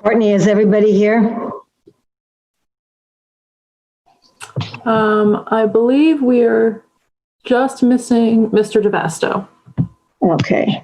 Courtney, is everybody here? I believe we're just missing Mr. DeVasto. Okay.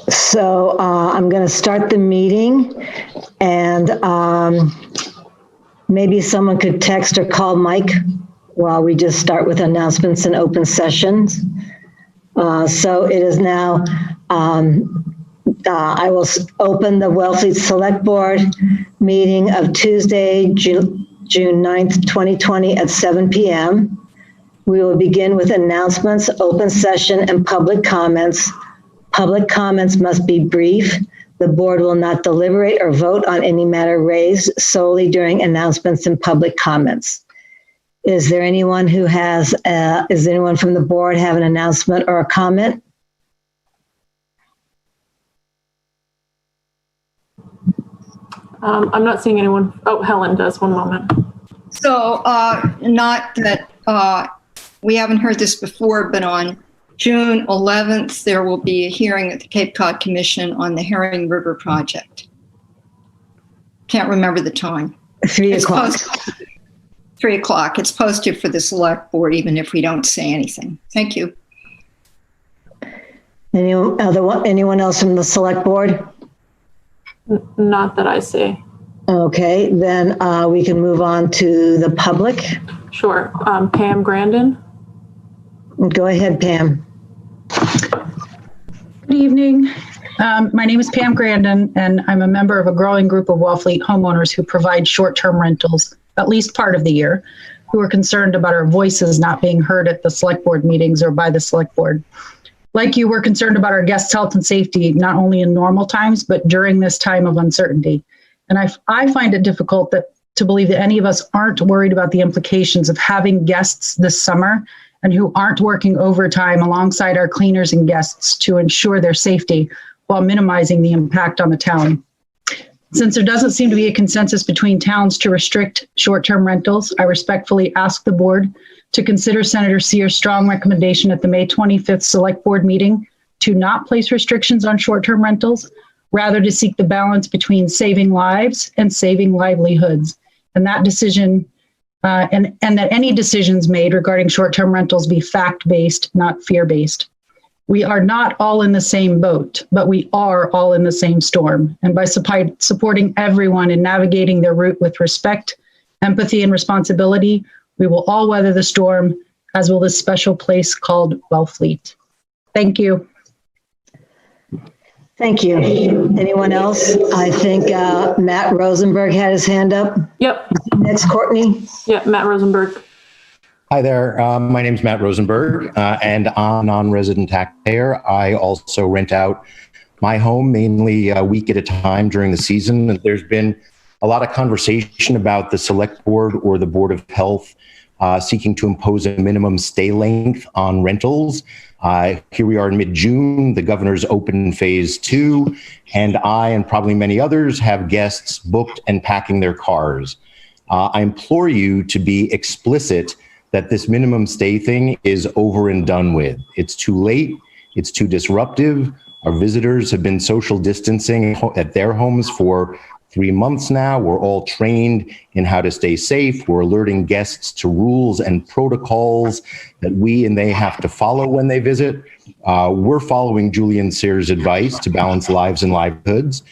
So I'm going to start the meeting, and maybe someone could text or call Mike while we just start with announcements and open sessions. So it is now, I will open the Wellfleet Select Board meeting of Tuesday, June 9th, 2020 at 7 p.m. We will begin with announcements, open session, and public comments. Public comments must be brief. The board will not deliberate or vote on any matter raised solely during announcements and public comments. Is there anyone who has, is anyone from the board have an announcement or a comment? I'm not seeing anyone. Oh, Helen does. One moment. So not that we haven't heard this before, but on June 11th, there will be a hearing at the Cape Cod Commission on the Herring River project. Can't remember the time. 3 o'clock. 3 o'clock. It's posted for the select board, even if we don't say anything. Thank you. Anyone else from the select board? Not that I see. Okay, then we can move on to the public. Sure. Pam Grandin. Go ahead, Pam. Good evening. My name is Pam Grandin, and I'm a member of a growing group of Wellfleet homeowners who provide short-term rentals at least part of the year, who are concerned about our voices not being heard at the select board meetings or by the select board. Like you, we're concerned about our guests' health and safety, not only in normal times, but during this time of uncertainty. And I find it difficult to believe that any of us aren't worried about the implications of having guests this summer and who aren't working overtime alongside our cleaners and guests to ensure their safety while minimizing the impact on the town. Since there doesn't seem to be a consensus between towns to restrict short-term rentals, I respectfully ask the board to consider Senator Sear's strong recommendation at the May 25th Select Board meeting to not place restrictions on short-term rentals, rather to seek the balance between saving lives and saving livelihoods. And that decision, and that any decisions made regarding short-term rentals be fact-based, not fear-based. We are not all in the same boat, but we are all in the same storm. And by supporting everyone in navigating their route with respect, empathy, and responsibility, we will all weather the storm, as will this special place called Wellfleet. Thank you. Thank you. Anyone else? I think Matt Rosenberg had his hand up. Yep. Next, Courtney. Yep, Matt Rosenberg. Hi there. My name is Matt Rosenberg, and I'm a non-resident taxpayer. I also rent out my home mainly a week at a time during the season. There's been a lot of conversation about the Select Board or the Board of Health seeking to impose a minimum stay length on rentals. Here we are in mid-June, the governor's open phase 2, and I and probably many others have guests booked and packing their cars. I implore you to be explicit that this minimum stay thing is over and done with. It's too late, it's too disruptive. Our visitors have been social distancing at their homes for 3 months now. We're all trained in how to stay safe. We're alerting guests to rules and protocols that we and they have to follow when they visit. We're following Julian Sears' advice to balance lives and livelihoods.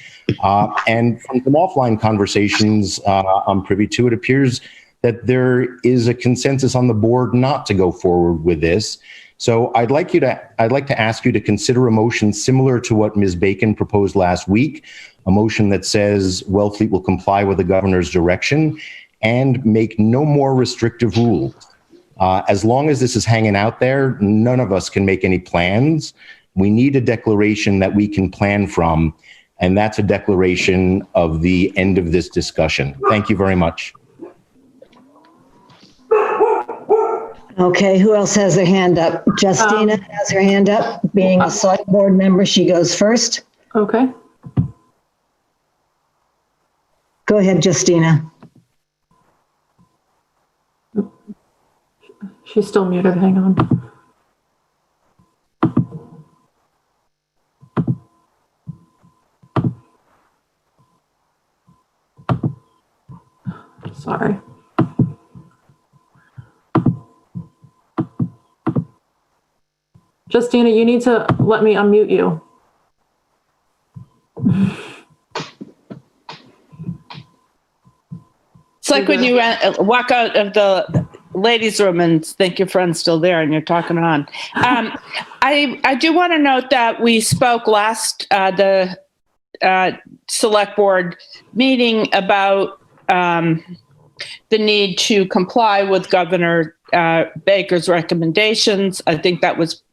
And from some offline conversations I'm privy to, it appears that there is a consensus on the board not to go forward with this. So I'd like to ask you to consider a motion similar to what Ms. Bacon proposed last week, a motion that says Wellfleet will comply with the governor's direction and make no more restrictive rules. As long as this is hanging out there, none of us can make any plans. We need a declaration that we can plan from, and that's a declaration of the end of this discussion. Thank you very much. Okay, who else has their hand up? Justina has her hand up. Being a select board member, she goes first. Okay. Go ahead, Justina. She's still muted. Hang on. Sorry. Justina, you need to let me unmute you. It's like when you walk out of the ladies' room and think your friend's still there and you're talking on. I do want to note that we spoke last, the select board meeting about the need to comply with Governor Baker's recommendations. I think that was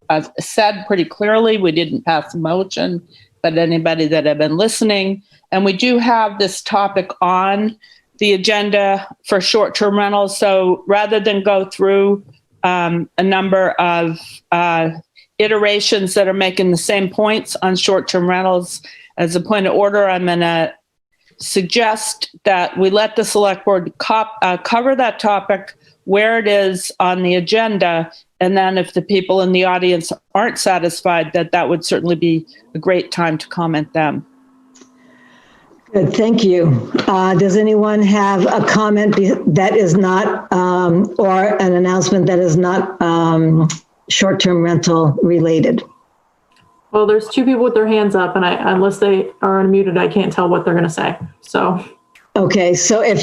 said pretty clearly. We didn't pass a motion, but anybody that had been listening. And we do have this topic on the agenda for short-term rentals. So rather than go through a number of iterations that are making the same points on short-term rentals, as a point of order, I'm going to suggest that we let the select board cover that topic where it is on the agenda. And then if the people in the audience aren't satisfied, that would certainly be a great time to comment them. Good, thank you. Does anyone have a comment that is not, or an announcement that is not short-term rental related? Well, there's two people with their hands up, and unless they are unmuted, I can't tell what they're going to say. So. Okay, so if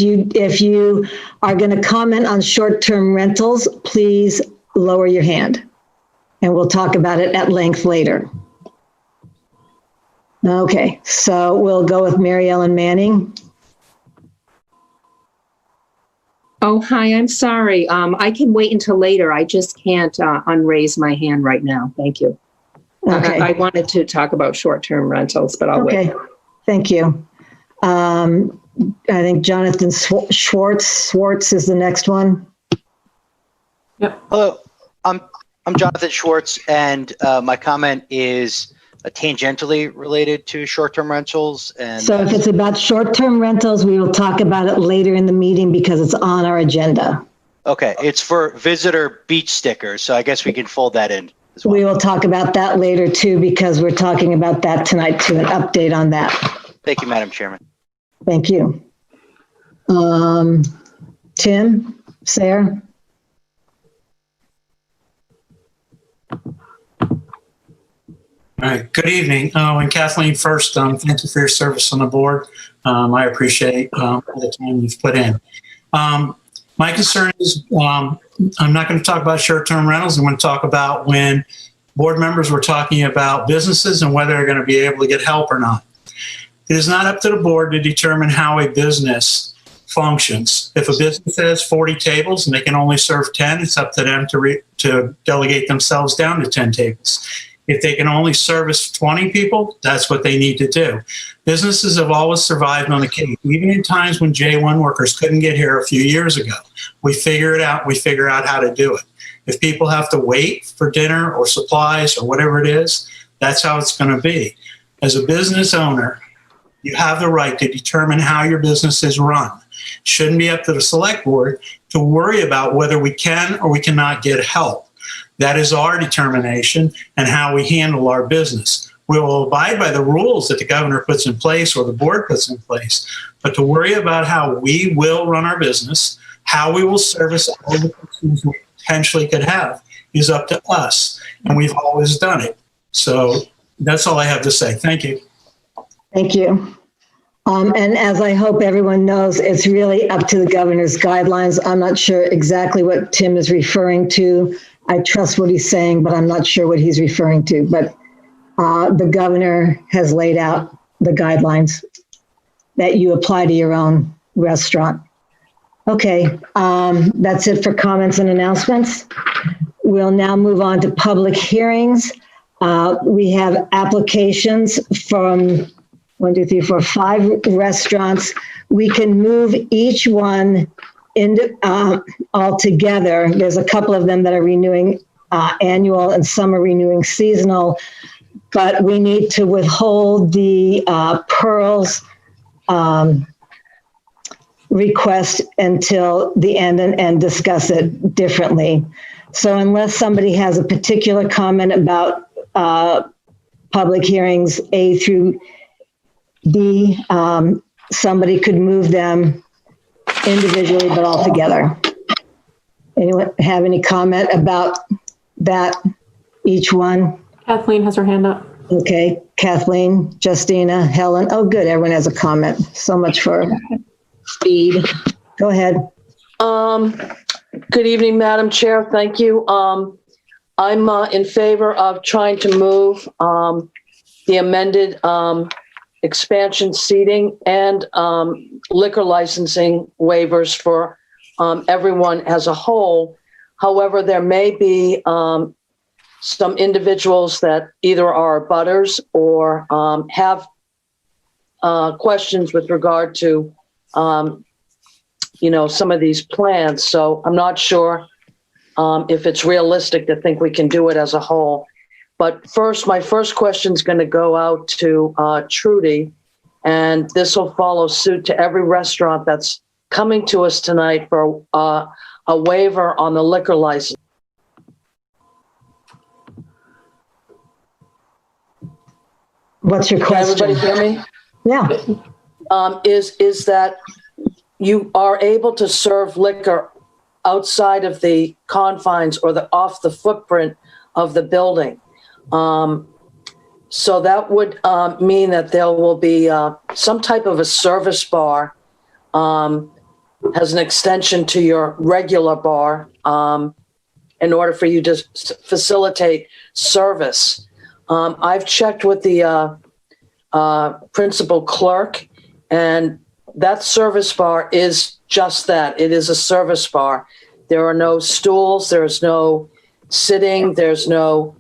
you are going to comment on short-term rentals, please lower your hand, and we'll talk about it at length later. Okay, so we'll go with Mary Ellen Manning. Oh, hi, I'm sorry. I can wait until later. I just can't unraise my hand right now. Thank you. Okay. I wanted to talk about short-term rentals, but I'll wait. Okay, thank you. I think Jonathan Schwartz is the next one. Yep. Hello, I'm Jonathan Schwartz, and my comment is tangentially related to short-term rentals. And So if it's about short-term rentals, we will talk about it later in the meeting because it's on our agenda. okay, it's for visitor beach stickers, so I guess we can fold that in as well. We will talk about that later too, because we're talking about that tonight too, an update on that. Thank you, Madam Chairman. Thank you. Tim, Sarah? All right, good evening. And Kathleen, first, thank you for your service on the board. I appreciate all the time you've put in. My concern is I'm not going to talk about short-term rentals. I'm going to talk about when board members were talking about businesses and whether they're going to be able to get help or not. It is not up to the board to determine how a business functions. If a business has 40 tables and they can only serve 10, it's up to them to delegate themselves down to 10 tables. If they can only service 20 people, that's what they need to do. Businesses have always survived on the Cape, even in times when J1 workers couldn't get here a few years ago. We figure it out. We figure out how to do it. If people have to wait for dinner or supplies or whatever it is, that's how it's going to be. As a business owner, you have the right to determine how your business is run. It shouldn't be up to the select board to worry about whether we can or we cannot get help. That is our determination and how we handle our business. We will abide by the rules that the governor puts in place or the board puts in place. But to worry about how we will run our business, how we will service all the customers we potentially could have, is up to us. And we've always done it. So that's all I have to say. Thank you. Thank you. And as I hope everyone knows, it's really up to the governor's guidelines. I'm not sure exactly what Tim is referring to. I trust what he's saying, but I'm not sure what he's referring to. But the governor has laid out the guidelines that you apply to your own restaurant. Okay, that's it for comments and announcements. We'll now move on to public hearings. We have applications from 1, 2, 3, 4, 5 restaurants. We can move each one into all together. There's a couple of them that are renewing annual and some are renewing seasonal, but we need to withhold the Pearls request until the end and discuss it differently. So unless somebody has a particular comment about public hearings A through D, somebody could move them individually but all together. Anyone have any comment about that, each one? Kathleen has her hand up. Okay, Kathleen, Justina, Helen. Oh, good, everyone has a comment. So much for speed. Go ahead. Good evening, Madam Chair. Thank you. I'm in favor of trying to move the amended expansion seating and liquor licensing waivers for everyone as a whole. However, there may be some individuals that either are abutters or have questions with regard to some of these plans. So I'm not sure if it's realistic to think we can do it as a whole. But first, my first question is going to go out to Trudy, and this will follow suit to every restaurant that's coming to us tonight for a waiver on the liquor license. What's your question? Can everybody hear me? Yeah. Is that you are able to serve liquor outside of the confines or off the footprint of the building. So that would mean that there will be some type of a service bar as an extension to your regular bar in order for you to facilitate service. I've checked with the principal clerk, and that service bar is just that. It is a service bar. There are no stools, there's no sitting, there's no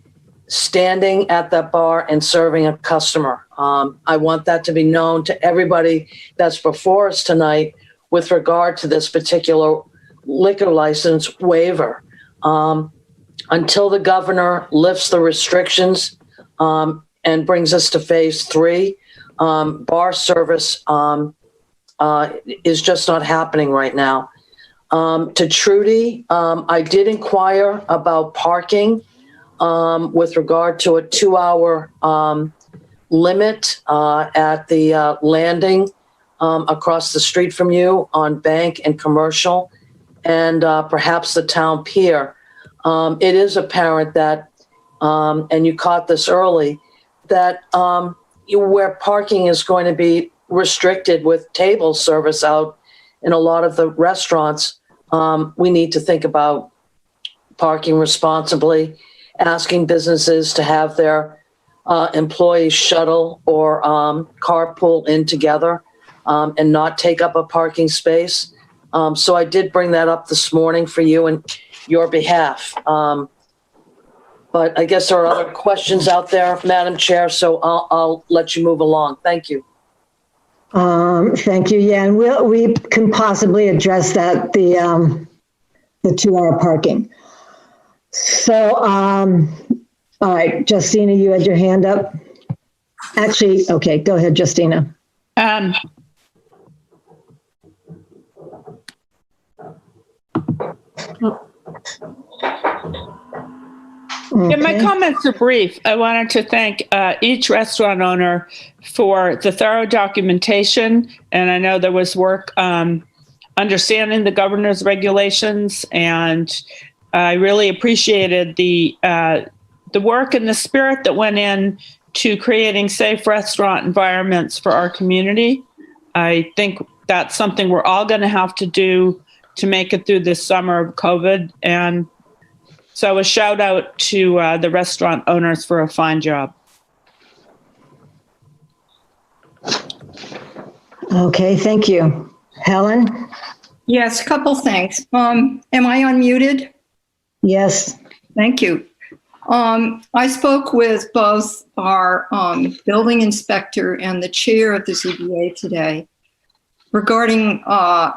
standing at that bar and serving a customer. I want that to be known to everybody that's before us tonight with regard to this particular liquor license waiver. Until the governor lifts the restrictions and brings us to phase 3, bar service is just not happening right now. To Trudy, I did inquire about parking with regard to a 2-hour limit at the landing across the street from you on Bank and Commercial, and perhaps the town pier. It is apparent that, and you caught this early, that where parking is going to be restricted with table service out in a lot of the restaurants, we need to think about parking responsibly, asking businesses to have their employees shuttle or carpool in together and not take up a parking space. So I did bring that up this morning for you and your behalf. But I guess there are other questions out there, Madam Chair, so I'll let you move along. Thank you. Thank you. Yeah, and we can possibly address that, the 2-hour parking. So, all right, Justina, you had your hand up. Actually, okay, go ahead, Justina. Yeah, my Okay. comments are brief. I wanted to thank each restaurant owner for the thorough documentation. And I know there was work understanding the governor's regulations, and I really appreciated the work and the spirit that went in to creating safe restaurant environments for our community. I think that's something we're all going to have to do to make it through this summer of COVID. And so a shout out to the restaurant owners for a fine job. Okay, thank you. Helen? Yes, a couple things. Am I unmuted? Yes. Thank you. I spoke with both our building inspector and the chair of the ZBA today regarding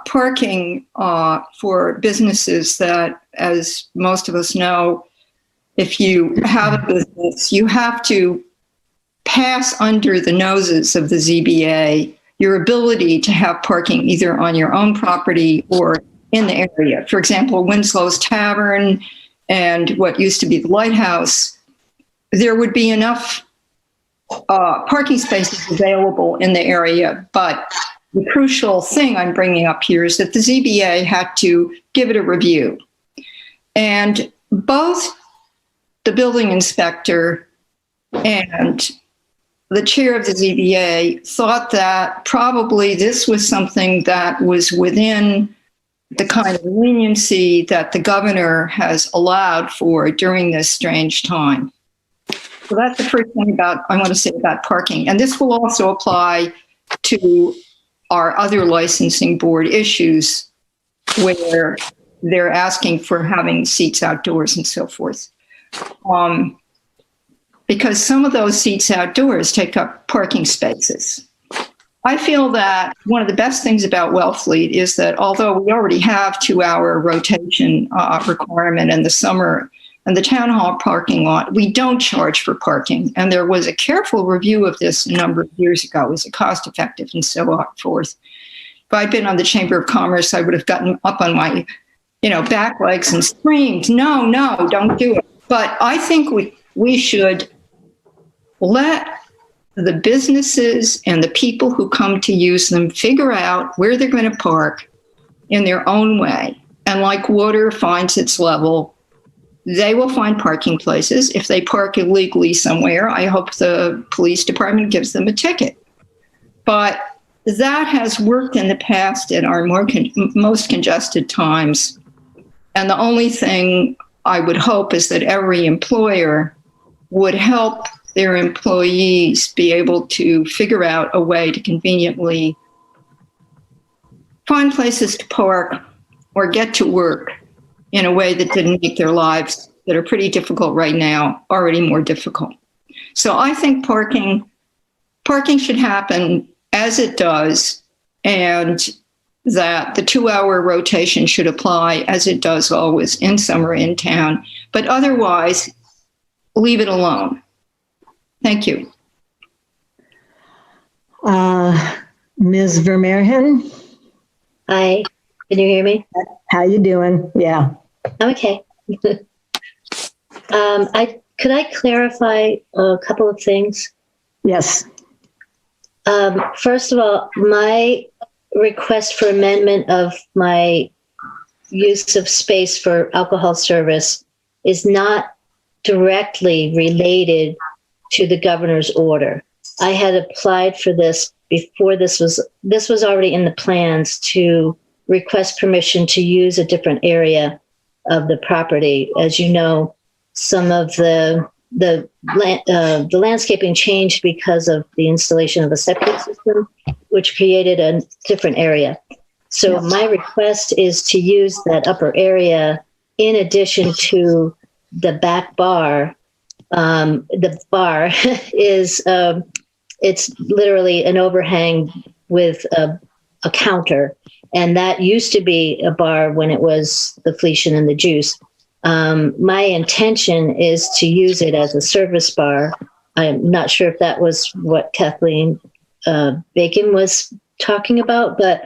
parking for businesses that, as most of us know, if you have a business, you have to pass under the noses of the ZBA your ability to have parking either on your own property or in the area. For example, Winslow's Tavern and what used to be the Lighthouse, there would be enough parking spaces available in the area. But the crucial thing I'm bringing up here is that the ZBA had to give it a review. And both the building inspector and the chair of the ZBA thought that probably this was something that was within the kind of leniency that the governor has allowed for during this strange time. So that's the first thing I want to say about parking. And this will also apply to our other licensing board issues where they're asking for having seats outdoors and so forth. Because some of those seats outdoors take up parking spaces. I feel that one of the best things about Wellfleet is that although we already have 2-hour rotation requirement in the summer and the town hall parking lot, we don't charge for parking. And there was a careful review of this a number of years ago. Is it cost effective and so forth? If I'd been on the Chamber of Commerce, I would have gotten up on my, back legs and screamed, no, don't do it. But I think we should let the businesses and the people who come to use them figure out where they're going to park in their own way. And like water finds its level, they will find parking places. If they park illegally somewhere, I hope the police department gives them a ticket. But that has worked in the past in our most congested times. And the only thing I would hope is that every employer would help their employees be able to figure out a way to conveniently find places to park or get to work in a way that didn't make their lives that are pretty difficult right now already more difficult. So I think parking should happen as it does, and that the 2-hour rotation should apply as it does always in summer in town, but otherwise leave it alone. Thank you. Ms. Vermeerhen, Hi, can you hear me? how you doing? Yeah. I'm okay. Could I clarify a couple of things? Yes. First of all, my request for amendment of my use of space for alcohol service is not directly related to the governor's order. I had applied for this before this was already in the plans to request permission to use a different area of the property. As you know, some of the landscaping changed because of the installation of a septic system, which created a different area. So my request is to use that upper area in addition to the back bar. The bar is, it's literally an overhang with a counter. And that used to be a bar when it was the Felician and the Juice. My intention is to use it as a service bar. I'm not sure if that was what Kathleen Bacon was talking about, but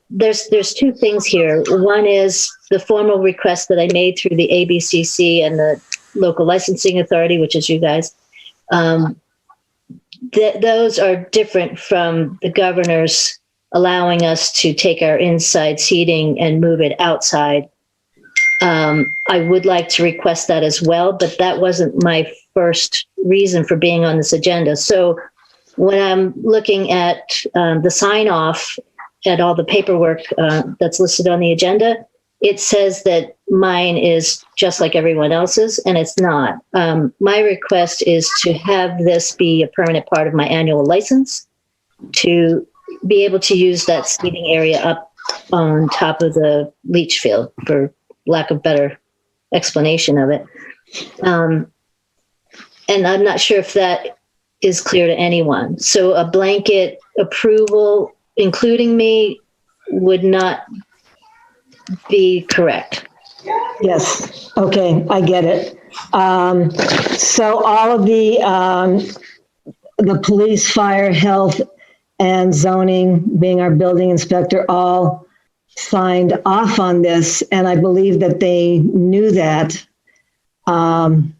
there's two things here. One is the formal request that I made through the ABCC and the local licensing authority, which is you guys. Those are different from the governor's allowing us to take our inside seating and move it outside. I would like to request that as well, but that wasn't my first reason for being on this agenda. So when I'm looking at the sign off at all the paperwork that's listed on the agenda, it says that mine is just like everyone else's, and it's not. My request is to have this be a permanent part of my annual license, to be able to use that seating area up on top of the leach field, for lack of better explanation of it. And I'm not sure if that is clear to anyone. So a blanket approval, including me, would not be correct. Yes, okay, I get it. So all of the police, fire, health, and zoning, being our building inspector, all signed off on this, and I believe that they knew that. And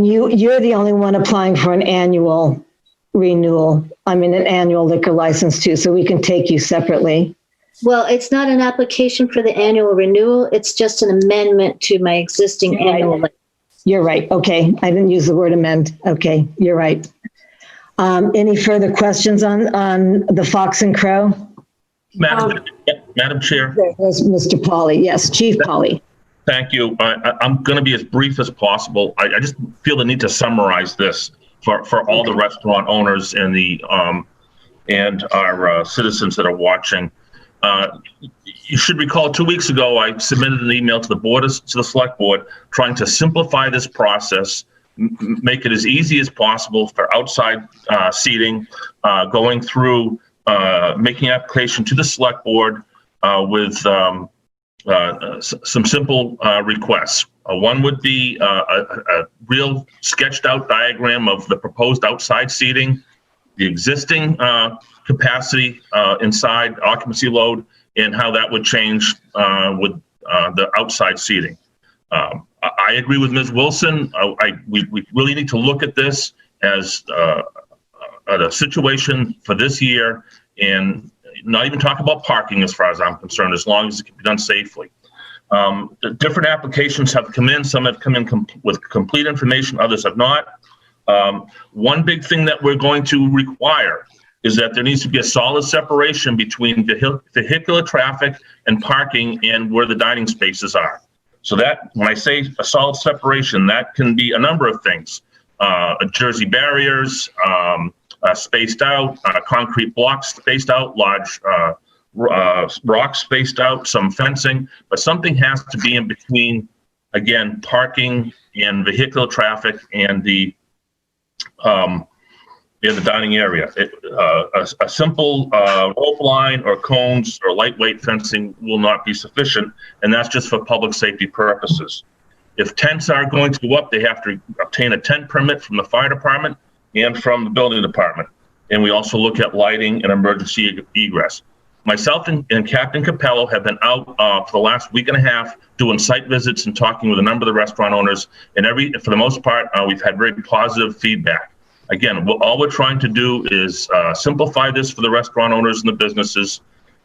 you're the only one applying for an annual renewal. I mean, an annual liquor license too, so we can take you separately. Well, it's not an application for the annual renewal. It's just an amendment to my existing annual license. You're right. Okay. I didn't use the word amend. Okay. You're right. Any further questions on the Fox and Crow? Madam Chair. There's Mr. Pauly. Yes, Chief Pauly. Thank you. I'm going to be as brief as possible. I just feel the need to summarize this for all the restaurant owners and our citizens that are watching. You should recall 2 weeks ago, I submitted an email to the Select Board trying to simplify this process, make it as easy as possible for outside seating, going through making application to the Select Board with some simple requests. One would be a real sketched out diagram of the proposed outside seating, the existing capacity inside, occupancy load, and how that would change with the outside seating. I agree with Ms. Wilson. We really need to look at this as a situation for this year, and not even talk about parking as far as I'm concerned, as long as it can be done safely. The different applications have come in. Some have come in with complete information, others have not. One big thing that we're going to require is that there needs to be a solid separation between vehicular traffic and parking and where the dining spaces are. So that, when I say a solid separation, that can be a number of things. Jersey barriers, spaced out, concrete blocks spaced out, large rocks spaced out, some fencing, but something has to be in between, again, parking and vehicular traffic and the dining area. A simple rope line or cones or lightweight fencing will not be sufficient, and that's just for public safety purposes. If tents are going to go up, they have to obtain a tent permit from the fire department and from the building department. And we also look at lighting and emergency egress. Myself and Captain Capello have been out for the last week and a half doing site visits and talking with a number of the restaurant owners, and for the most part, we've had very positive feedback. Again, all we're trying to do is simplify this for the restaurant owners and the businesses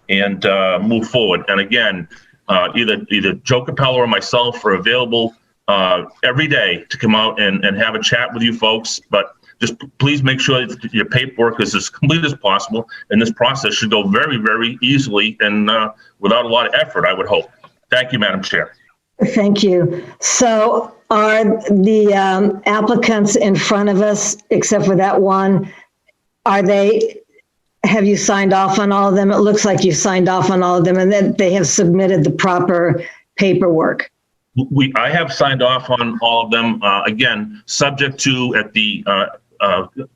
and move forward. And again, either Joe Capello or myself are available every day to come out and have a chat with you folks, but just please make sure that your paperwork is as complete as possible, and this process should go very, very easily and without a lot of effort, I would hope. Thank you, Madam Chair. Thank you. So are the applicants in front of us, except for that one, have you signed off on all of them? It looks like you've signed off on all of them and that they have submitted the proper paperwork. I have signed off on all of them. Again, subject to at the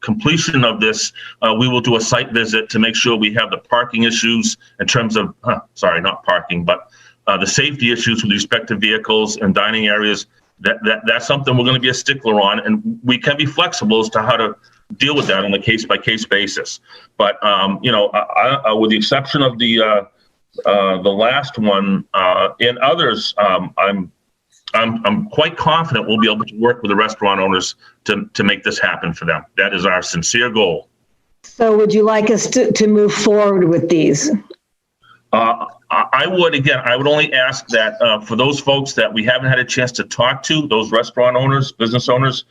completion of this, we will do a site visit to make sure we have the parking issues in terms of, not parking, but the safety issues with respect to vehicles and dining areas. That's something we're going to be a stickler on, and we can be flexible as to how to deal with that on a case-by-case basis. But with the exception of the last one and others, I'm quite confident we'll be able to work with the restaurant owners to make this happen for them. That is our sincere goal. So would you like us to move forward with these? I would only ask that for those folks that we haven't had a chance to talk to, those restaurant owners, business owners,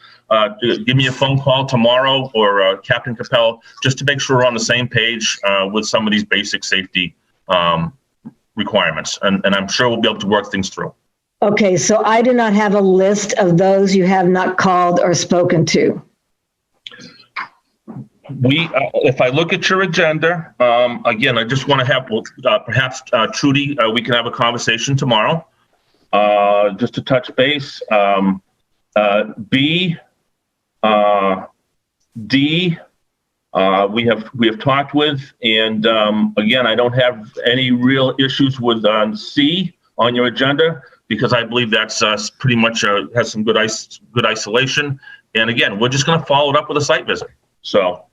give me a phone call tomorrow or Captain Capel, just to make sure we're on the same page with some of these basic safety requirements. And I'm sure we'll be able to work things through. Okay, so I do not have a list of those you have not called or spoken to. If I look at your agenda, again, I just want to have, perhaps Trudy, we can have a conversation tomorrow, just to touch base. B, D, we have talked with, and again, I don't have any real issues with C on your agenda, because I believe that's pretty much has some good isolation. And again, we're just going to follow it up with a site visit. So.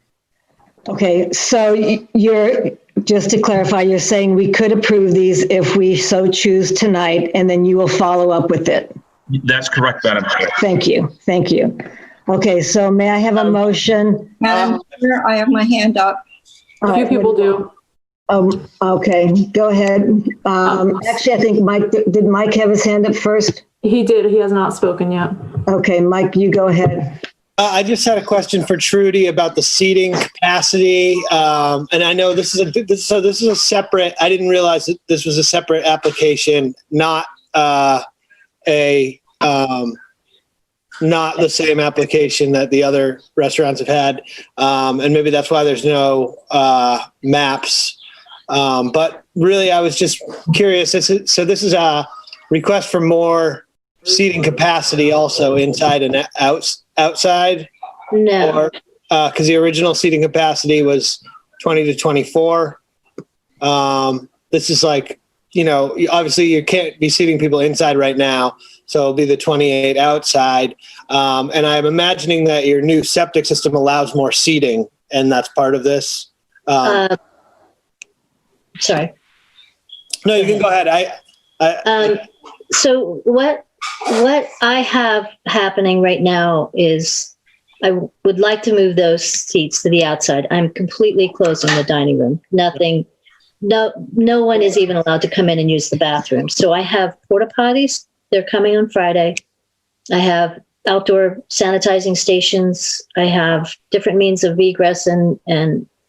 Okay, so you're, just to clarify, you're saying we could approve these if we so choose tonight, and then you will follow up with it? That's correct, Madam Chair. Thank you, thank you. Okay, so may I have a motion? Madam Chair, I have my hand up. A few people do. Okay, go ahead. Actually, I think Mike, did Mike have his hand up first? He did. He has not spoken yet. Okay, Mike, you go ahead. I just had a question for Trudy about the seating capacity. And I know this is a separate, I didn't realize that this was a separate application, not not the same application that the other restaurants have had. And maybe that's why there's no maps. But really, I was just curious. So this is a request for more seating capacity also inside and outside? No. Or, because the original seating capacity was 20 to 24. This is like, obviously you can't be seating people inside right now. So it'll be the 28 outside. And I'm imagining that your new septic system allows more seating, and that's part of this. Sorry. No, you can go ahead. So what I have happening right now is I would like to move those seats to the outside. I'm completely closing the dining room. No one is even allowed to come in and use the bathroom. So I have porta potties. They're coming on Friday. I have outdoor sanitizing stations. I have different means of egress and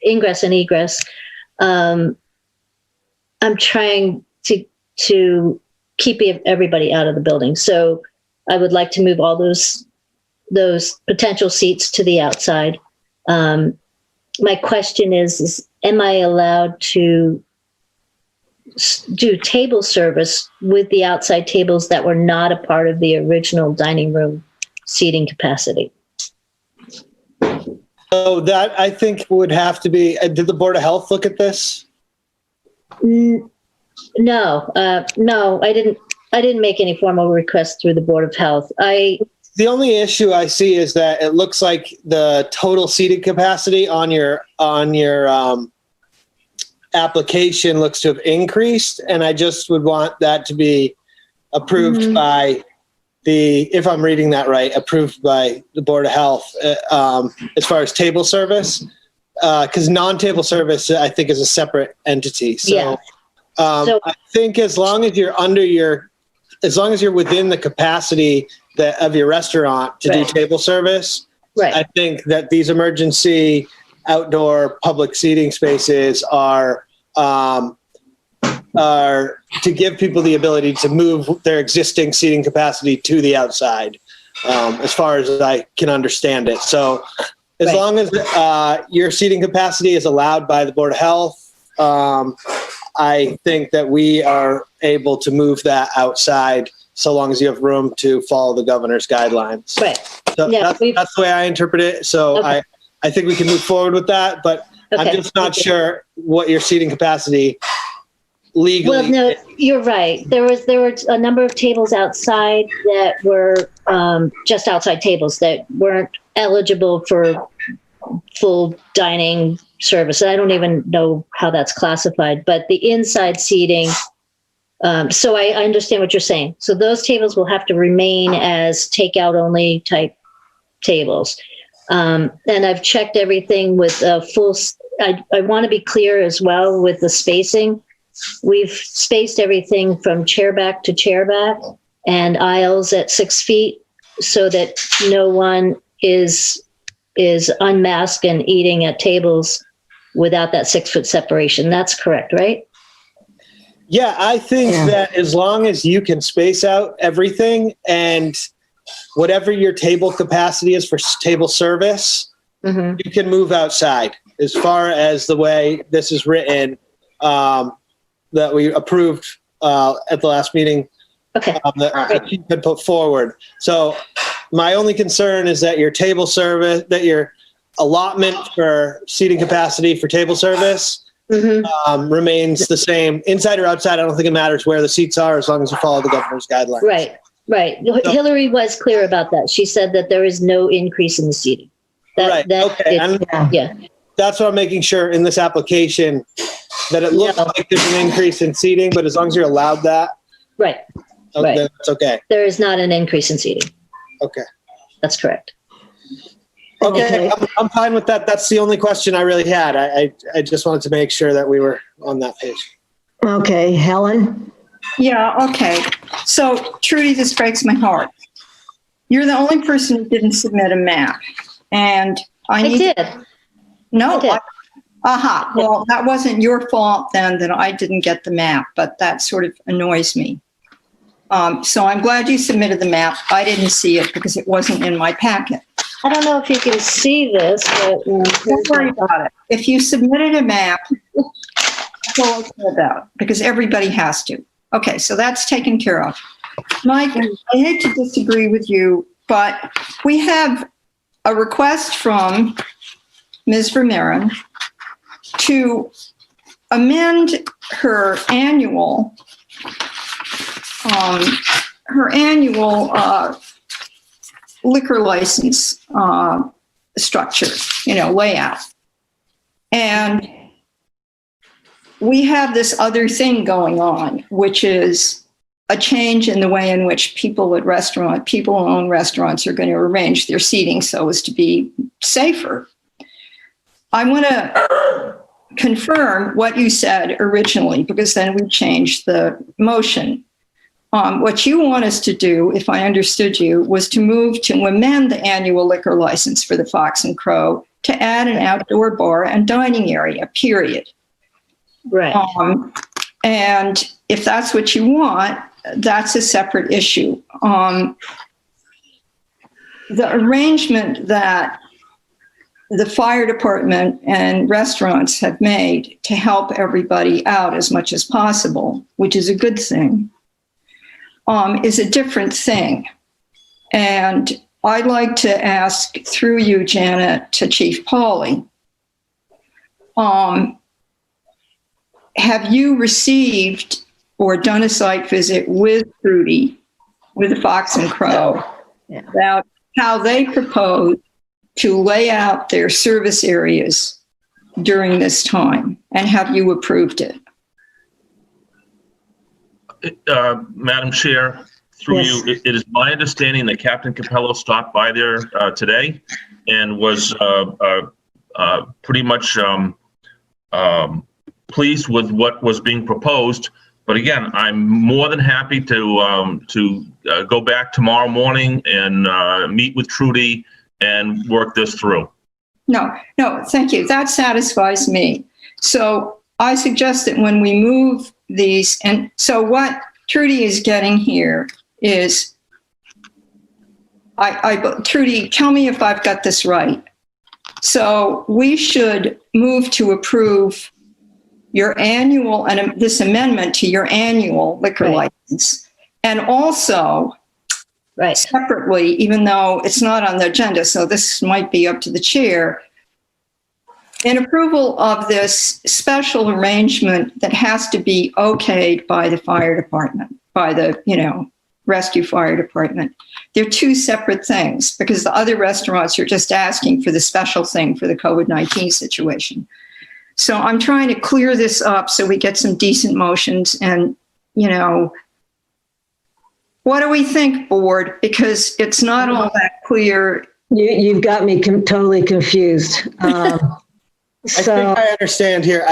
ingress and egress. I'm trying to keep everybody out of the building. So I would like to move all those potential seats to the outside. My question is, am I allowed to do table service with the outside tables that were not a part of the original dining room seating capacity? So that I think would have to be, did the Board of Health look at this? No, I didn't make any formal request through the Board of Health. The only issue I see is that it looks like the total seating capacity on your application looks to have increased, and I just would want that to be approved by if I'm reading that right, approved by the Board of Health as far as table service, because non-table service I think is a separate entity. So I think as long as you're within the capacity of your restaurant to do table service, I think that these emergency outdoor public seating spaces are to give people the ability to move their existing seating capacity to the outside, as far as I can understand it. So as long as your seating capacity is allowed by the Board of Health, I think that we are able to move that outside so long as you have room to follow the governor's guidelines. Right. So that's the way I interpret it. So I think we can move forward with that, but I'm just not sure what your seating capacity legally. Well, no, you're right. There were a number of tables outside that were just outside tables that weren't eligible for full dining service. I don't even know how that's classified, but the inside seating So I understand what you're saying. So those tables will have to remain as takeout only type tables. And I've checked everything with I want to be clear as well with the spacing. We've spaced everything from chair back to chair back and aisles at 6 feet so that no one is unmasked and eating at tables without that 6 foot separation. That's correct, right? Yeah, I think that as long as you can space out everything and whatever your table capacity is for table service, you can move outside. As far as the way this is written, that we approved at the last meeting, that you had put forward. So my only concern is that your table service, that your allotment for seating capacity for table service remains the same. Inside or outside, I don't think it matters where the seats are as long as you follow the governor's guidelines. Right. Hillary was clear about that. She said that there is no increase in the seating. That's what I'm making sure in this application, that it looks like there's an increase in seating, but as long as you're allowed that. Then it's okay. There is not an increase in seating. Okay. That's correct. Okay, I'm fine with that. That's the only question I really had. I just wanted to make sure that we were on that page. Okay, Helen? Yeah, okay. So Trudy, this breaks my heart. You're the only person who didn't submit a map. And I did. No. Well, that wasn't your fault then that I didn't get the map, but that sort of annoys me. So I'm glad you submitted the map. I didn't see it because it wasn't in my packet. I don't know if you can see this, but don't worry about it. If you submitted a map, that's all I care about, because everybody has to. Okay, so that's taken care of. Mike, I hate to disagree with you, but we have a request from Ms. Vermeeren to amend her annual liquor license structure, layout. And we have this other thing going on, which is a change in the way in which people who own restaurants are going to arrange their seating so as to be safer. I want to confirm what you said originally, because then we changed the motion. What you want us to do, if I understood you, was to move to amend the annual liquor license for the Fox and Crow to add an outdoor bar and dining area, period. Right. And if that's what you want, that's a separate issue. The arrangement that the fire department and restaurants have made to help everybody out as much as possible, which is a good thing, is a different thing. And I'd like to ask through you, Janet, to Chief Pauly, have you received or done a site visit with Trudy, with the Fox and Crow, about how they propose to lay out their service areas during this time? And have you approved it? Madam Chair, through you, it is my understanding that Captain Capello stopped by there today and was pretty much pleased with what was being proposed. But again, I'm more than happy to go back tomorrow morning and meet with Trudy and work this through. No, thank you. That satisfies me. So I suggest that when we move these, and so what Trudy is getting here is, Trudy, tell me if I've got this right. So we should move to approve your annual, and this amendment to your annual liquor license. And also, separately, even though it's not on the agenda, so this might be up to the chair, an approval of this special arrangement that has to be okayed by the fire department, by the, rescue fire department. They're two separate things, because the other restaurants are just asking for the special thing for the COVID-19 situation. So I'm trying to clear this up so we get some decent motions and, you know, what do we think, board? Because it's not all that clear. You've got me totally confused. I think I understand here.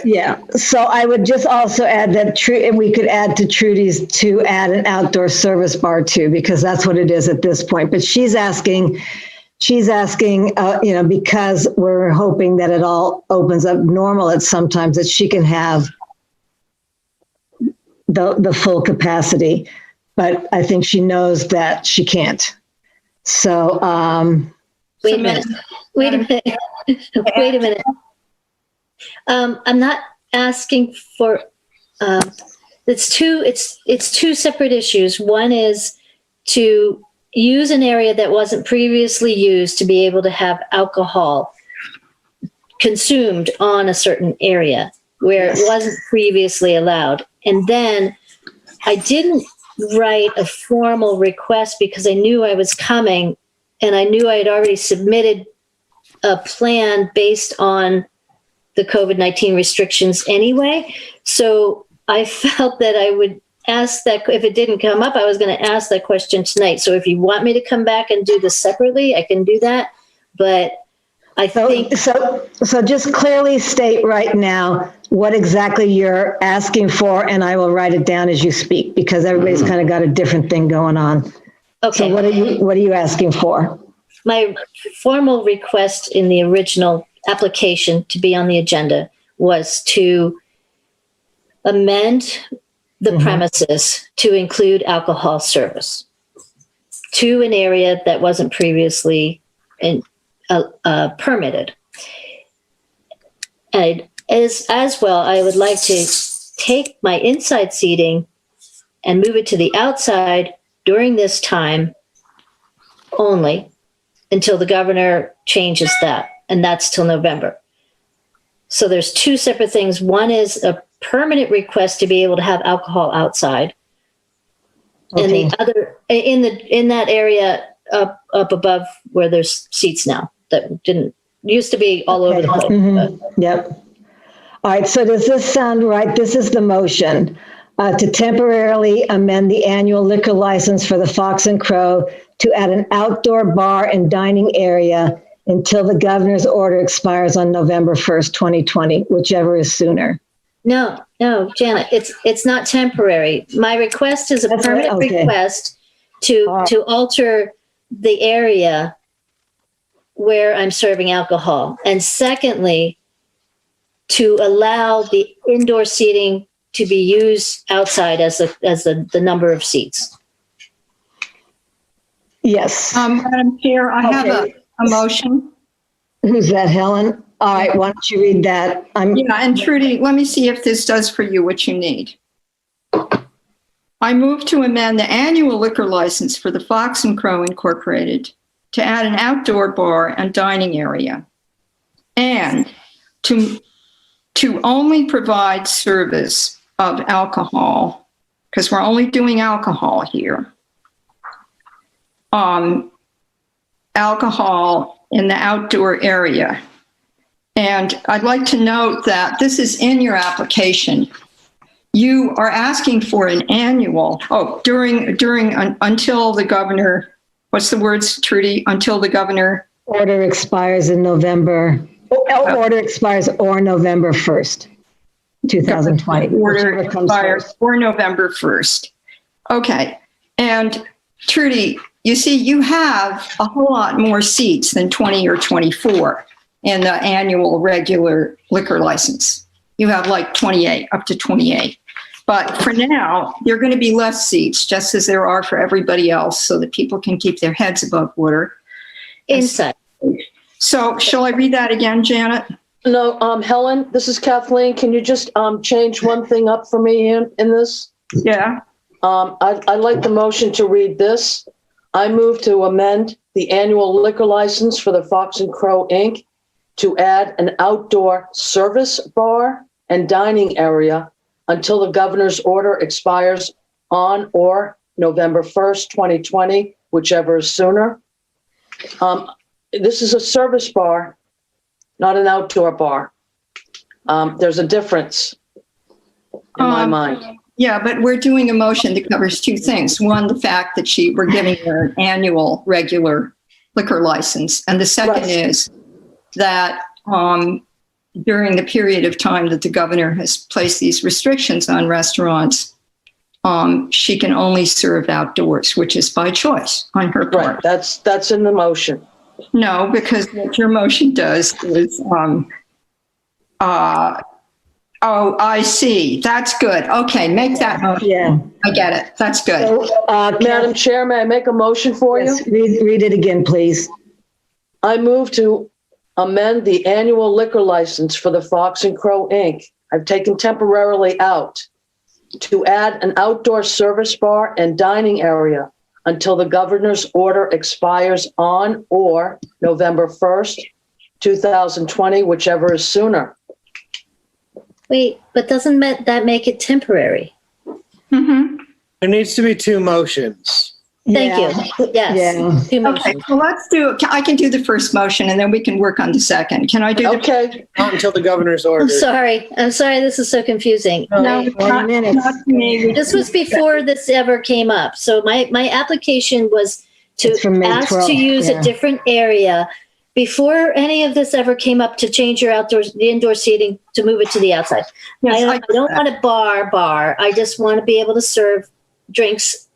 Yeah. So I would just also add that we could add to Trudy's to add an outdoor service bar too, because that's what it is at this point. But she's asking, because we're hoping that it all opens up normal at sometimes that she can have the full capacity. But I think she knows that she can't. So, wait a minute. Wait a minute. Wait a minute. I'm not asking for, it's two separate issues. One is to use an area that wasn't previously used to be able to have alcohol consumed on a certain area where it wasn't previously allowed. And then I didn't write a formal request because I knew I was coming and I knew I had already submitted a plan based on the COVID-19 restrictions anyway. So I felt that I would ask that if it didn't come up, I was going to ask that question tonight. So if you want me to come back and do this separately, I can do that. But I think so just clearly state right now what exactly you're asking for, and I will write it down as you speak because everybody's kind of got a different thing going on. Okay. So what are you asking for? My formal request in the original application to be on the agenda was to amend the premises to include alcohol service to an area that wasn't previously permitted. And as well, I would like to take my inside seating and move it to the outside during this time only until the governor changes that, and that's till November. So there's two separate things. One is a permanent request to be able to have alcohol outside. Okay. And the other in that area up above where there's seats now that didn't used to be all over the place. Mm-hmm. Yep. All right. So does this sound right? This is the motion to temporarily amend the annual liquor license for the Fox and Crow to add an outdoor bar and dining area until the governor's order expires on November 1st, 2020, whichever is sooner. No, Janet, it's not temporary. My request is a permanent request to alter the area where I'm serving alcohol. And secondly, to allow the indoor seating to be used outside as the number of seats. Yes. Madam Chair, I have a motion. Who's that, Helen? All right, why don't you read that? And Trudy, let me see if this does for you what you need. I move to amend the annual liquor license for the Fox and Crow Incorporated to add an outdoor bar and dining area and to only provide service of alcohol, because we're only doing alcohol here. Alcohol in the outdoor area. And I'd like to note that this is in your application. You are asking for an annual, until the governor, what's the words, Trudy? Until the governor? Order expires in November. Order expires or November 1st, 2020. Order expires or November 1st. Okay. And Trudy, you see, you have a whole lot more seats than 20 or 24 in the annual regular liquor license. You have like 28, up to 28. But for now, there are going to be less seats, just as there are for everybody else, so that people can keep their heads above water. Inside. So shall I read that again, Janet? No, Helen, this is Kathleen. Can you just change one thing up for me in this? Yeah. I'd like the motion to read this. I move to amend the annual liquor license for the Fox and Crow Inc. to add an outdoor service bar and dining area until the governor's order expires on or November 1st, 2020, whichever is sooner. This is a service bar, not an outdoor bar. There's a difference in my mind. Yeah, but we're doing a motion that covers two things. One, the fact that we're giving her an annual regular liquor license. And the second Right. is that during the period of time that the governor has placed these restrictions on restaurants, she can only serve outdoors, which is by choice on her part. Right, that's in the motion. No, because what your motion does is, oh, I see. That's good. Okay, make that motion. Yeah. I get it. That's good. So, Madam Chair, may I make a motion for you? yes, read it again, please. I move to amend the annual liquor license for the Fox and Crow Inc. I've taken temporarily out to add an outdoor service bar and dining area until the governor's order expires on or November 1st, 2020, whichever is sooner. Wait, but doesn't that make it temporary? Mm-hmm. There needs to be two motions. Thank Yeah. you. Yes. Yeah. Two Okay, motions. well, let's do, I can do the first motion and then we can work on the second. Can I do the? Okay, Not until the governor's order. I'm sorry. This is so confusing. No, it's 20 not, minutes. not to me. This was before this ever came up. So my application was to It's from May ask 12th, to use yeah. a different area before any of this ever came up, to change your the indoor seating, to move it to the outside. Yes, I don't want a bar. I just want to be able to serve drinks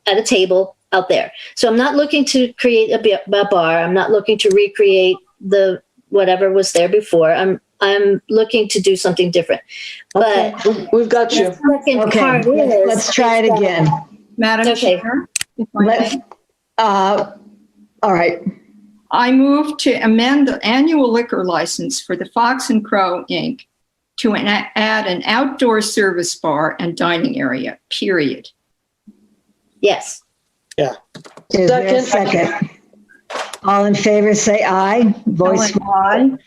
at a table out there. So I'm not looking to create a bar. I'm not looking to recreate the whatever was there before. I'm looking to do something different. But we've got you. the second Okay, part is, let's try it again. Madam Okay. Chair, if I may. Let's, all right. I move to amend the annual liquor license for the Fox and Crow Inc. to add an outdoor service bar and dining area, period. yes. Is there a second? All in favor, say aye. Voice. Ellen, aye.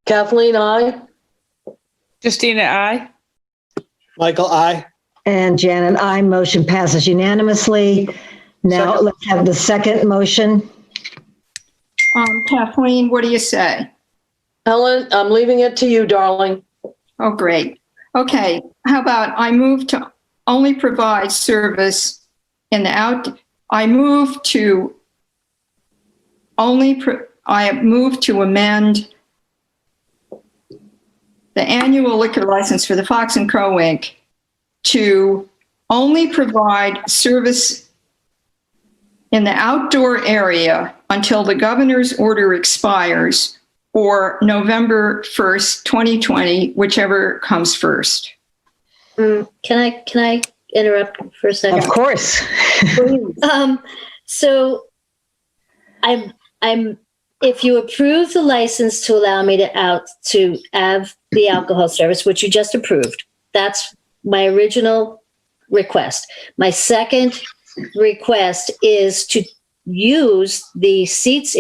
Kathleen, aye. Justina, aye. Michael, aye. And Janet, aye. Motion passes unanimously. Now Second. let's have the second motion. Kathleen, what do you say? Helen, I'm leaving it to you, darling. Oh, great. Okay, how about I move to only provide service in the I move to amend the annual liquor license for the Fox and Crow Inc. to only provide service in the outdoor area until the governor's order expires or November 1st, 2020, whichever comes first. Can I interrupt for a second? Of course. So I'm if you approve the license to allow me to have the alcohol service, which you just approved, that's my original request. My second request is to use the seats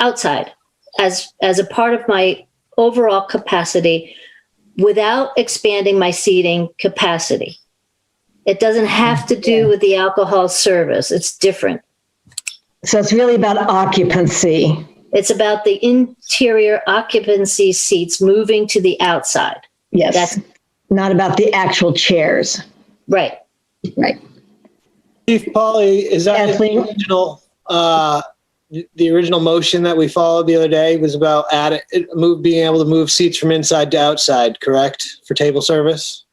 outside as a part of my overall capacity without expanding my seating capacity. It doesn't have to do with the alcohol service. It's different. So it's really about occupancy. It's about the interior occupancy seats moving to the outside. Yes. That's not about the actual chairs. right. Right. Chief Polly, is that Kathleen? the original motion that we followed the other day was about being able to move seats from inside to outside, correct? For table service?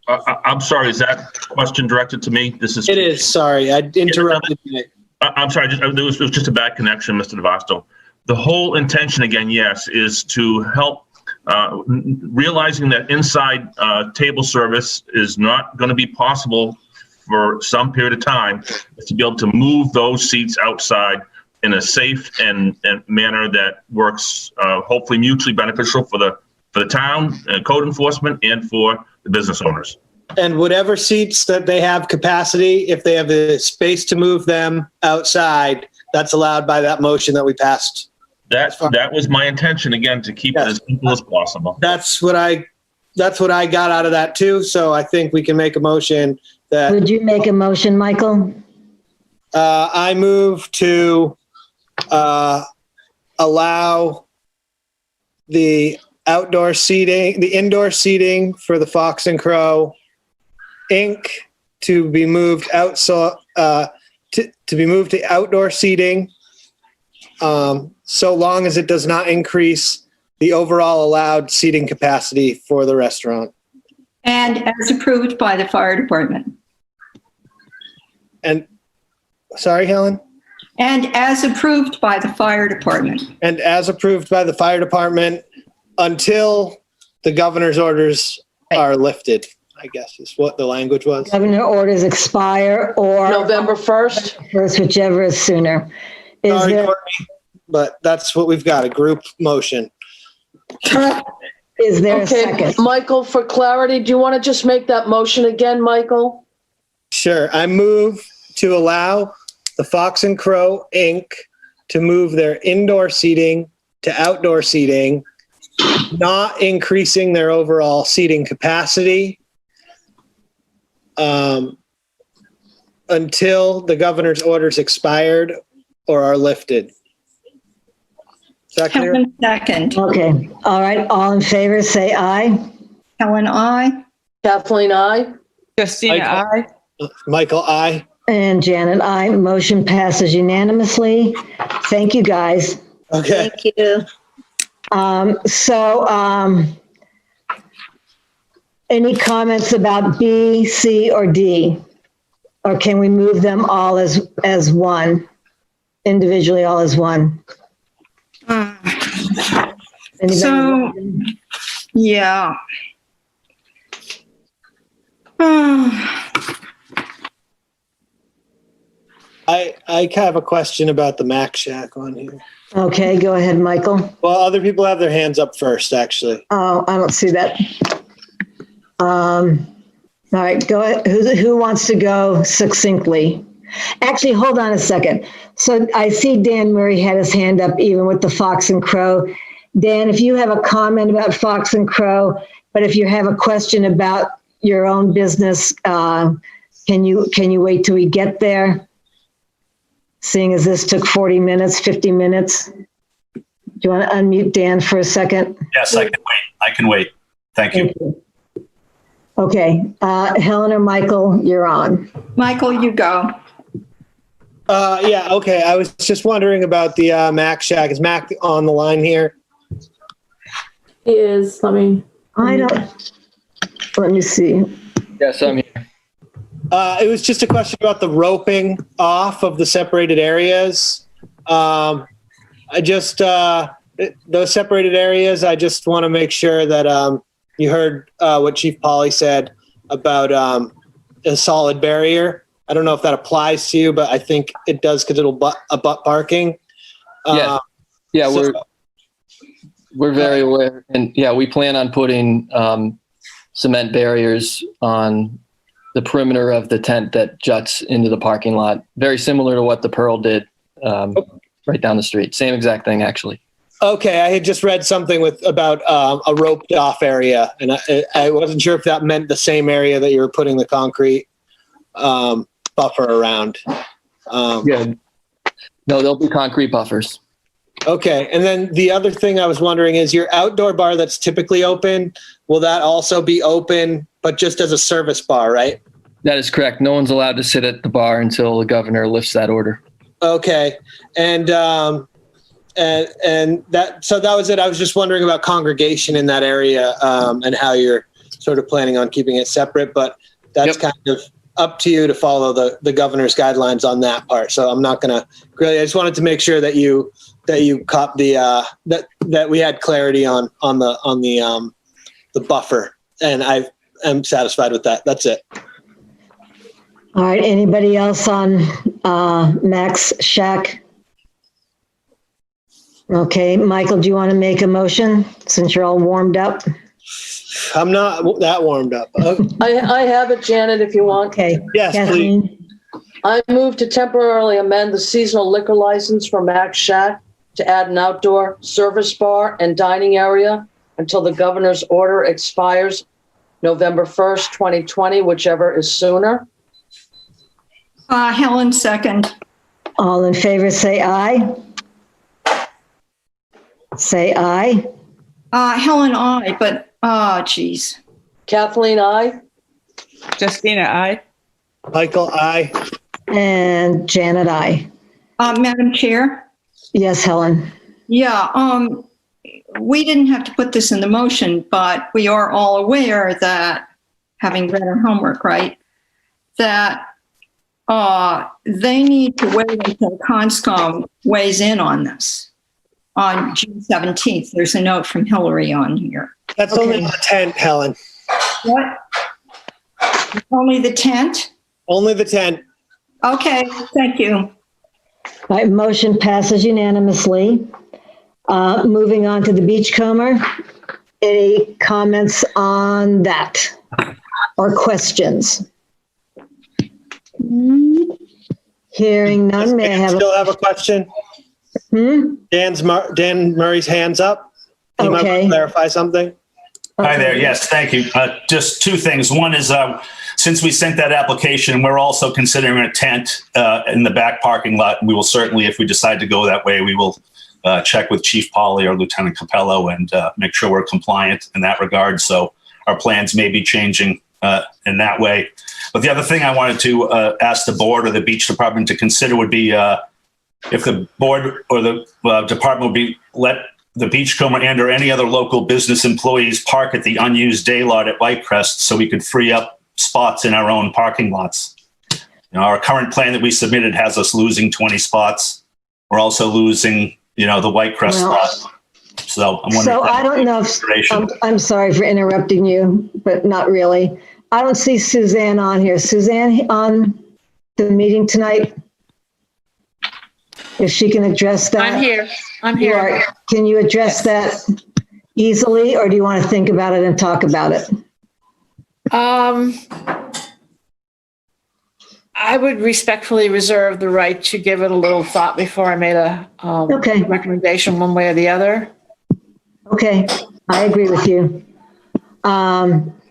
I'm sorry, is that question directed to me? It is, sorry, I interrupted you. I'm sorry, it was just a bad connection, Mr. DeVasto. The whole intention, again, yes, is to help realizing that inside table service is not going to be possible for some period of time, is to be able to move those seats outside in a safe and manner that works hopefully mutually beneficial for the town, code enforcement, and for the business owners. And whatever seats that they have capacity, if they have the space to move them outside, that's allowed by that motion that we passed. That was my intention, again, to keep it as simple as possible. That's what I got out of that too. So I think we can make a motion that. Would you make a motion, Michael? I move to allow the outdoor seating, the indoor seating for the Fox and Crow Inc. to be moved out, to be moved to outdoor seating, so long as it does not increase the overall allowed seating capacity for the restaurant. And as approved by the fire department. And, sorry, Helen? And as approved by the fire department. And as approved by the fire department until the governor's orders are lifted, I guess is what the language was. Governor orders expire or November 1st? first, whichever is sooner. Is Sorry, there, Courtney, but that's what we've got, a group motion. is there a Okay, second? Michael, for clarity, do you want to just make that motion again, Michael? Sure, I move to allow the Fox and Crow Inc. to move their indoor seating to outdoor seating, not increasing their overall seating capacity until the governor's orders expired or are lifted. Is that clear? Helen, second. Okay, all right, all in favor, say aye. Helen, I. Kathleen, aye? Christina, aye. Michael, aye. And Janet, aye. Motion passes unanimously. Thank you, guys. Okay. Thank you. Any comments about B, C, or D? Or can we move them all as one, individually, all as one? Anybody? So, yeah. I have a question about the Mac Shack on here. Okay, go ahead, Michael. Well, other people have their hands up first, actually. Oh, I don't see that. All right, go ahead. Who wants to go succinctly? Actually, hold on a second. So I see Dan Murray had his hand up even with the Fox and Crow. Dan, if you have a comment about Fox and Crow, but if you have a question about your own business, can you wait till we get there? Seeing as this took 40 minutes, 50 minutes. Do you want to unmute Dan for a second? Yes, I can wait. I can wait. Thank you. Okay, Helen or Michael, you're on. Michael, you go. Yeah, okay. I was just wondering about the Mac Shack. Is Mac on the line here? He is, let me see. Yes, I'm here. It was just a question about the roping off of the separated areas. Those separated areas, I just want to make sure that you heard what Chief Polly said about a solid barrier. I don't know if that applies to you, but I think it does because it'll butt parking. We're very aware, and we plan on putting cement barriers on the perimeter of the tent that juts into the parking lot, very similar to what the Pearl did right down the street. Same exact thing, actually. Okay, I had just read something about a roped off area, and I wasn't sure if that meant the same area that you were putting the concrete buffer around. No, there'll be concrete buffers. Okay, and then the other thing I was wondering is your outdoor bar that's typically open, will that also be open, but just as a service bar, right? That is correct. No one's allowed to sit at the bar until the governor lifts that order. Okay, and that was it. I was just wondering about congregation in that area and how you're sort of planning on keeping it separate, but that's kind of up to you to follow the governor's guidelines on that part. So I'm not going to really. I just wanted to make sure that you caught the that we had clarity on the buffer, and I am satisfied with that. That's it. All right, anybody else on Max Shack? Okay, Michael, do you want to make a motion since you're all warmed up? I'm not that warmed up. I have it, Janet, if you want. Okay. Yes, Kathleen? please. I move to temporarily amend the seasonal liquor license for Max Shack to add an outdoor service bar and dining area until the governor's order expires November 1st, 2020, whichever is sooner. Helen, second. All in favor, say aye. Say aye. Helen, I, but, geez. Kathleen, I. Justina, aye. Michael, I. And Janet, I. Madam Chair? Yes, Helen. Yeah, we didn't have to put this in the motion, but we are all aware that, having read our homework, right, that they need to wait until Conscom weighs in on this on June 17th. There's a note from Hillary on here. That's only the tent, Helen. What? Only the tent? Only the tent. Okay, thank you. All right, motion passes unanimously. Moving on to the Beachcomber. Any comments on that or questions? Hearing none, may I have Still have a question? Dan Murray's hands up. You might want to clarify something. Hi there. Yes, thank you. Just two things. One is since we sent that application, we're also considering a tent in the back parking lot. We will certainly, if we decide to go that way, we will check with Chief Polly or Lieutenant Capello and make sure we're compliant in that regard. So our plans may be changing in that way. But the other thing I wanted to ask the board or the beach department to consider would be if the board or the department would be let the Beachcomber and or any other local business employees park at the unused day lot at Whitecrest so we could free up spots in our own parking lots. You know, our current plan that we submitted has us losing 20 spots. We're also losing, the Whitecrest spot. So I'm wondering. So I don't know if, I'm sorry for interrupting you, but not really. I don't see Suzanne on here. Suzanne on the meeting tonight? If she can address that. I'm here. I'm here. Can you address that easily, or do you want to think about it and talk about it? I would respectfully reserve the right to give it a little thought before I made a recommendation one way or the other. Okay, I agree with you.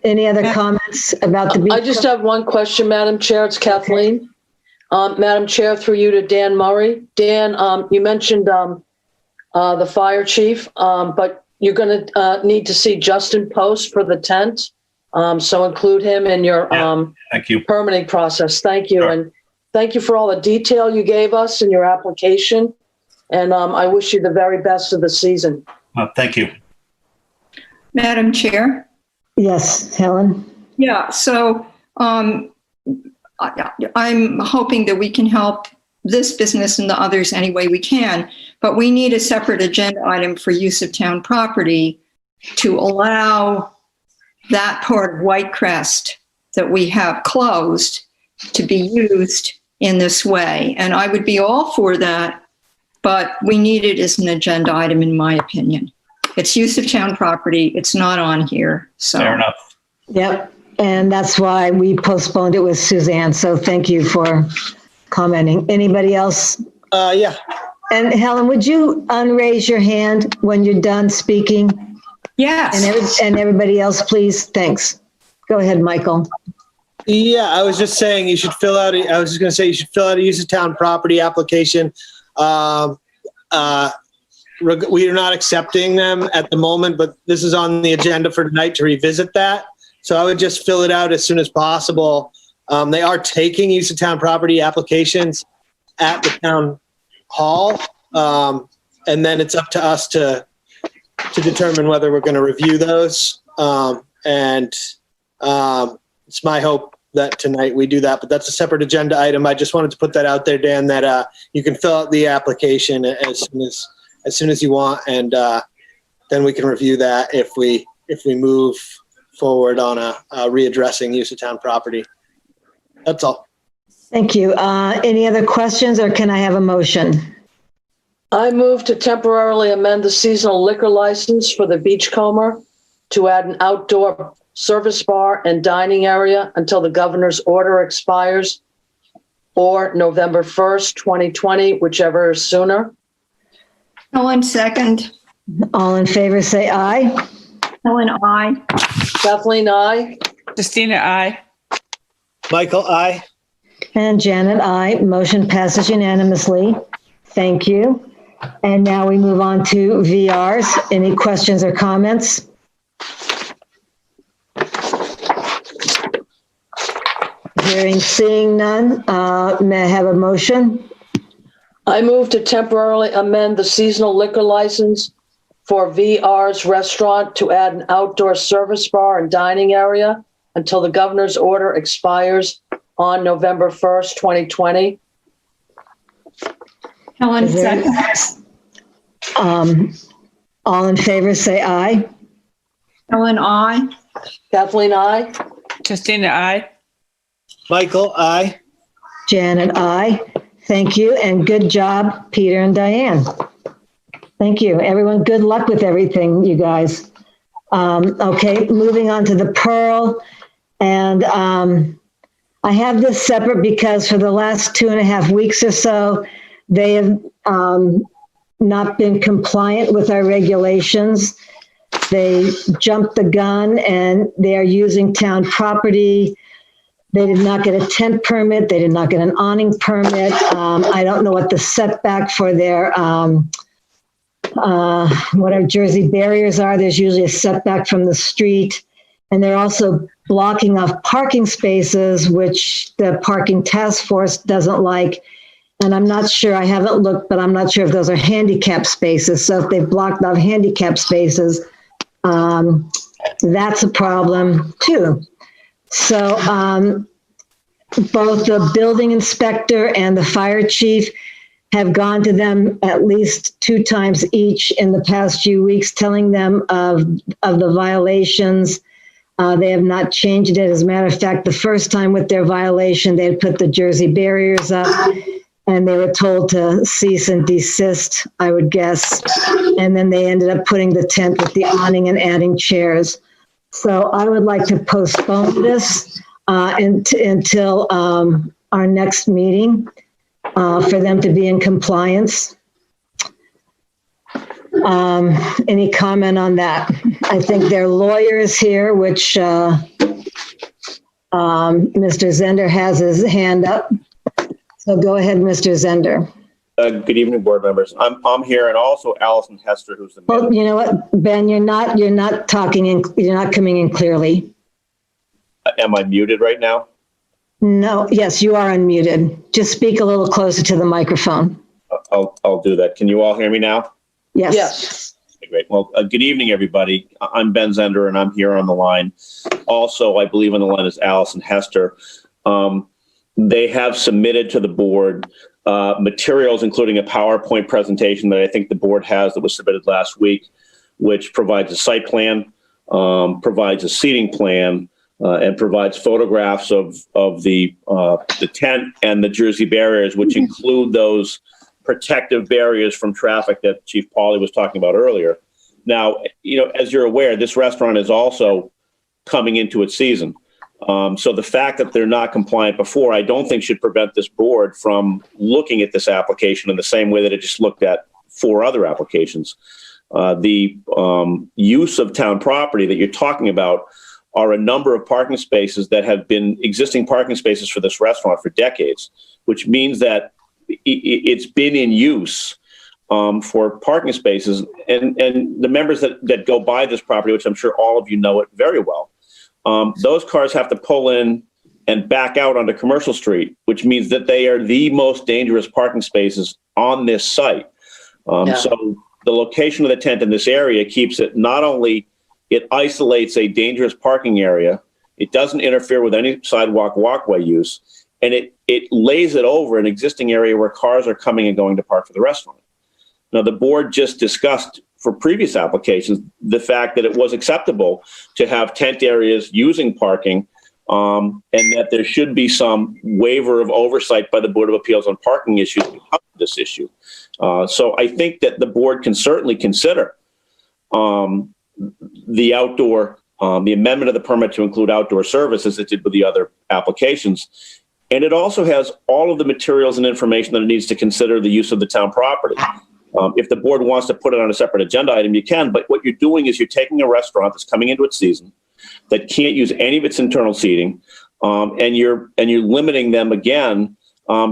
Any other comments about the beach? I just have one question, Madam Chair. It's Kathleen. Madam Chair, through you to Dan Murray. Dan, you mentioned the fire chief, but you're going to need to see Justin Post for the tent. So include him in your thank you. Permitting process. Thank you. Sure. And thank you for all the detail you gave us in your application. And I wish you the very best of the season. Thank you. Madam Chair? Yes, Helen? Yeah, so I'm hoping that we can help this business and the others any way we can, but we need a separate agenda item for use of town property to allow that part of Whitecrest that we have closed to be used in this way. And I would be all for that, but we need it as an agenda item, in my opinion. It's use of town property. It's not on here. So. Fair enough. Yep, and that's why we postponed it with Suzanne, so thank you for commenting. Anybody else? Yeah. And Helen, would you unraise your hand when you're done speaking? Yes. And everybody else, please. Thanks. Go ahead, Michael. Yeah, I was just saying you should fill out a use of town property application. We are not accepting them at the moment, but this is on the agenda for tonight to revisit that. So I would just fill it out as soon as possible. They are taking use of town property applications at the town hall. And then it's up to us to determine whether we're going to review those. It's my hope that tonight we do that, but that's a separate agenda item. I just wanted to put that out there, Dan, that you can fill out the application as soon as you want, and then we can review that if we move forward on a readdressing use of town property. That's all. Thank you. Any other questions, or can I have a motion? I move to temporarily amend the seasonal liquor license for the Beachcomber to add an outdoor service bar and dining area until the governor's order expires, or November 1st, 2020, whichever is sooner. Helen, second. All in favor, say aye. Helen, aye. Kathleen, aye. Justina, aye. Michael, aye. And Janet, aye. Motion passes unanimously. Thank you. And now we move on to VRs. Any questions or comments? Seeing none, may I have a motion? I move to temporarily amend the seasonal liquor license for VR's Restaurant to add an outdoor service bar and dining area until the governor's order expires on November 1st, 2020. Helen, second. All in favor, say aye. Helen, aye. Kathleen, aye. Christina, aye. Michael, aye. Janet, aye. Thank you, and good job, Peter and Diane. Thank you. Everyone, good luck with everything, you guys. Okay, moving on to the Pearl. And I have this separate because for the last 2.5 weeks or so, they have not been compliant with our regulations. They jumped the gun and they are using town property. They did not get a tent permit. They did not get an awning permit. I don't know what the setback for their whatever Jersey barriers are. There's usually a setback from the street. And they're also blocking off parking spaces, which the parking task force doesn't like. And I'm not sure, I haven't looked, but I'm not sure if those are handicap spaces. So if they've blocked off handicap spaces, that's a problem too. So both the building inspector and the fire chief have gone to them at least 2 times each in the past few weeks, telling them of the violations. They have not changed it. As a matter of fact, the first time with their violation, they had put the Jersey barriers up and they were told to cease and desist, I would guess. And then they ended up putting the tent with the awning and adding chairs. So I would like to postpone this until our next meeting for them to be in compliance. Any comment on that? I think their lawyer is here, which Mr. Zender has his hand up. So go ahead, Mr. Zender. Good evening, board members. I'm here, and also Allison Hester, who's the. Well, you know what, Ben, you're not talking in, you're not coming in clearly. Am I muted right now? No, yes, you are unmuted. Just speak a little closer to the microphone. I'll do that. Can you all hear me now? Yes. Yes. Okay, great. Well, good evening, everybody. I'm Ben Zender, and I'm here on the line. Also, I believe on the line is Allison Hester. They have submitted to the board materials, including a PowerPoint presentation that I think the board has that was submitted last week, which provides a site plan, provides a seating plan, and provides photographs of the tent and the Jersey barriers, which include those protective barriers from traffic that Chief Pauly was talking about earlier. Now, as you're aware, this restaurant is also coming into its season. So the fact that they're not compliant before, I don't think should prevent this board from looking at this application in the same way that it just looked at 4 other applications. The use of town property that you're talking about are a number of parking spaces that have been existing parking spaces for this restaurant for decades, which means that it's been in use for parking spaces. And the members that go by this property, which I'm sure all of you know it very well, those cars have to pull in and back out onto Commercial Street, which means that they are the most dangerous parking spaces on this site. So the location of the tent in this area keeps it, not only it isolates a dangerous parking area, it doesn't interfere with any sidewalk walkway use, and it lays it over an existing area where cars are coming and going to park for the restaurant. Now, the board just discussed for previous applications the fact that it was acceptable to have tent areas using parking, and that there should be some waiver of oversight by the Board of Appeals on parking issues because of this issue. So I think that the board can certainly consider the outdoor, the amendment of the permit to include outdoor service as it did with the other applications. And it also has all of the materials and information that it needs to consider the use of the town property. If the board wants to put it on a separate agenda item, you can, but what you're doing is you're taking a restaurant that's coming into its season that can't use any of its internal seating, and you're limiting them again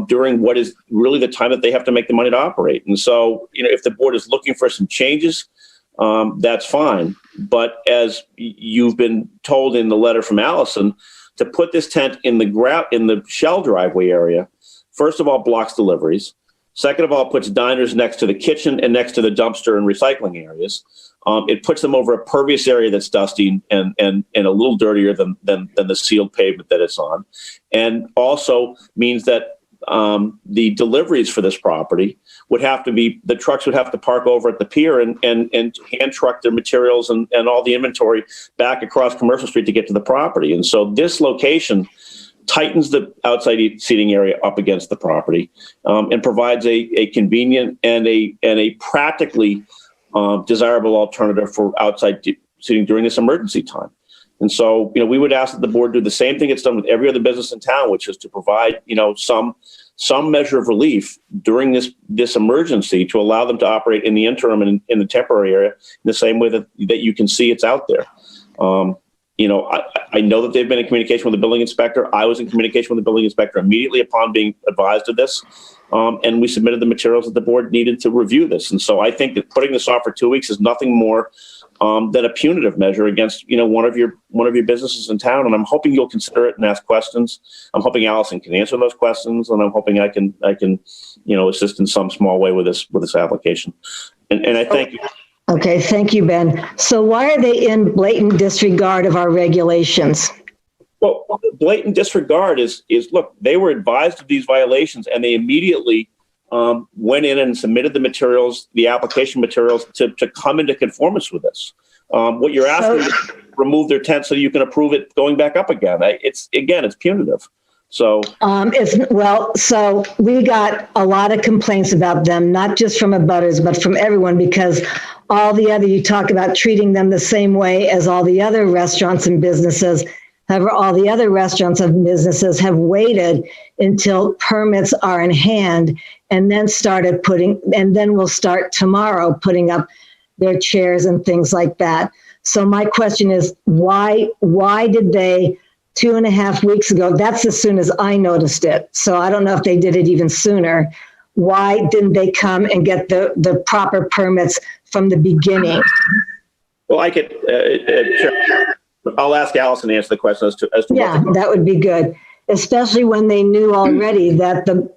during what is really the time that they have to make the money to operate. And so, if the board is looking for some changes, that's fine. But as you've been told in the letter from Allison, to put this tent in the shell driveway area, first of all, blocks deliveries. Second of all, puts diners next to the kitchen and next to the dumpster and recycling areas. It puts them over a pervious area that's dusty and a little dirtier than the sealed pavement that it's on. And also means that the deliveries for this property would have to be, the trucks would have to park over at the pier and hand truck their materials and all the inventory back across Commercial Street to get to the property. And so this location tightens the outside seating area up against the property and provides a convenient and a practically desirable alternative for outside seating during this emergency time. And so, we would ask that the board do the same thing it's done with every other business in town, which is to provide, some measure of relief during this emergency to allow them to operate in the interim and in the temporary area in the same way that you can see it's out there. I know that they've been in communication with the building inspector. I was in communication with the building inspector immediately upon being advised of this. And we submitted the materials that the board needed to review this. And so I think that putting this off for 2 weeks is nothing more than a punitive measure against, one of your businesses in town. And I'm hoping you'll consider it and ask questions. I'm hoping Allison can answer those questions, and I'm hoping I can assist in some small way with this application. And I thank you. Okay, thank you, Ben. So why are they in blatant disregard of our regulations? Well, blatant disregard is look, they were advised of these violations and they immediately went in and submitted the materials, the application materials to come into conformance with this. What you're asking is to remove their tent so you can approve it going back up again. It's punitive. So so we got a lot of complaints about them, not just from abutters, but from everyone, because you talk about treating them the same way as all the other restaurants and businesses. However, all the other restaurants and businesses have waited until permits are in hand and then we'll start tomorrow putting up their chairs and things like that. So my question is, why did they 2.5 weeks ago? That's as soon as I noticed it. So I don't know if they did it even sooner. Why didn't they come and get the proper permits from the beginning? Well, I could, sure. I'll ask Allison to answer the question as to yeah, that would be good, especially when they knew already that the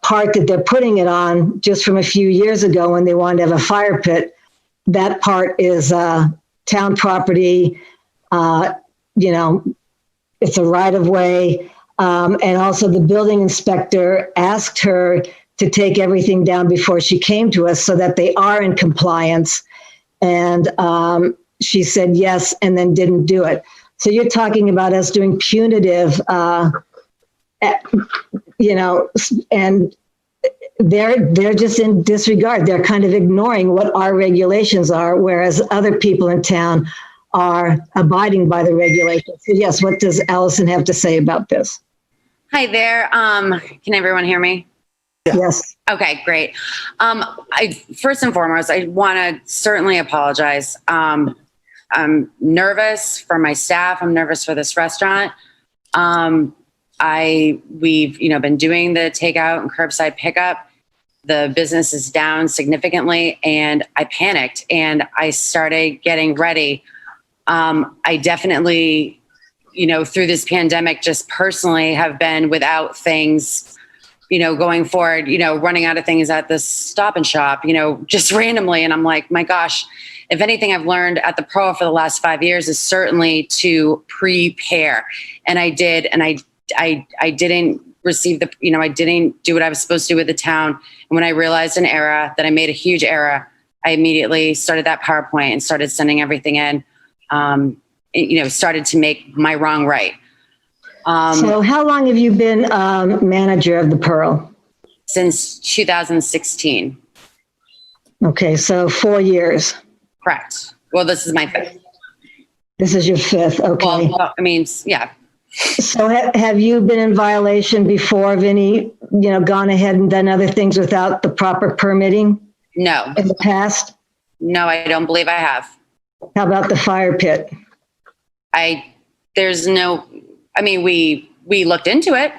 part that they're putting it on just from a few years ago when they wanted to have a fire pit, that part is town property. It's a right of way. And also the building inspector asked her to take everything down before she came to us so that they are in compliance. And she said yes, and then didn't do it. So you're talking about us doing punitive, and they're just in disregard. They're kind of ignoring what our regulations are, whereas other people in town are abiding by the regulations. So yes, what does Allison have to say about this? Hi there. Can everyone hear me? Yes. Okay, great. First and foremost, I want to certainly apologize. I'm nervous for my staff. I'm nervous for this restaurant. We've been doing the takeout and curbside pickup. The business is down significantly, and I panicked and I started getting ready. I definitely, through this pandemic, just personally have been without things, going forward, running out of things at the Stop and Shop, just randomly. And I'm like, my gosh, if anything I've learned at the Pro for the last 5 years is certainly to prepare. And I did, and I didn't receive I didn't do what I was supposed to do with the town. And when I realized an error, that I made a huge error, I immediately started that PowerPoint and started sending everything in, started to make my wrong right. So how long have you been manager of the Pearl? Since 2016. Okay, so 4 years. Correct. Well, this is my 5th. This is your 5th, okay. Well, yeah. So have you been in violation before of any, gone ahead and done other things without the proper permitting? No. In the past? No, I don't believe I have. How about the fire pit? We we looked into it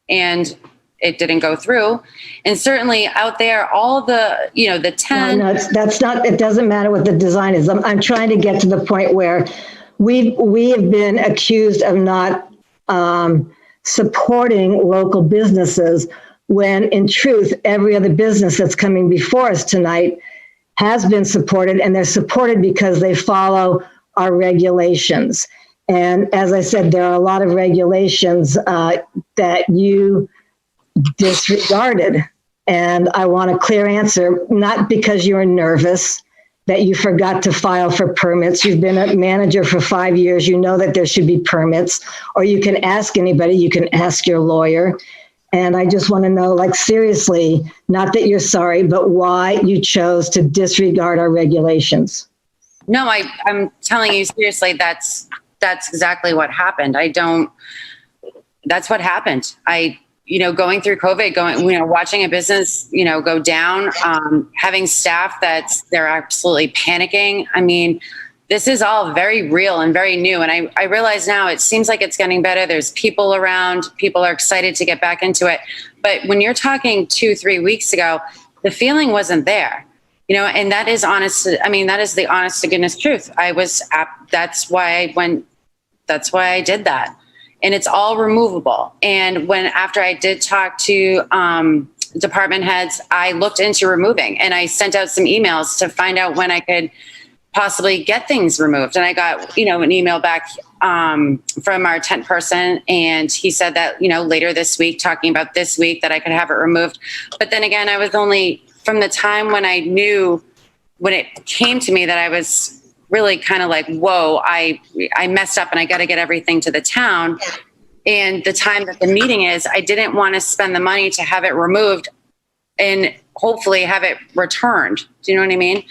and it didn't go through. And certainly out there, all the, the 10. No, that's not, it doesn't matter what the design is. I'm trying to get to the point where we have been accused of not supporting local businesses when in truth, every other business that's coming before us tonight has been supported, and they're supported because they follow our regulations. And as I said, there are a lot of regulations that you disregarded. And I want a clear answer, not because you're nervous that you forgot to file for permits. You've been a manager for 5 years. You know that there should be permits, or you can ask anybody, you can ask your lawyer. And I just want to know, like, seriously, not that you're sorry, but why you chose to disregard our regulations. No, I'm telling you seriously, that's exactly what happened. That's what happened. Going through COVID, watching a business, go down, having staff they're absolutely panicking. I mean, this is all very real and very new. And I realize now it seems like it's getting better. There's people around, people are excited to get back into it. But when you're talking 2-3 weeks ago, the feeling wasn't there, and that is honest. I mean, that is the honest to goodness truth. That's why I did that. And it's all removable. And after I did talk to department heads, I looked into removing, and I sent out some emails to find out when I could possibly get things removed. And I got, an email back from our tent person, and he said that, later this week, talking about this week, that I could have it removed. But then again, I was only, from the time when I knew, when it came to me that I was really kind of like, whoa, I messed up and I got to get everything to the town. And the time that the meeting is, I didn't want to spend the money to have it removed and hopefully have it returned. Do you know what I mean?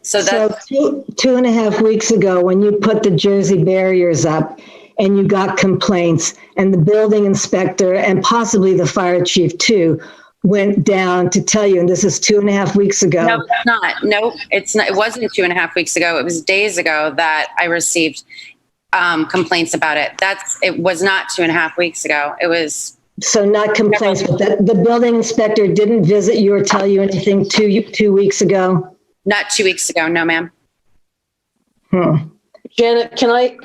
So 2.5 weeks ago, when you put the Jersey barriers up and you got complaints, and the building inspector and possibly the fire chief too went down to tell you, and this is 2.5 weeks ago. No, it's not. No, it's not. It wasn't 2.5 weeks ago. It was days ago that I received complaints about it. It was not 2.5 weeks ago. It was. So not complaints, but the building inspector didn't visit you or tell you anything 2 weeks ago? Not 2 weeks ago. No, ma'am. Janet,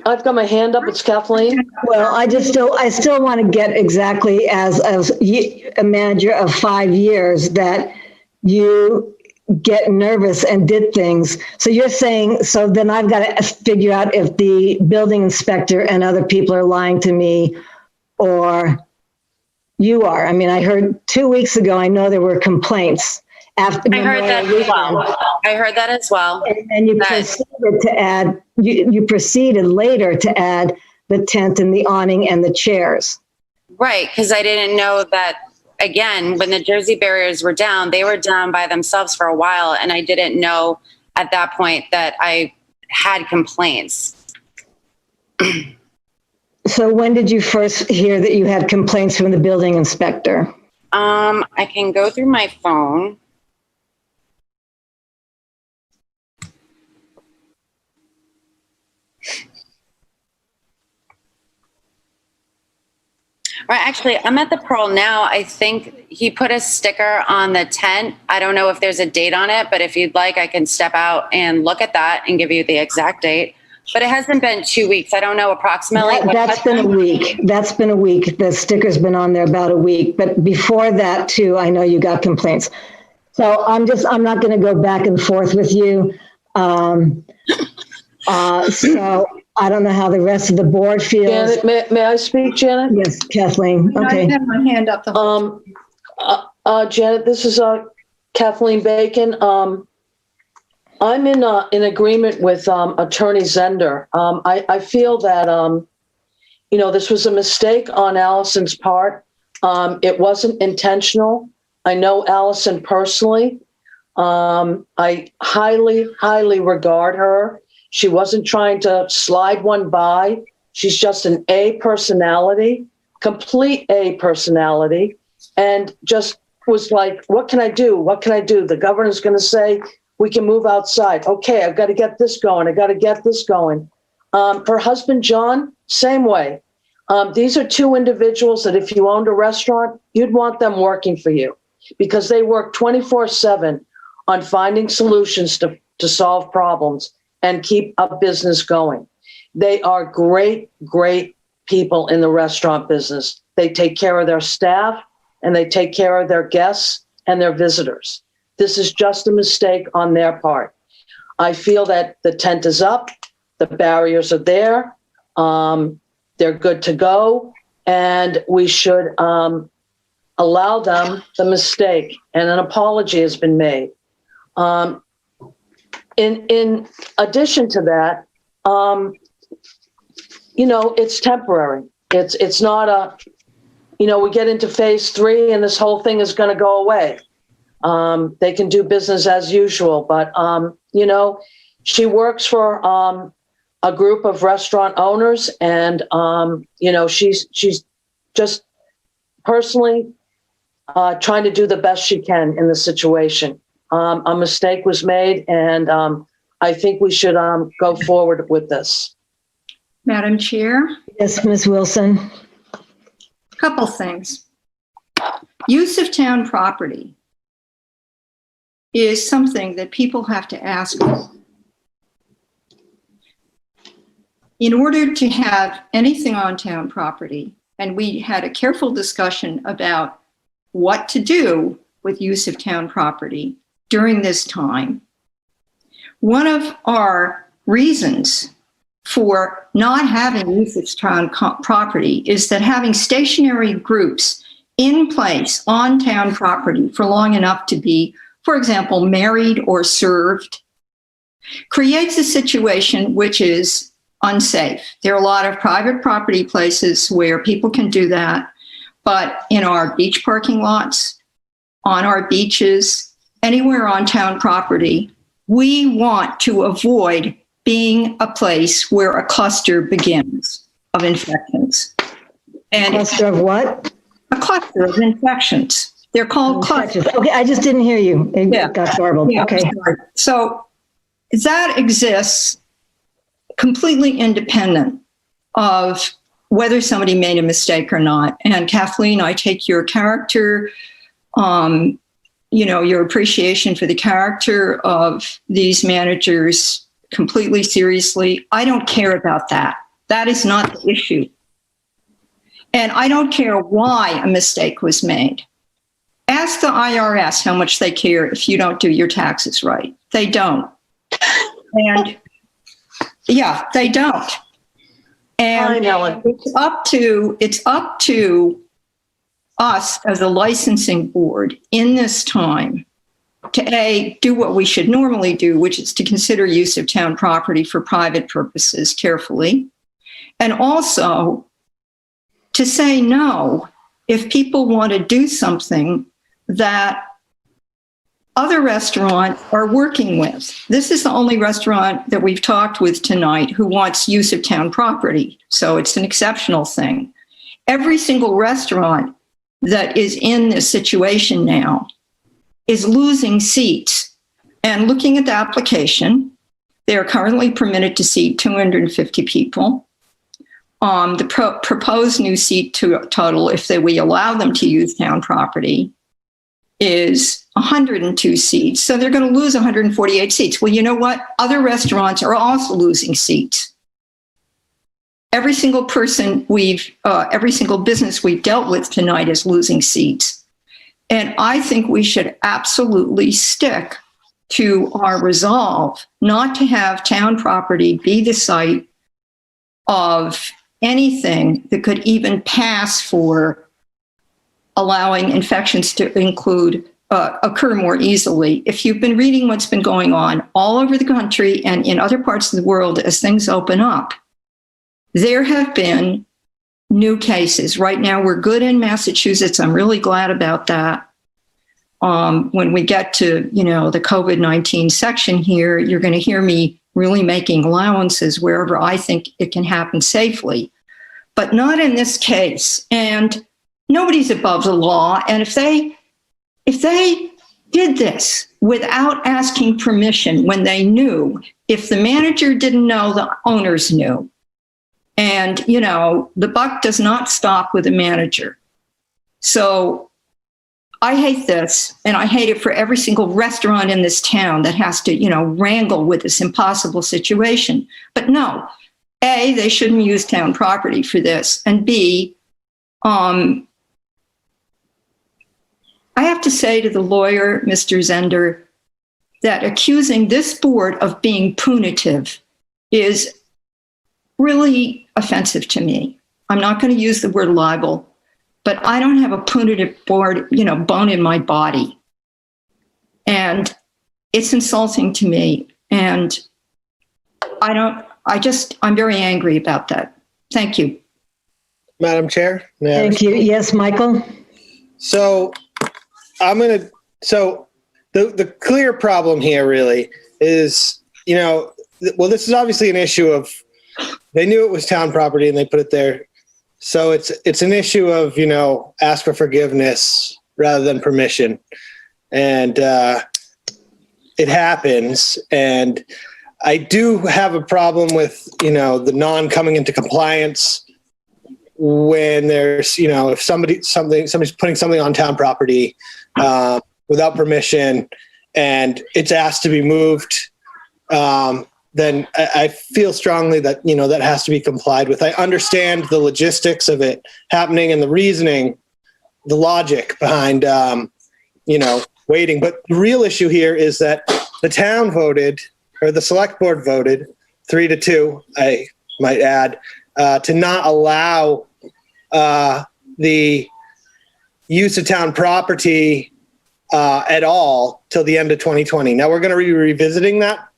I've got my hand up. It's Kathleen. Well, I still want to get exactly as a manager of 5 years that you get nervous and did things. So you're saying, so then I've got to figure out if the building inspector and other people are lying to me or you are. I mean, I heard 2 weeks ago, I know there were complaints. After I heard that as well. I heard that as well. And you proceeded to add, you proceeded later to add the tent and the awning and the chairs. Right, because I didn't know that, again, when the Jersey barriers were down, they were down by themselves for a while, and I didn't know at that point that I had complaints. So when did you first hear that you had complaints from the building inspector? I can go through my phone. Right, actually, I'm at the Pearl now. I think he put a sticker on the tent. I don't know if there's a date on it, but if you'd like, I can step out and look at that and give you the exact date. But it hasn't been 2 weeks. I don't know approximately. That's been a week. That's been a week. The sticker's been on there about a week. But before that, too, I know you got complaints. So I'm not going to go back and forth with you. So I don't know how the rest of the board feels. Janet, may I speak, Janet? Yes, Kathleen. Okay. I have my hand up. Janet, this is Kathleen Bacon. I'm in agreement with Attorney Zender. I feel that this was a mistake on Allison's part. It wasn't intentional. I know Allison personally. I highly, highly regard her. She wasn't trying to slide one by. She's just an A personality, complete A personality, and just was like, what can I do? What can I do? The governor's going to say, we can move outside. Okay, I've got to get this going. I got to get this going. Her husband, John, same way. These are two individuals that if you owned a restaurant, you'd want them working for you because they work 24/7 on finding solutions to solve problems and keep a business going. They are great, great people in the restaurant business. They take care of their staff and they take care of their guests and their visitors. This is just a mistake on their part. I feel that the tent is up, the barriers are there, they're good to go, and we should allow them the mistake, and an apology has been made. In addition to that, it's temporary. It's not we get into phase 3 and this whole thing is going to go away. They can do business as usual, but she works for a group of restaurant owners, and she's just personally trying to do the best she can in the situation. A mistake was made, and I think we should go forward with this. Madam Chair? Yes, Ms. Wilson. Couple things. Use of town property is something that people have to ask for. In order to have anything on town property, and we had a careful discussion about what to do with use of town property during this time, one of our reasons for not having use of town property is that having stationary groups in place on town property for long enough to be, for example, married or served, creates a situation which is unsafe. There are a lot of private property places where people can do that, but in our beach parking lots, on our beaches, anywhere on town property, we want to avoid being a place where a cluster begins of infections. And cluster of what? A cluster of infections. They're called clusters. Okay, I just didn't hear you. It got garbled. Yeah, okay. So that exists completely independent of whether somebody made a mistake or not. And Kathleen, I take your character, your appreciation for the character of these managers completely seriously. I don't care about that. That is not the issue. And I don't care why a mistake was made. Ask the IRS how much they care if you don't do your taxes right. They don't. And yeah, they don't. And it's up to us as a licensing board in this time to do what we should normally do, which is to consider use of town property for private purposes carefully, and also to say no if people want to do something that other restaurants are working with. This is the only restaurant that we've talked with tonight who wants use of town property, so it's an exceptional thing. Every single restaurant that is in this situation now is losing seats. And looking at the application, they are currently permitted to seat 250 people. The proposed new seat total, if we allow them to use town property, is 102 seats. So they're going to lose 148 seats. Well, you know what? Other restaurants are also losing seats. Every single business we've dealt with tonight is losing seats. And I think we should absolutely stick to our resolve not to have town property be the site of anything that could even pass for allowing infections to occur more easily. If you've been reading what's been going on all over the country and in other parts of the world as things open up, there have been new cases. Right now, we're good in Massachusetts. I'm really glad about that. When we get to, the COVID-19 section here, you're going to hear me really making allowances wherever I think it can happen safely, but not in this case. And nobody's above the law. And if they did this without asking permission when they knew, if the manager didn't know, the owners knew. And, the buck does not stop with a manager. So I hate this, and I hate it for every single restaurant in this town that has to, wrangle with this impossible situation. But no, A, they shouldn't use town property for this. And B, I have to say to the lawyer, Mr. Zender, that accusing this board of being punitive is really offensive to me. I'm not going to use the word libel, but I don't have a punitive board, bone in my body. And it's insulting to me. And I'm very angry about that. Thank you. Madam Chair? Thank you. Yes, Michael? So the clear problem here really is, this is obviously an issue of, they knew it was town property and they put it there. So it's an issue of, ask for forgiveness rather than permission. And it happens. And I do have a problem with, the non-coming into compliance when there's, if somebody's putting something on town property without permission and it's asked to be moved, then I feel strongly that, that has to be complied with. I understand the logistics of it happening and the reasoning, the logic behind, waiting. But the real issue here is that the town voted, or the select board voted 3-2, I might add, to not allow the use of town property at all till the end of 2020. Now we're going to be revisiting that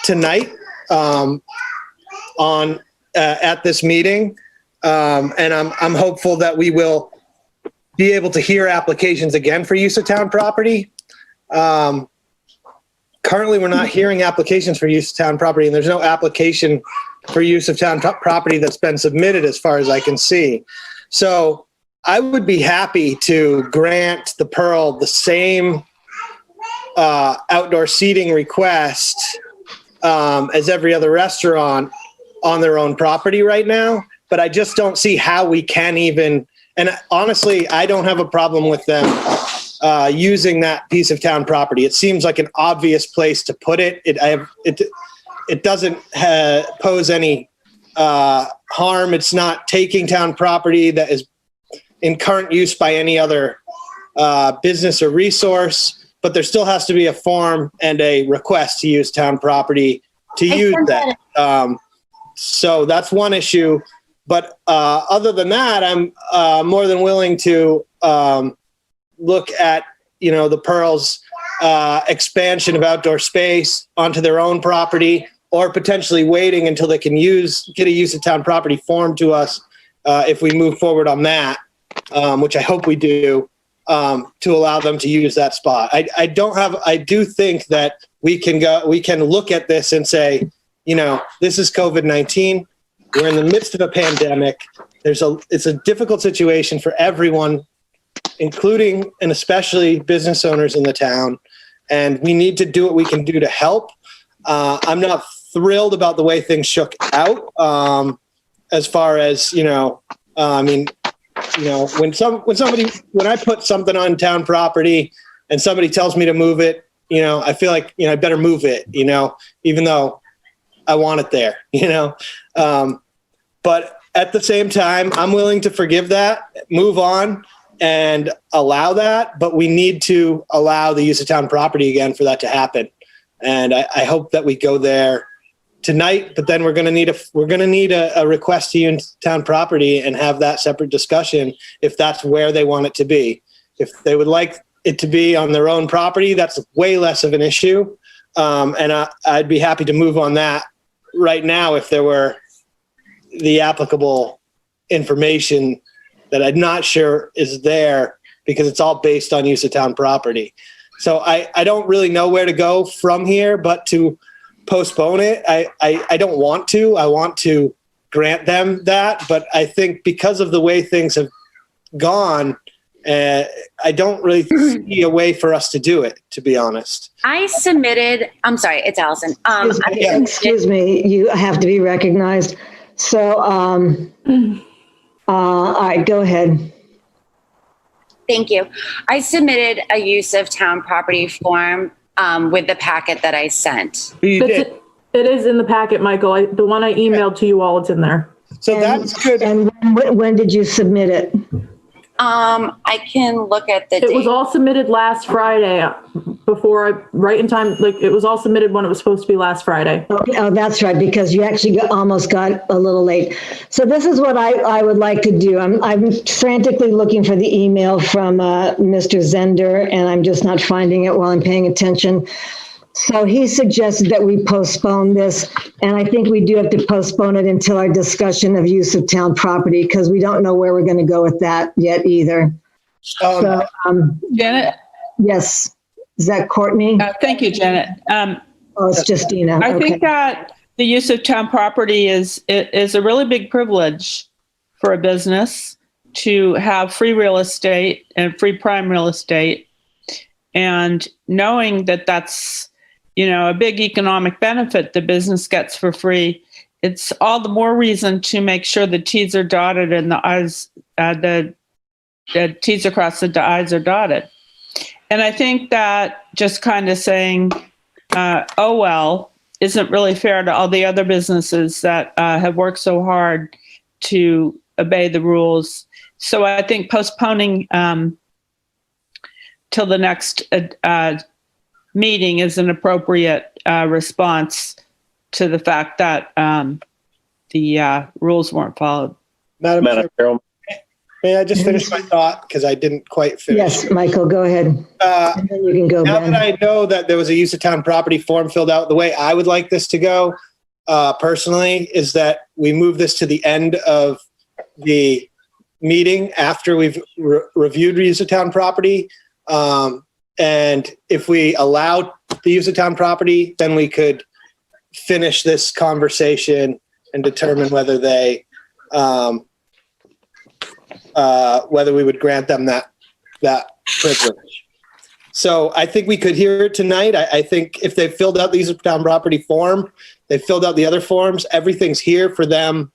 tonight at this meeting, and I'm hopeful that we will be able to hear applications again for use of town property. Currently, we're not hearing applications for use of town property, and there's no application for use of town property that's been submitted as far as I can see. So I would be happy to grant the Pearl the same outdoor seating request as every other restaurant on their own property right now, but I just don't see how we can even, and honestly, I don't have a problem with them using that piece of town property. It seems like an obvious place to put it. It doesn't pose any harm. It's not taking town property that is in current use by any other business or resource, but there still has to be a form and a request to use town property to use that. So that's one issue. But other than that, I'm more than willing to look at, the Pearl's expansion of outdoor space onto their own property, or potentially waiting until they can get a use of town property form to us if we move forward on that, which I hope we do. To allow them to use that spot. I do think that we can look at this and say, this is COVID-19. We're in the midst of a pandemic. It's a difficult situation for everyone, including and especially business owners in the town. And we need to do what we can do to help. I'm not thrilled about the way things shook out. As far as, when I put something on town property and somebody tells me to move it, I feel like, I better move it, even though I want it there, but at the same time, I'm willing to forgive that, move on and allow that, but we need to allow the use of town property again for that to happen. And I hope that we go there tonight, but then we're going to need a request to use town property and have that separate discussion if that's where they want it to be. If they would like it to be on their own property, that's way less of an issue. And I'd be happy to move on that right now if there were the applicable information that I'm not sure is there, because it's all based on use of town property. So I don't really know where to go from here, but to postpone it. I don't want to. I want to grant them that, but I think because of the way things have gone, I don't really see a way for us to do it, to be honest. I'm sorry, it's Allison. Excuse me, you have to be recognized. So, all right, go ahead. Thank you. I submitted a use of town property form with the packet that I sent. It is in the packet, Michael. The one I emailed to you all, it's in there. So that's good. And when did you submit it? I can look at the It was date. all submitted last Friday right in time. Like it was all submitted when it was supposed to be last Friday. Okay, oh, that's right, because you actually almost got a little late. So this is what I would like to do. I'm frantically looking for the email from Mr. Zender, and I'm just not finding it while I'm paying attention. So he suggested that we postpone this, and I think we do have to postpone it until our discussion of use of town property, because we don't know where we're going to go with that yet either. Janet? Yes. Is that Courtney? Thank you, Janet. Oh, it's Justina. I Okay. think that the use of town property is a really big privilege for a business to have free real estate and free prime real estate. And knowing that that's, a big economic benefit the business gets for free, it's all the more reason to make sure the T's are dotted and the I's, the T's are crossed and the I's are dotted. And I think that just kind of saying, oh, well, isn't really fair to all the other businesses that have worked so hard to obey the rules. So I think postponing till the next meeting is an appropriate response to the fact that the rules weren't followed. Madam Chairman. May I just finish my thought, because I didn't quite finish? Yes, Michael, go ahead. And then you can go, Now Ben. that I know that there was a use of town property form filled out, the way I would like this to go, personally, is that we move this to the end of the meeting after we've reviewed use of town property. And if we allow the use of town property, then we could finish this conversation and determine whether they, whether we would grant them that privilege. So I think we could hear it tonight. I think if they filled out the use of town property form, they filled out the other forms, everything's here for them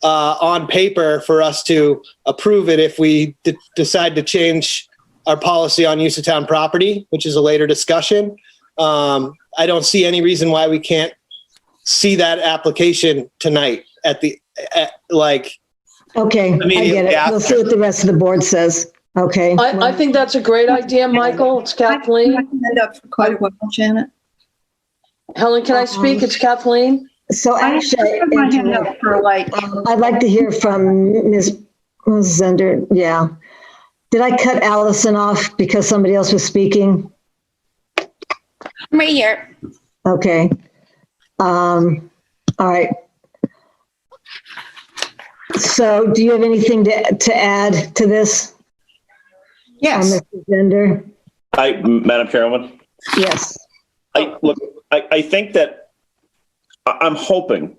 on paper for us to approve it if we decide to change our policy on use of town property, which is a later discussion. I don't see any reason why we can't see that application tonight Okay, I get it. We'll see what the rest of the board says. Okay. I think that's a great idea, Michael. It's Kathleen. I can end up for quite a while, Janet. Helen, can I speak? It's Kathleen. So actually, I my hand up for like. I'd like to hear from Ms. Zender. Yeah. Did I cut Allison off because somebody else was speaking? I'm right here. Okay. All right. So do you have anything to add to this? Yes. Mr. Zender? Madam Chairwoman? Yes. I think that I'm hoping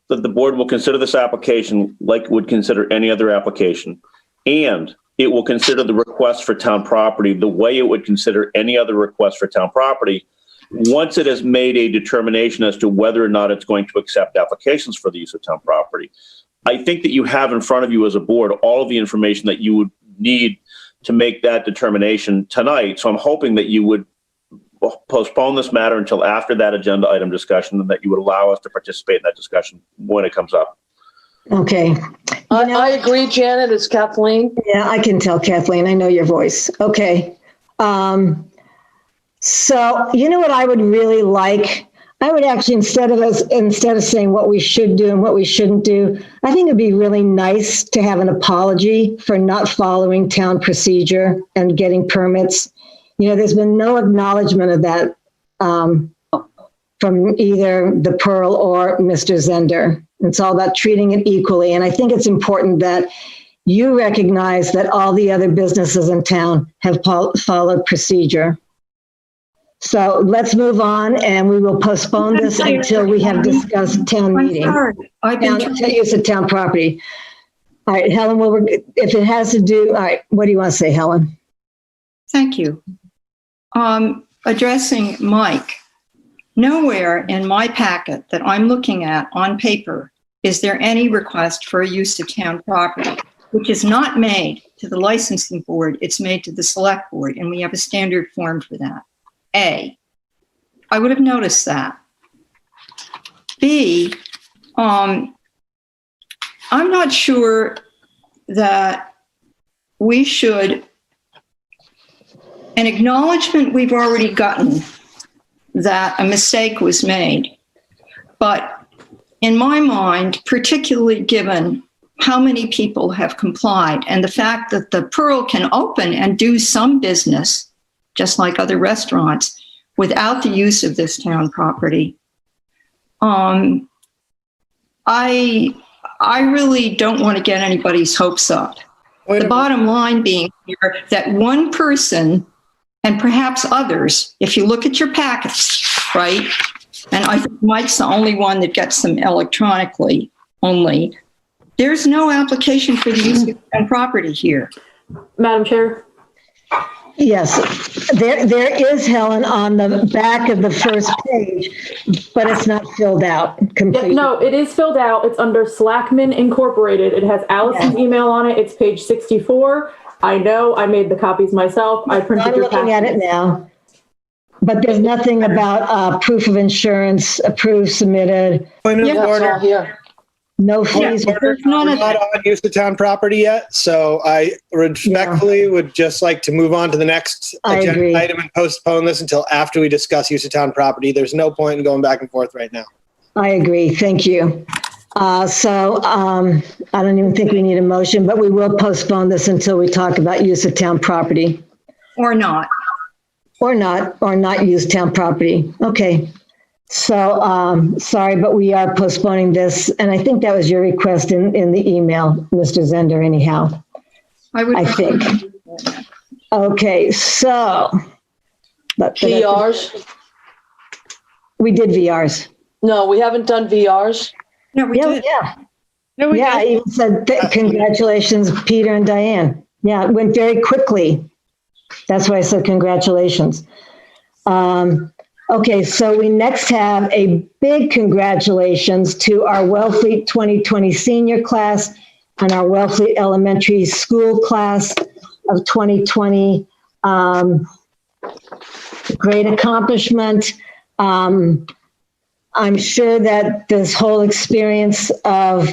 that the board will consider this application like it would consider any other application, and it will consider the request for town property the way it would consider any other request for town property once it has made a determination as to whether or not it's going to accept applications for the use of town property. I think that you have in front of you as a board all of the information that you would need to make that determination tonight. So I'm hoping that you would postpone this matter until after that agenda item discussion, and that you would allow us to participate in that discussion when it comes up. Okay. I agree, Janet. It's Kathleen. Yeah, I can tell, Kathleen. I know your voice. Okay. So you know what I would really like? I would actually, instead of saying what we should do and what we shouldn't do, I think it'd be really nice to have an apology for not following town procedure and getting permits. There's been no acknowledgement of that from either the Pearl or Mr. Zender. It's all about treating it equally. And I think it's important that you recognize that all the other businesses in town have followed procedure. So let's move on, and we will postpone this until we have discussed town meeting. Use of town property. All right, Helen, if it has to do, all right, what do you want to say, Helen? Thank you. Addressing Mike, nowhere in my packet that I'm looking at on paper is there any request for a use of town property, which is not made to the licensing board, it's made to the select board, and we have a standard form for that. A, I would have noticed that. B, I'm not sure that we should, an acknowledgement we've already gotten that a mistake was made. But in my mind, particularly given how many people have complied and the fact that the Pearl can open and do some business, just like other restaurants, without the use of this town property, I really don't want to get anybody's hopes up. The bottom line being here that one person, and perhaps others, if you look at your packets, right? And I think Mike's the only one that gets them electronically only. There's no application for the use of property here. Madam Chair? Yes, there is, Helen, on the back of the first page, but it's not filled out completely. Yeah, no, it is filled out. It's under Slackman Incorporated. It has Allison's email on it. It's page 64. I know, I made the copies myself. I printed I'm your looking at it now. But there's nothing about proof of insurance, approved, submitted. Point of order here. No fees. We're not on use of town property yet, so I respectfully would just like to move on to the next agenda item and postpone this until after we discuss use of town property. There's no point in going back and forth right now. I agree. Thank you. I don't even think we need a motion, but we will postpone this until we talk about use of town property. Or not. Or not use town property. Okay. So, sorry, but we are postponing this. And I think that was your request in the email, Mr. Zender, anyhow. I think. Okay, so. VRs? We did VRs. No, we haven't done VRs. No, we did. Yeah. No, we I even said congratulations, Peter and Diane. Yeah, it went very quickly. That's why I said congratulations. Okay, so we next have a big congratulations to our Wellfleet 2020 senior class and our Wellfleet Elementary School class of 2020. Great accomplishment. I'm sure that this whole experience of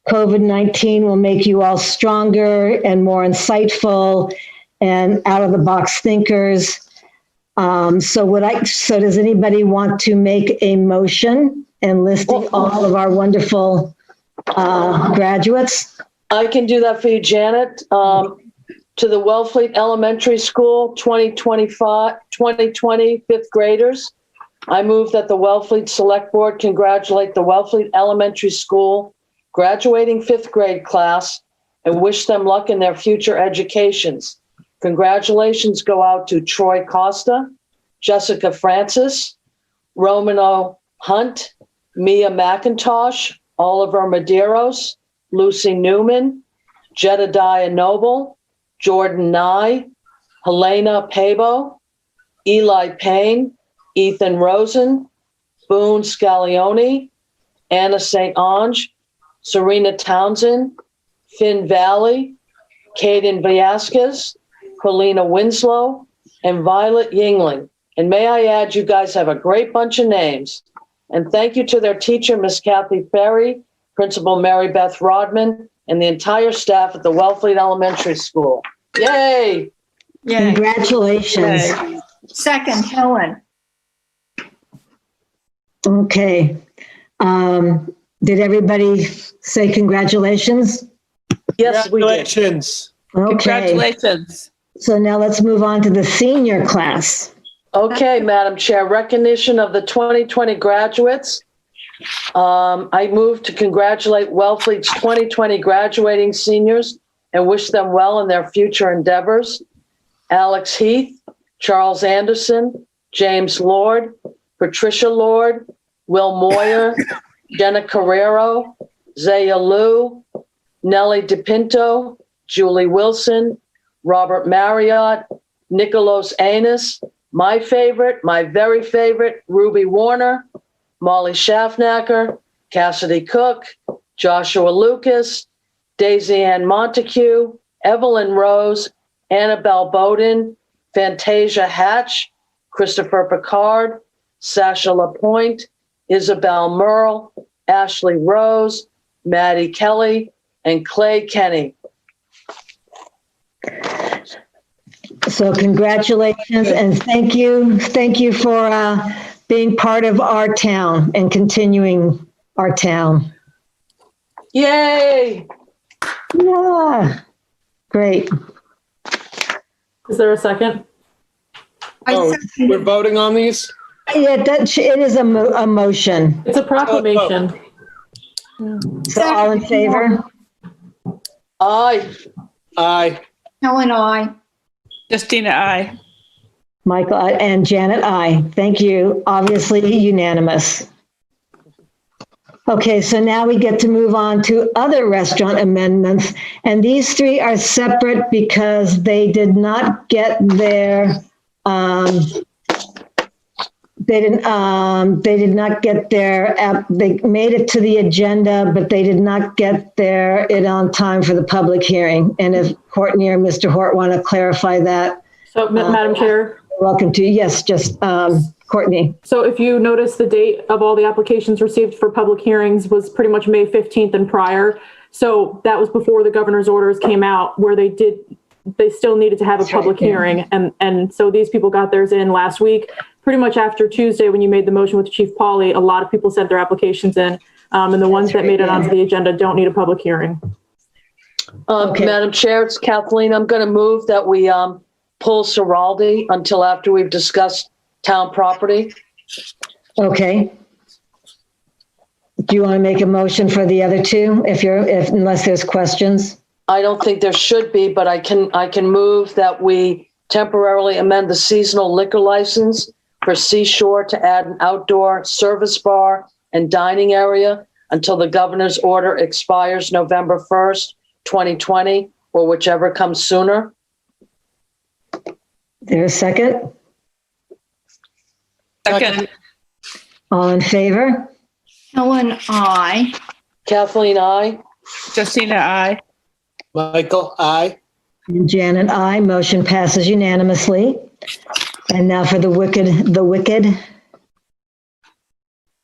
COVID-19 will make you all stronger and more insightful and out-of-the-box thinkers. So does anybody want to make a motion enlisting all of our wonderful graduates? I can do that for you, Janet. To the Wellfleet Elementary School 2020 fifth graders, I move that the Wellfleet Select Board congratulate the Wellfleet Elementary School graduating fifth grade class and wish them luck in their future educations. Congratulations go out to Troy Costa, Jessica Francis, Romano Hunt, Mia McIntosh, Oliver Medeiros, Lucy Newman, Jedediah Noble, Jordan Nye, Helena Pabo, Eli Payne, Ethan Rosen, Boone Scalione, Anna St. Ange, Serena Townsend, Finn Valley, Caden Vasquez, Paulina Winslow, and Violet Yingling. And may I add, you guys have a great bunch of names. And thank you to their teacher, Miss Kathy Ferry, Principal Mary Beth Rodman, and the entire staff at the Wellfleet Elementary School. Yay! Yay. Congratulations. Yay. Second, Helen. Okay. Did everybody say congratulations? Yes, we did. Congratulations. Okay. Congratulations. So now let's move on to the senior class. Okay, Madam Chair, recognition of the 2020 graduates. I move to congratulate Wellfleet's 2020 graduating seniors and wish them well in their future endeavors. Alex Heath, Charles Anderson, James Lord, Patricia Lord, Will Moyer, Jenna Carrero, Zaya Liu, Nellie DePinto, Julie Wilson, Robert Marriott, Nicholas Anus, my favorite, my very favorite, Ruby Warner, Molly Schaffnacker, Cassidy Cook, Joshua Lucas, Daisy Ann Montague, Evelyn Rose, Annabelle Bowden, Fantasia Hatch, Christopher Picard, Sasha Lapointe, Isabel Merle, Ashley Rose, Maddie Kelly, and Clay Kenny. So congratulations and thank you. Thank you for being part of our town and continuing our town. Yay! Yeah, great. Is there a second? We're voting on these? Yeah, it is a motion. It's a proclamation. So all in favor? Aye. Aye. Helen, aye. Justina, aye. Michael, and Janet, aye. Thank you. Obviously unanimous. Okay, so now we get to move on to other restaurant amendments. And these three are separate because they did not get their, they did not get their, they made it to the agenda, but they did not get it on time for the public hearing. And if Courtney or Mr. Hort want to clarify that. So, Madam Chair. Welcome to, yes, just Courtney. So if you notice, the date of all the applications received for public hearings was pretty much May 15th and prior. So that was before the governor's orders came out, where they still needed to have a public hearing. And so these people got theirs in last week. Pretty much after Tuesday, when you made the motion with Chief Pauly, a lot of people sent their applications in. And the ones that made it onto the agenda don't need a public hearing. Madam Chair, it's Kathleen. I'm going to move that we pull Ciraldi until after we've discussed town property. Okay. Do you want to make a motion for the other two unless there's questions? I don't think there should be, but I can move that we temporarily amend the seasonal liquor license for Seashore to add an outdoor service bar and dining area until the governor's order expires November 1st, 2020, or whichever comes sooner. There's a second? Second. All in favor? Helen, aye. Kathleen, aye. Justina, aye. Michael, aye. And Janet, aye. Motion passes unanimously. And now for the wicked.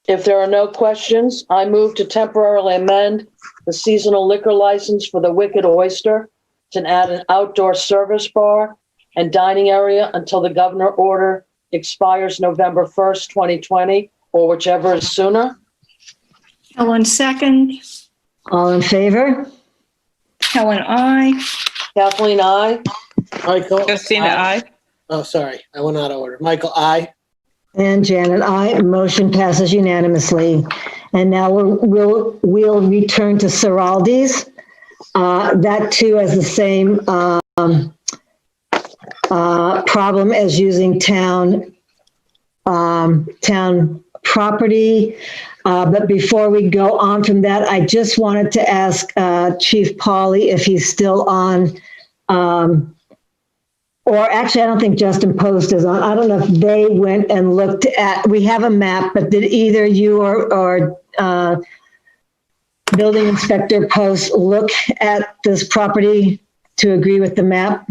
If there are no questions, I move to temporarily amend the seasonal liquor license for the Wicked Oyster to add an outdoor service bar and dining area until the governor order expires November 1st, 2020, or whichever is sooner. Helen, second. All in favor? Helen, aye. Kathleen, aye. Michael? Justina, aye. Oh, sorry. I went out of order. Michael, aye. And Janet, aye. Motion passes unanimously. And now we'll return to Ciraldi's. That too has the same problem as using town property. But before we go on from that, I just wanted to ask Chief Pauly if he's still on. Or actually, I don't think Justin Post is on. I don't know if they went and looked at, we have a map, but did either you or Building Inspector Post look at this property to agree with the map?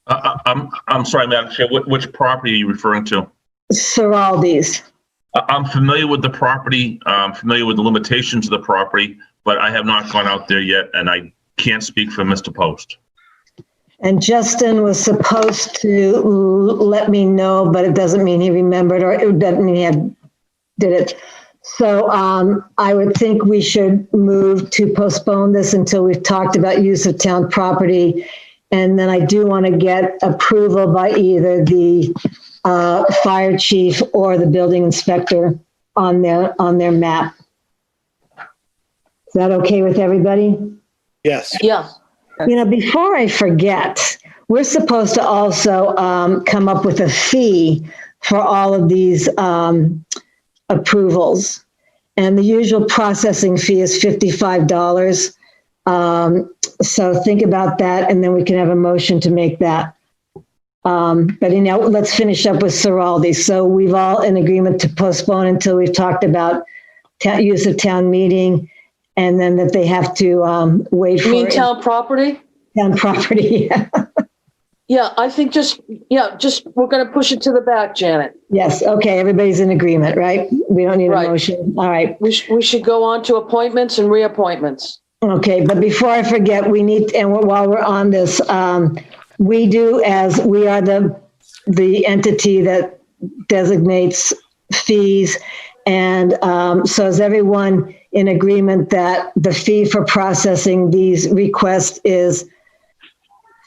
I'm sorry, Madam Chair, which property are you referring to? Ciraldi's. I'm familiar with the property. I'm familiar with the limitations of the property, but I have not gone out there yet, and I can't speak for Mr. Post. And Justin was supposed to let me know, but it doesn't mean he remembered, or it doesn't mean he did it. So I would think we should move to postpone this until we've talked about use of town property. And then I do want to get approval by either the fire chief or the building inspector on their map. Is that okay with everybody? Yes. Yeah. You know, before I forget, we're supposed to also come up with a fee for all of these approvals. And the usual processing fee is $55. So think about that, and then we can have a motion to make that. But let's finish up with Ciraldi. So we've all in agreement to postpone until we've talked about use of town meeting, and then that they have to wait for. You mean town property? Town property, yeah. Yeah, I think we're going to push it to the back, Janet. Yes, okay, everybody's in agreement, right? We don't need a Right. motion. All right. We should go on to appointments and reappointments. Okay, but before I forget, we need, and while we're on this, we are the entity that designates fees. And so is everyone in agreement that the fee for processing these requests is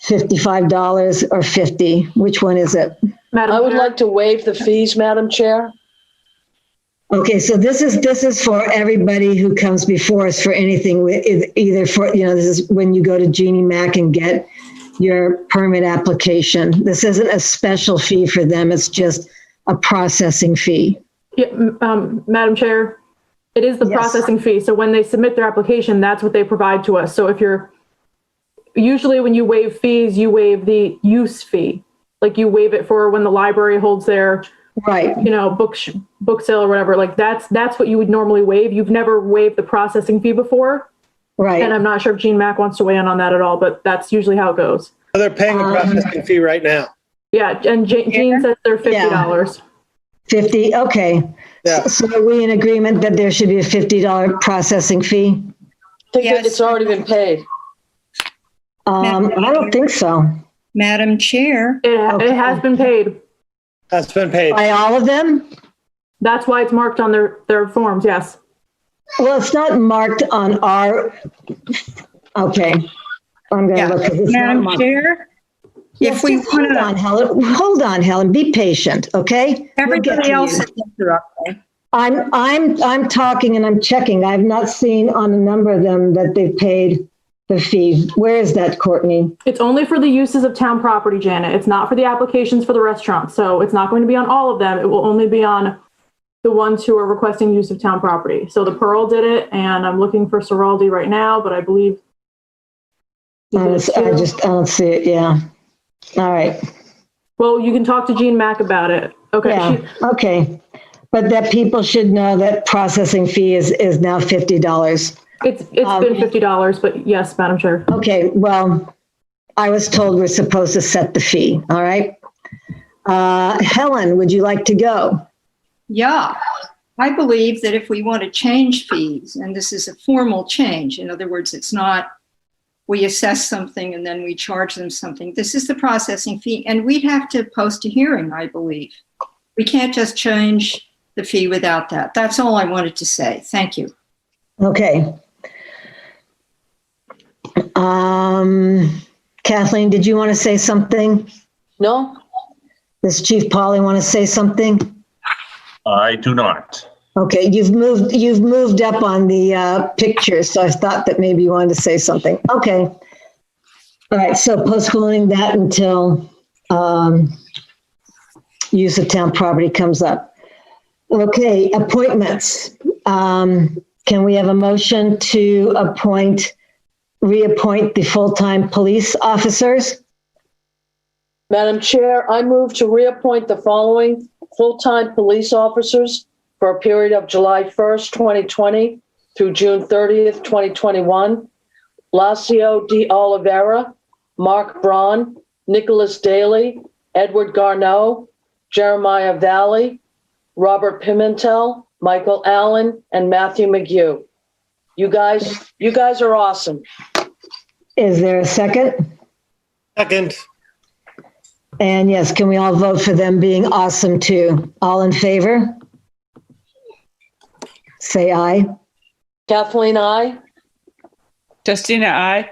$55 or $50? Which one is it? I would like to waive the fees, Madam Chair. Okay, so this is for everybody who comes before us for anything, either for, this is when you go to Jeannie Mac and get your permit application. This isn't a special fee for them, it's just a processing fee. Yeah, Madam Chair, it is the processing fee. So when they submit their application, that's what they provide to us. So usually when you waive fees, you waive the use fee. Like you waive it for when the library holds their book sale or whatever. Like that's what you would normally waive. You've never waived the processing fee before. Right. And I'm not sure if Jean Mack wants to weigh in on that at all, but that's usually how it goes. They're paying a processing fee right now. Yeah, and Jean says they're $50. 50, okay. Yeah. So are we in agreement that there should be a $50 processing fee? I think that it's already been paid. I don't think so. Madam Chair. It has been paid. That's been paid. By all of them? That's why it's marked on their forms, yes. Well, it's not marked on our, okay. I'm going to look at this. Madam Chair, if we hold on, Helen, be patient, okay? Everybody else is interrupting. I'm talking and I'm checking. I've not seen on a number of them that they've paid the fee. Where is that, Courtney? It's only for the uses of town property, Janet. It's not for the applications for the restaurant. So it's not going to be on all of them. It will only be on the ones who are requesting use of town property. So the Pearl did it, and I'm looking for Soraldi right now, but I believe. I don't see it, yeah. All right. Well, you can talk to Jean Mack about it. Okay. Yeah, okay. But that people should know that processing fee is now $50. It's been $50, but yes, Madam Chair. Okay, well, I was told we're supposed to set the fee, all right? Helen, would you like to go? Yeah, I believe that if we want to change fees, and this is a formal change, in other words, it's not we assess something and then we charge them something. This is the processing fee, and we'd have to post a hearing, I believe. We can't just change the fee without that. That's all I wanted to say. Thank you. Okay. Kathleen, did you want to say something? No. Does Chief Polly want to say something? I do not. Okay, you've moved up on the picture, so I thought that maybe you wanted to say something. Okay. All right, so postponing that until use of town property comes up. Okay, appointments. Can we have a motion to reappoint the full-time police officers? Madam Chair, I move to reappoint the following full-time police officers for a period of July 1st, 2020 through June 30th, 2021. Lacio D. Oliveira, Mark Braun, Nicholas Daly, Edward Garneau, Jeremiah Valley, Robert Pimentel, Michael Allen, and Matthew McGue. You guys are awesome. Is there a second? Second. And yes, can we all vote for them being awesome too? All in favor? Say aye. Kathleen, aye. Justina, aye.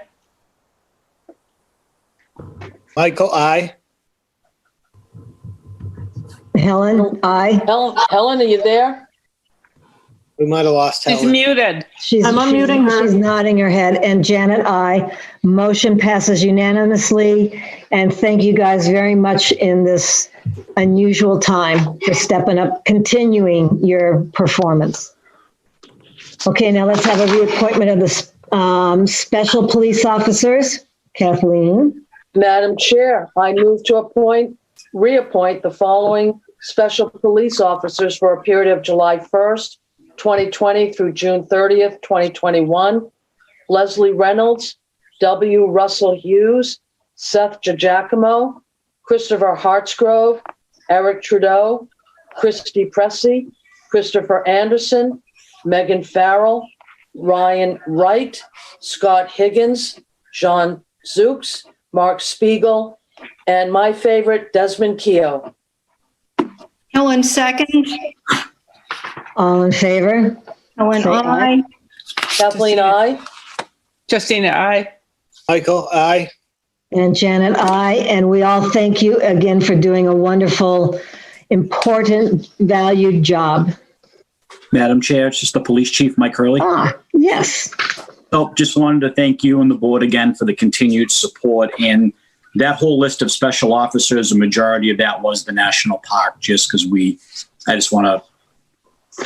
Michael, aye. Helen, aye. Helen, are you there? We might have lost Helen. She's muted. I'm unmuting her. She's nodding her head. And Janet, aye. Motion passes unanimously. And thank you guys very much in this unusual time for stepping up, continuing your performance. Okay, now let's have a reappointment of the special police officers. Kathleen. Madam Chair, I move to reappoint the following special police officers for a period of July 1st 2020 through June 30th, 2021. Leslie Reynolds, W. Russell Hughes, Seth Giacomo, Christopher Hartsgrove, Eric Trudeau, Christy Pressey, Christopher Anderson, Megan Farrell, Ryan Wright, Scott Higgins, John Zooks, Mark Spiegel, and my favorite, Desmond Keough. Helen, second. All in favor? Helen, Say aye. Kathleen, aye. Justina, aye. Michael, aye. And Janet, aye. And we all thank you again for doing a wonderful, important, valued job. Madam Chair, it's just the Police Chief, Mike Hurley. Yes. So just wanted to thank you and the board again for the continued support. And that whole list of special officers, a majority of that was the National Park, just because I just want to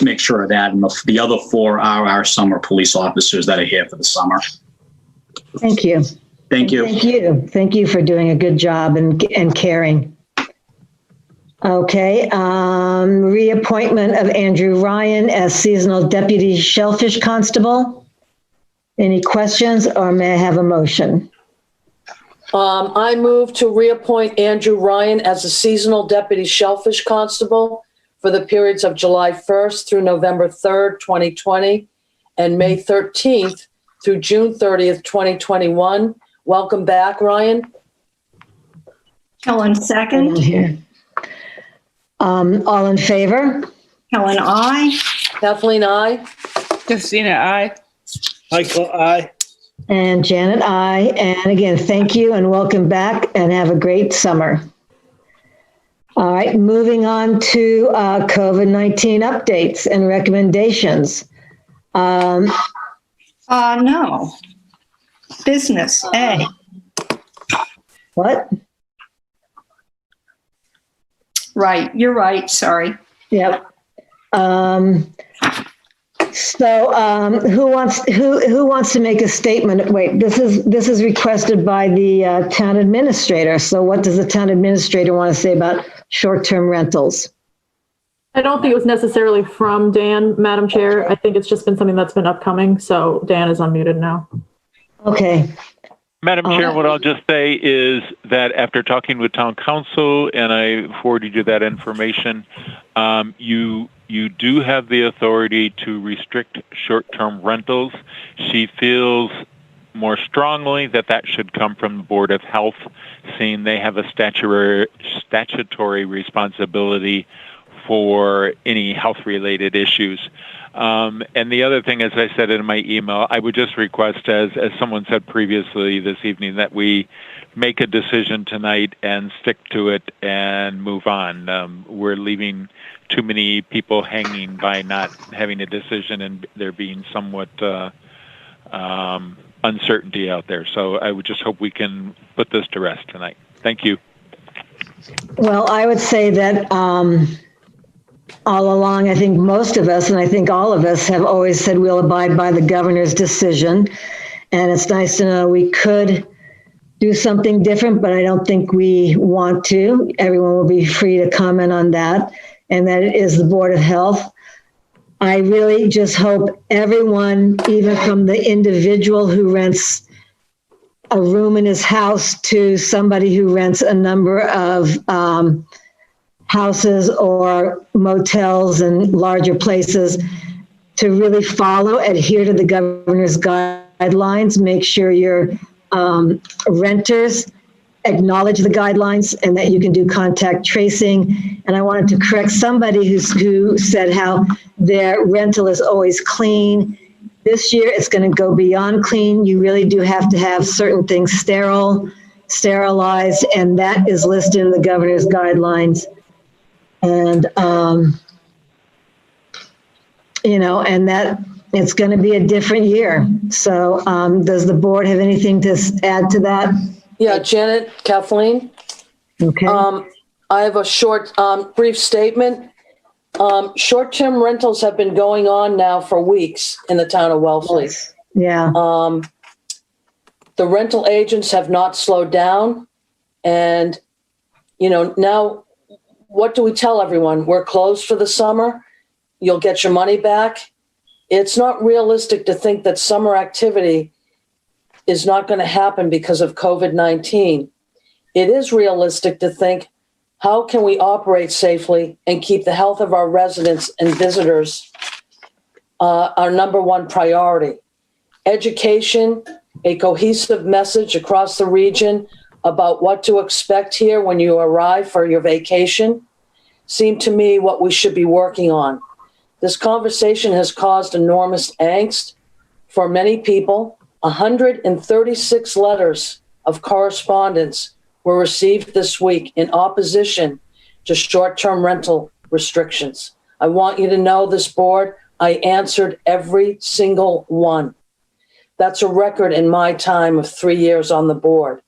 make sure of that. And the other 4 are our summer police officers that are here for the summer. Thank you. Thank you. Thank you. Thank you for doing a good job and caring. Okay, reappointment of Andrew Ryan as seasonal deputy shellfish constable. Any questions, or may I have a motion? I move to reappoint Andrew Ryan as a seasonal deputy shellfish constable for the periods of July 1st through November 3rd, 2020, and May 13th through June 30th, 2021. Welcome back, Ryan. Helen, second. All in favor? Helen, aye. Kathleen, aye. Justina, aye. Michael, aye. And Janet, aye. And again, thank you and welcome back and have a great summer. All right, moving on to COVID-19 updates and recommendations. No. Business, A. What? Right, you're right, sorry. Yep. Who wants to make a statement? Wait, this is requested by the town administrator. So what does the town administrator want to say about short-term rentals? I don't think it was necessarily from Dan, Madam Chair. I think it's just been something that's been upcoming. So Dan is unmuted now. Okay. Madam Chair, what I'll just say is that after talking with town council, and I forwarded you that information, you do have the authority to restrict short-term rentals. She feels more strongly that that should come from the Board of Health, seeing they have a statutory responsibility for any health-related issues. And the other thing, as I said in my email, I would just request, as someone said previously this evening, that we make a decision tonight and stick to it and move on. We're leaving too many people hanging by not having a decision and there being somewhat uncertainty out there. So I would just hope we can put this to rest tonight. Thank you. Well, I would say that all along, I think most of us, and I think all of us, have always said we'll abide by the governor's decision. And it's nice to know we could do something different, but I don't think we want to. Everyone will be free to comment on that. And that it is the Board of Health. I really just hope everyone, even from the individual who rents a room in his house to somebody who rents a number of houses or motels and larger places, to really adhere to the governor's guidelines, make sure your renters acknowledge the guidelines and that you can do contact tracing. And I wanted to correct somebody who said how their rental is always clean. This year, it's going to go beyond clean. You really do have to have certain things sterilized, and that is listed in the governor's guidelines. And, and that it's going to be a different year. So does the board have anything to add to that? Yeah, Janet, Kathleen. Okay. I have a short, brief statement. Short-term rentals have been going on now for weeks in the town of Wellfleet. Yeah. The rental agents have not slowed down. And, now what do we tell everyone? We're closed for the summer. You'll get your money back. It's not realistic to think that summer activity is not going to happen because of COVID-19. It is realistic to think, how can we operate safely and keep the health of our residents and visitors our number one priority? Education, a cohesive message across the region about what to expect here when you arrive for your vacation seem to me what we should be working on. This conversation has caused enormous angst for many people. 136 letters of correspondence were received this week in opposition to short-term rental restrictions. I want you to know, this board, I answered every single one. That's a record in my time of 3 years on the board.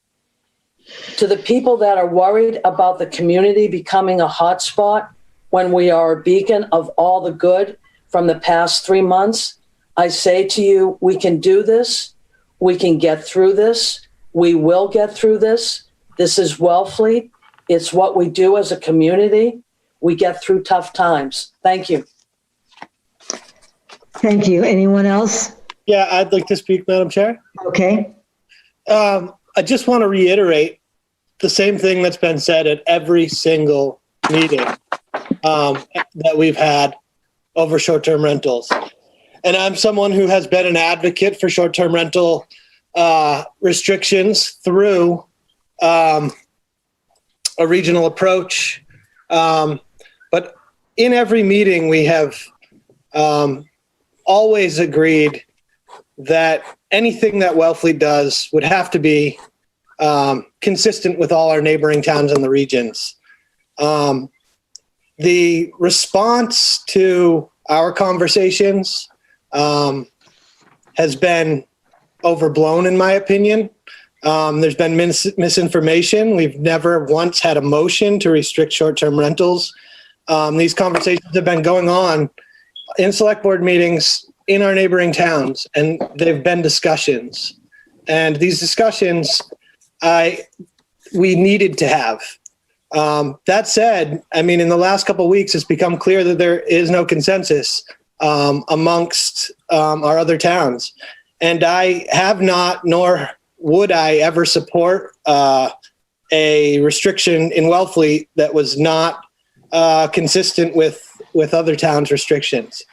To the people that are worried about the community becoming a hotspot when we are a beacon of all the good from the past 3 months, I say to you, we can do this. We can get through this. We will get through this. This is Wellfleet. It's what we do as a community. We get through tough times. Thank you. Thank you. Anyone else? Yeah, I'd like to speak, Madam Chair. Okay. I just want to reiterate the same thing that's been said at every single meeting that we've had over short-term rentals. And I'm someone who has been an advocate for short-term rental restrictions through a regional approach. But in every meeting, we have always agreed that anything that Wellfleet does would have to be consistent with all our neighboring towns in the regions. The response to our conversations has been overblown, in my opinion. There's been misinformation. We've never once had a motion to restrict short-term rentals. These conversations have been going on in select board meetings in our neighboring towns, and they've been discussions. And these discussions we needed to have. That said, I mean, in the last couple of weeks, it's become clear that there is no consensus amongst our other towns. And I have not, nor would I ever support a restriction in Wellfleet that was not consistent with other towns' restrictions.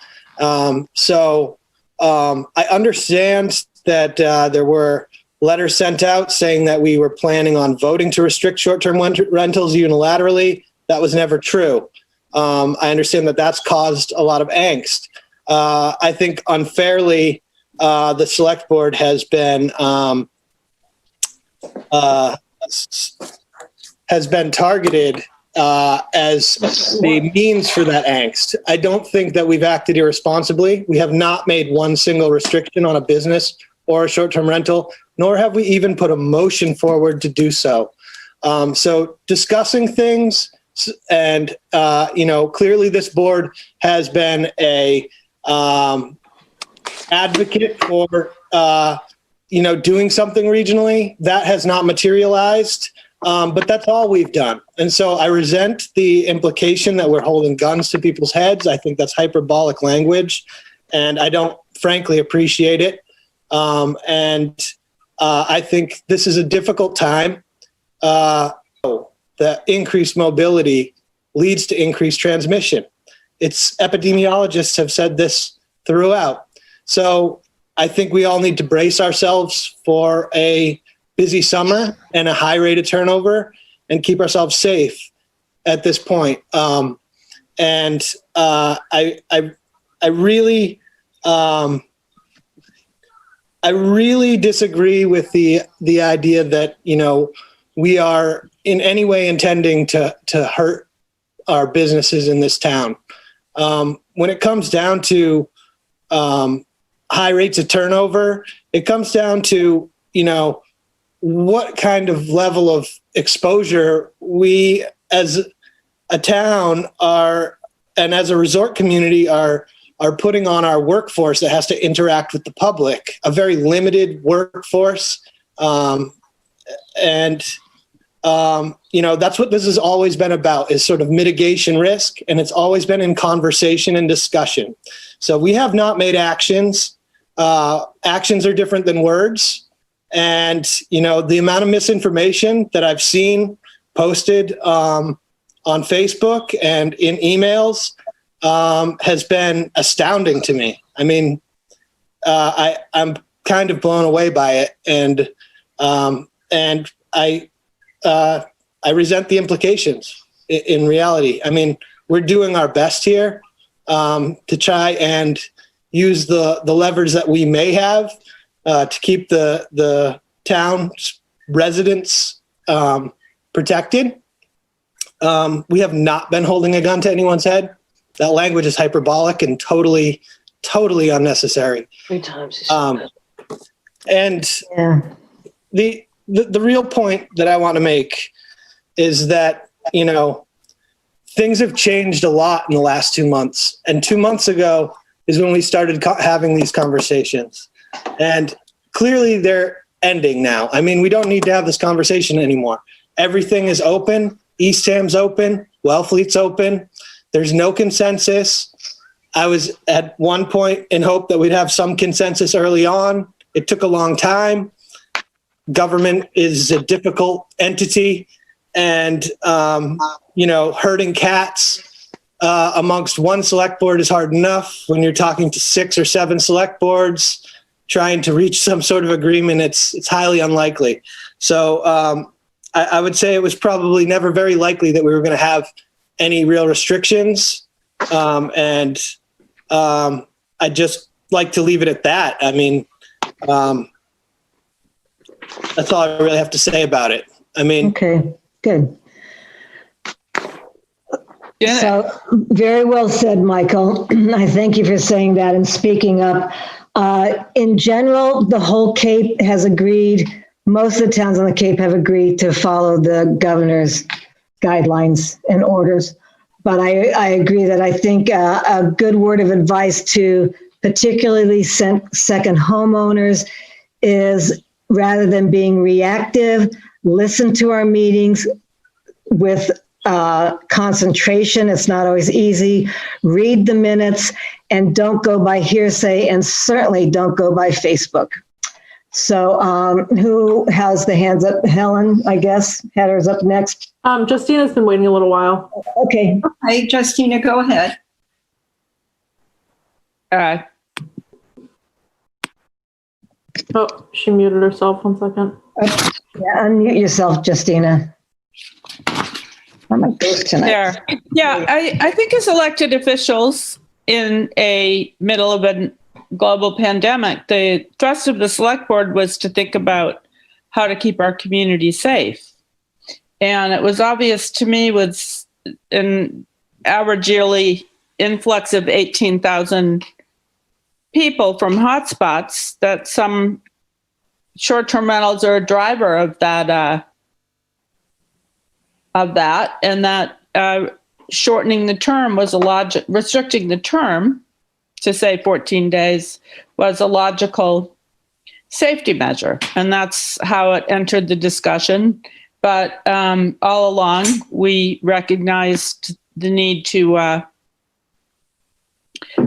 So I understand that there were letters sent out saying that we were planning on voting to restrict short-term rentals unilaterally. That was never true. I understand that that's caused a lot of angst. I think unfairly, the select board has been targeted as the means for that angst. I don't think that we've acted irresponsibly. We have not made one single restriction on a business or a short-term rental, nor have we even put a motion forward to do so. So discussing things, and clearly this board has been a advocate for doing something regionally. That has not materialized. But that's all we've done. And so I resent the implication that we're holding guns to people's heads. I think that's hyperbolic language, and I don't frankly appreciate it. I think this is a difficult time. The increased mobility leads to increased transmission. Epidemiologists have said this throughout. So I think we all need to brace ourselves for a busy summer and a high rate of turnover and keep ourselves safe at this point. I really disagree with the idea that, we are in any way intending to hurt our businesses in this town. When it comes down to high rates of turnover, it comes down to, what kind of level of exposure we as a town are, and as a resort community are putting on our workforce that has to interact with the public, a very limited workforce. that's what this has always been about, is sort of mitigation risk. And it's always been in conversation and discussion. So we have not made actions. Actions are different than words. And, the amount of misinformation that I've seen posted on Facebook and in emails has been astounding to me. I mean, I'm kind of blown away by it. And I resent the implications in reality. I mean, we're doing our best here to try and use the levers that we may have to keep the town's residents protected. We have not been holding a gun to anyone's head. That language is hyperbolic and totally unnecessary. 3 times. And the real point that I want to make is that, things have changed a lot in the last 2 months. And 2 months ago is when we started having these conversations. And clearly they're ending now. I mean, we don't need to have this conversation anymore. Everything is open. Eastham's open. Wellfleet's open. There's no consensus. I was at one point in hope that we'd have some consensus early on. It took a long time. Government is a difficult entity, and herding cats amongst one select board is hard enough. When you're talking to 6 or 7 select boards trying to reach some sort of agreement, it's highly unlikely. So I would say it was probably never very likely that we were going to have any real restrictions, and I'd just like to leave it at that. I mean, that's all I really have to say about it. I mean, okay, good. So very well said, Michael. I thank you for saying that and speaking up. In general, the whole Cape has agreed, most of the towns on the Cape have agreed to follow the governor's guidelines and orders. But I agree that I think a good word of advice to particularly second homeowners is, rather than being reactive, listen to our meetings with concentration. It's not always easy. Read the minutes and don't go by hearsay, and certainly don't go by Facebook. So who has the hands up? Helen, I guess. Heather's up next. Justina's been waiting a little while. Okay. Hey, Justina, go ahead. Oh, she muted herself. 1 second. Yeah, unmute yourself, Justina. I'm a ghost tonight. There. Yeah, I think as elected officials in a middle of a global pandemic, the thrust of the select board was to think about how to keep our community safe. And it was obvious to me, with an average yearly influx of 18,000 people from hotspots, that some short-term rentals are a driver of that, and that shortening the term was restricting the term to say 14 days was a logical safety measure. And that's how it entered the discussion. But all along, we recognized the need to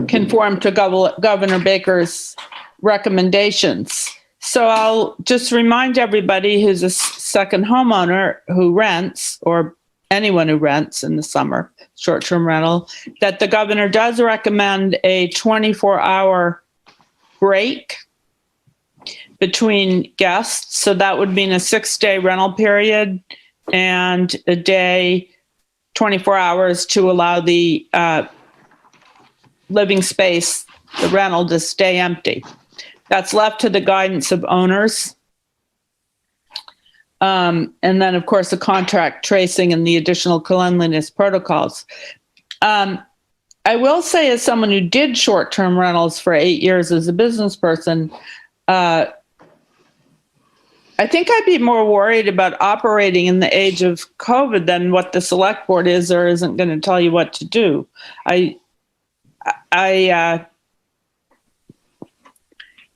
conform to Governor Baker's recommendations. So I'll just remind everybody who's a second homeowner who rents, or anyone who rents in the summer, short-term rental, that the governor does recommend a 24-hour break between guests. So that would mean a 6-day rental period and a day, 24 hours, to allow the living space, the rental, to stay empty. That's left to the guidance of owners. And then, of course, the contract tracing and the additional cleanliness protocols. I will say, as someone who did short-term rentals for 8 years as a business person, I think I'd be more worried about operating in the age of COVID than what the select board is or isn't going to tell you what to do. I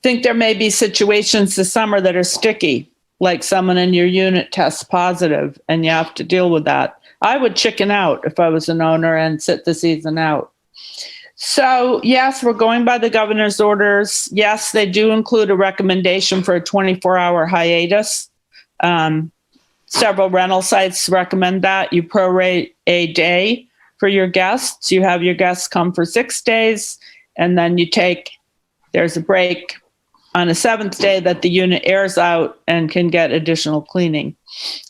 think there may be situations this summer that are sticky. like someone in your unit tests positive and you have to deal with that. I would chicken out if I was an owner and sit the season out. So yes, we're going by the governor's orders. Yes, they do include a recommendation for a 24-hour hiatus. Several rental sites recommend that. You prorate a day for your guests. You have your guests come for 6 days, and then there's a break on a 7th day that the unit airs out and can get additional cleaning.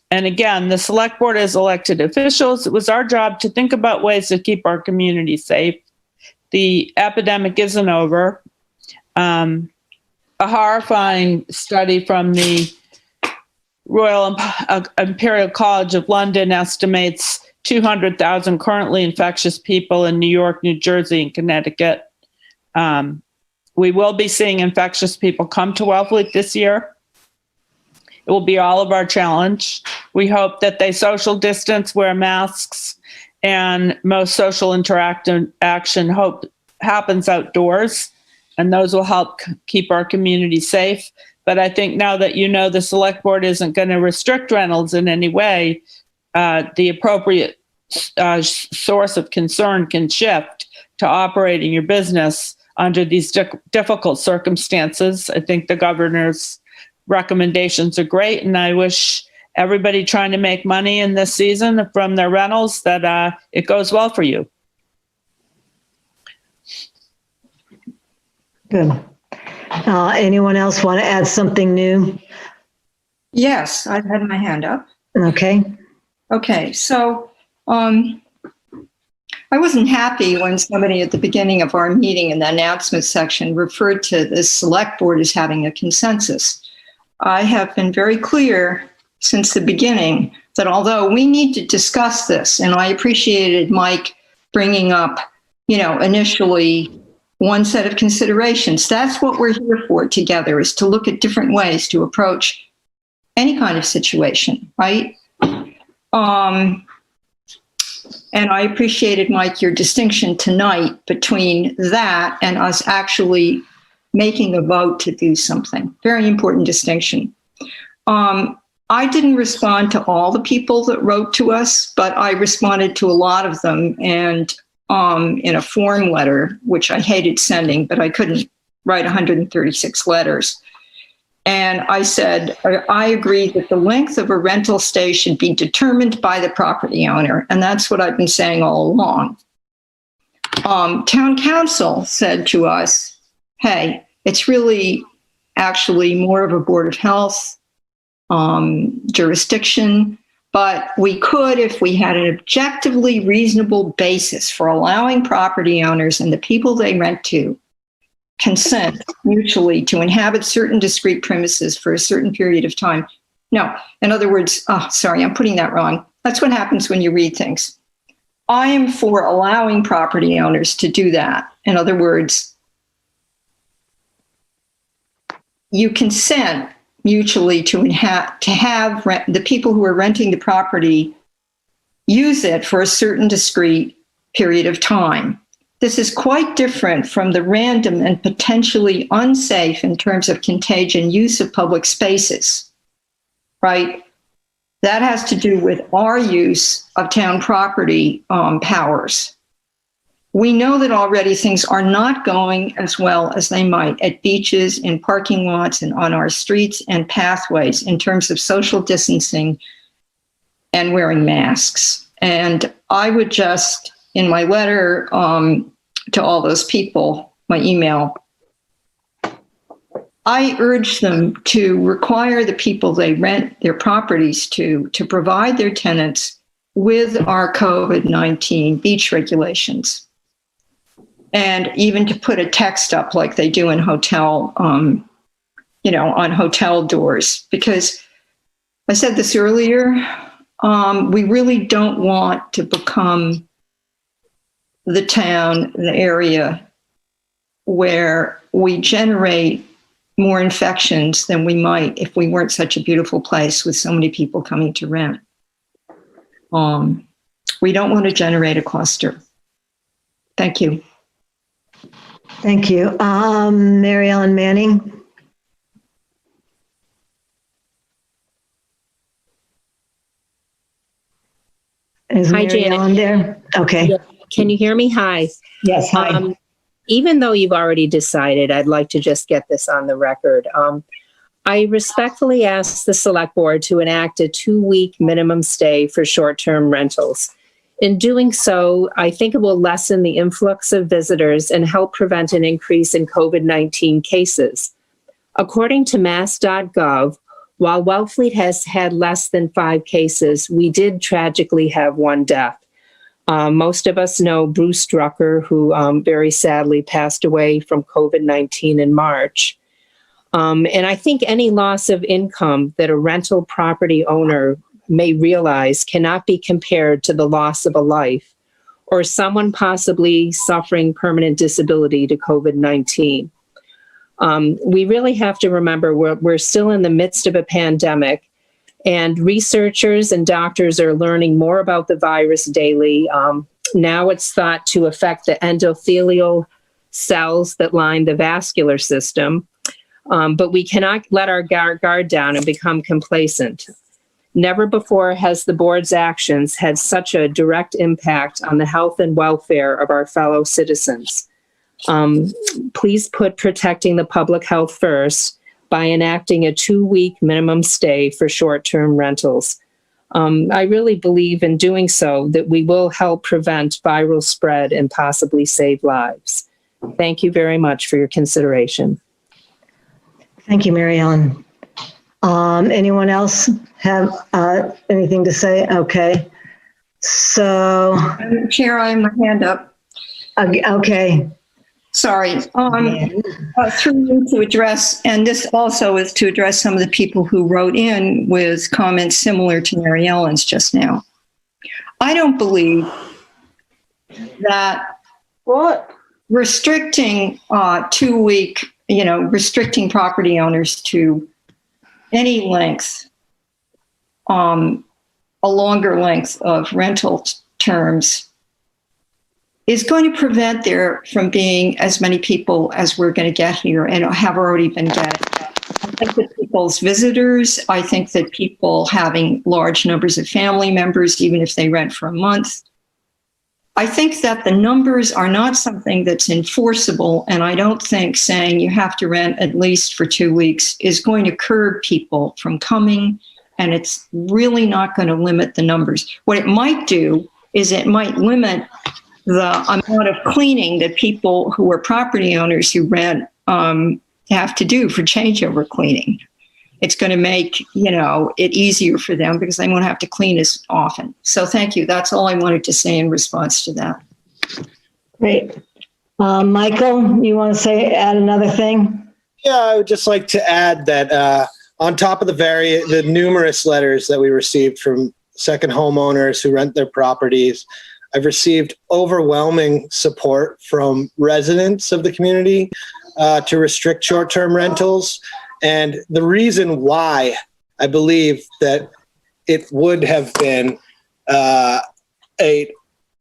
And again, the select board is elected officials. It was our job to think about ways to keep our community safe. The epidemic isn't over. A horrifying study from the Royal Imperial College of London estimates 200,000 currently infectious people in New York, New Jersey, and Connecticut. We will be seeing infectious people come to Wellfleet this year. It will be all of our challenge. We hope that they social distance, wear masks, and most social action happens outdoors, and those will help keep our community safe. But I think now that you know the select board isn't going to restrict rentals in any way, the appropriate source of concern can shift to operating your business under these difficult circumstances. I think the governor's recommendations are great, and I wish everybody trying to make money in this season from their rentals that it goes well for you. Good. Anyone else want to add something new? Yes, I've had my hand up. Okay. Okay, so I wasn't happy when somebody at the beginning of our meeting in the announcement section referred to the select board as having a consensus. I have been very clear since the beginning that although we need to discuss this, and I appreciated Mike bringing up, initially one set of considerations. That's what we're here for together, is to look at different ways to approach any kind of situation, right? And I appreciated, Mike, your distinction tonight between that and us actually making a vote to do something. Very important distinction. I didn't respond to all the people that wrote to us, but I responded to a lot of them, and in a form letter, which I hated sending, but I couldn't write 136 letters. And I said, I agree that the length of a rental stay should be determined by the property owner. And that's what I've been saying all along. Town council said to us, hey, it's really actually more of a Board of Health jurisdiction, but we could, if we had an objectively reasonable basis for allowing property owners and the people they rent to consent mutually to inhabit certain discrete premises for a certain period of time. No, in other words, sorry, I'm putting that wrong. That's what happens when you read things. I am for allowing property owners to do that. In other words, you consent mutually to have the people who are renting the property use it for a certain discrete period of time. This is quite different from the random and potentially unsafe in terms of contagion use of public spaces, right? That has to do with our use of town property powers. We know that already things are not going as well as they might at beaches, in parking lots, and on our streets and pathways in terms of social distancing and wearing masks. And I would just, in my letter to all those people, my email, I urge them to require the people they rent their properties to provide their tenants with our COVID-19 beach regulations. And even to put a text up like they do in hotel, on hotel doors. Because I said this earlier, we really don't want to become the town, the area where we generate more infections than we might if we weren't such a beautiful place with so many people coming to rent. We don't want to generate a cluster. Thank you. Thank you. Mary Ellen Manning. Is Hi, Mary Janet. Ellen there? Okay. Yeah. Can you hear me? Hi. Yes, hi. Even though you've already decided, I'd like to just get this on the record. I respectfully ask the Select Board to enact a 2-week minimum stay for short-term rentals. In doing so, I think it will lessen the influx of visitors and help prevent an increase in COVID-19 cases. According to mass.gov, while Wellfleet has had less than 5 cases, we did tragically have 1 death. Most of us know Bruce Drucker, who very sadly passed away from COVID-19 in March. And I think any loss of income that a rental property owner may realize cannot be compared to the loss of a life or someone possibly suffering permanent disability to COVID-19. We really have to remember we're still in the midst of a pandemic, and researchers and doctors are learning more about the virus daily. Now it's thought to affect the endothelial cells that line the vascular system. But we cannot let our guard down and become complacent. Never before has the board's actions had such a direct impact on the health and welfare of our fellow citizens. Please put protecting the public health first by enacting a 2-week minimum stay for short-term rentals. I really believe in doing so that we will help prevent viral spread and possibly save lives. Thank you very much for your consideration. Thank you, Mary Ellen. Anyone else have anything to say? Okay. So. Chair, I have my hand up. Okay. Sorry. Through you to address, and this also is to address some of the people who wrote in with comments similar to Mary Ellen's just now. I don't believe that restricting 2-week, restricting property owners to any length, a longer length of rental terms is going to prevent there from being as many people as we're going to get here and have already been getting. I think that people's visitors, I think that people having large numbers of family members, even if they rent for a month, I think that the numbers are not something that's enforceable, and I don't think saying you have to rent at least for 2 weeks is going to curb people from coming, and it's really not going to limit the numbers. What it might do is it might limit the amount of cleaning that people who are property owners who rent have to do for changeover cleaning. It's going to make, it easier for them because they won't have to clean as often. So thank you. That's all I wanted to say in response to that. Great. Michael, you want to add another thing? Yeah, I would just like to add that on top of the numerous letters that we received from second homeowners who rent their properties, I've received overwhelming support from residents of the community to restrict short-term rentals. And the reason why I believe that it would have been a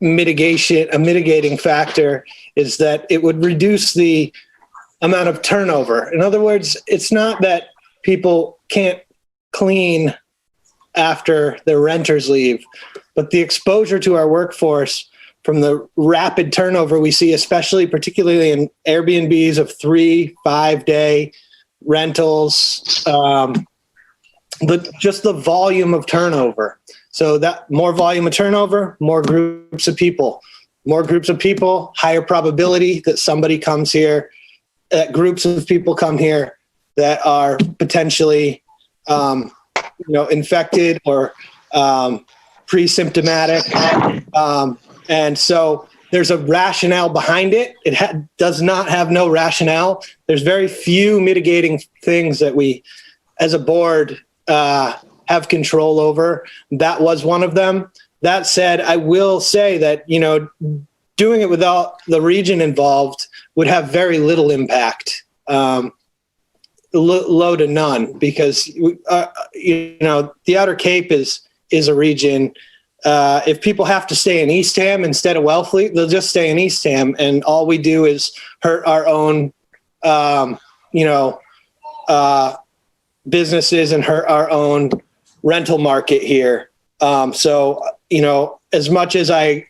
mitigating factor is that it would reduce the amount of turnover. In other words, it's not that people can't clean after their renters leave, but the exposure to our workforce from the rapid turnover we see, particularly in Airbnbs of 3-5 day rentals, just the volume of turnover. So that more volume of turnover, more groups of people, higher probability that somebody comes here, that groups of people come here that are potentially, infected or pre-symptomatic. And so there's a rationale behind it. It does not have no rationale. There's very few mitigating things that we, as a board, have control over. That was one of them. That said, I will say that, doing it without the region involved would have very little impact, low to none, because, the Outer Cape is a region. If people have to stay in Eastham instead of Wellfleet, they'll just stay in Eastham, and all we do is hurt our own, businesses and hurt our own rental market here. So, as much as I,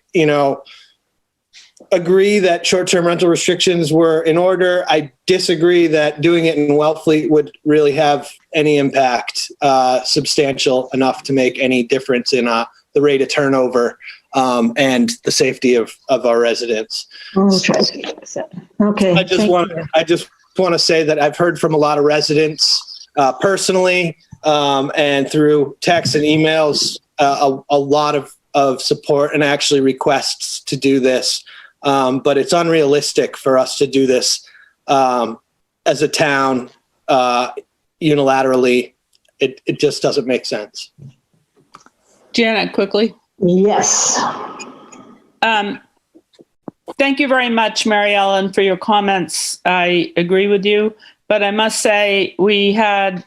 agree that short-term rental restrictions were in order, I disagree that doing it in Wellfleet would really have any impact substantial enough to make any difference in the rate of turnover and the safety of our residents. Okay. I just want to say that I've heard from a lot of residents personally and through texts and emails a lot of support and actually requests to do this. But it's unrealistic for us to do this as a town unilaterally. It just doesn't make sense. Janet, quickly. Yes. Thank you very much, Mary Ellen, for your comments. I agree with you, but I must say we had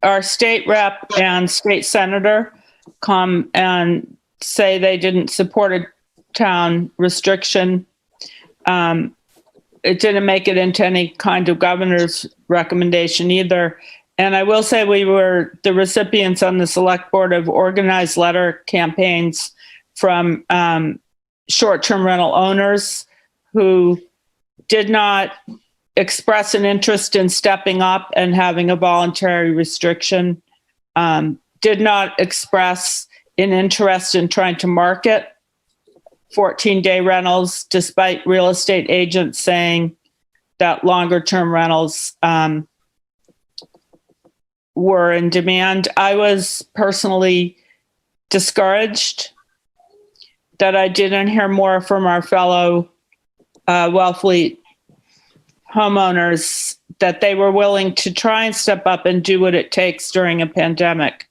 our state rep and state senator come and say they didn't support a town restriction. It didn't make it into any kind of governor's recommendation either. And I will say we were the recipients on the select board of organized letter campaigns from short-term rental owners who did not express an interest in stepping up and having a voluntary restriction, did not express an interest in trying to market 14-day rentals, despite real estate agents saying that longer-term rentals were in demand. I was personally discouraged that I didn't hear more from our fellow Wellfleet homeowners that they were willing to try and step up and do what it takes during a pandemic.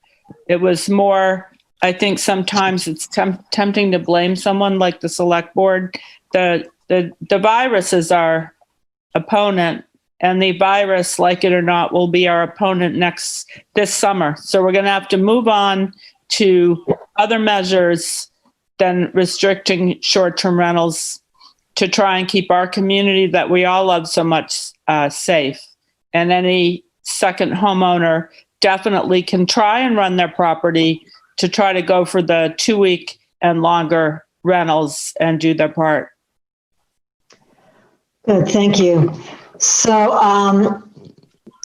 It was more, I think sometimes it's tempting to blame someone like the select board. The virus is our opponent, and the virus, like it or not, will be our opponent this summer. So we're going to have to move on to other measures than restricting short-term rentals to try and keep our community that we all love so much safe. And any second homeowner definitely can try and run their property to try to go for the 2-week and longer rentals and do their part. Good, thank you. So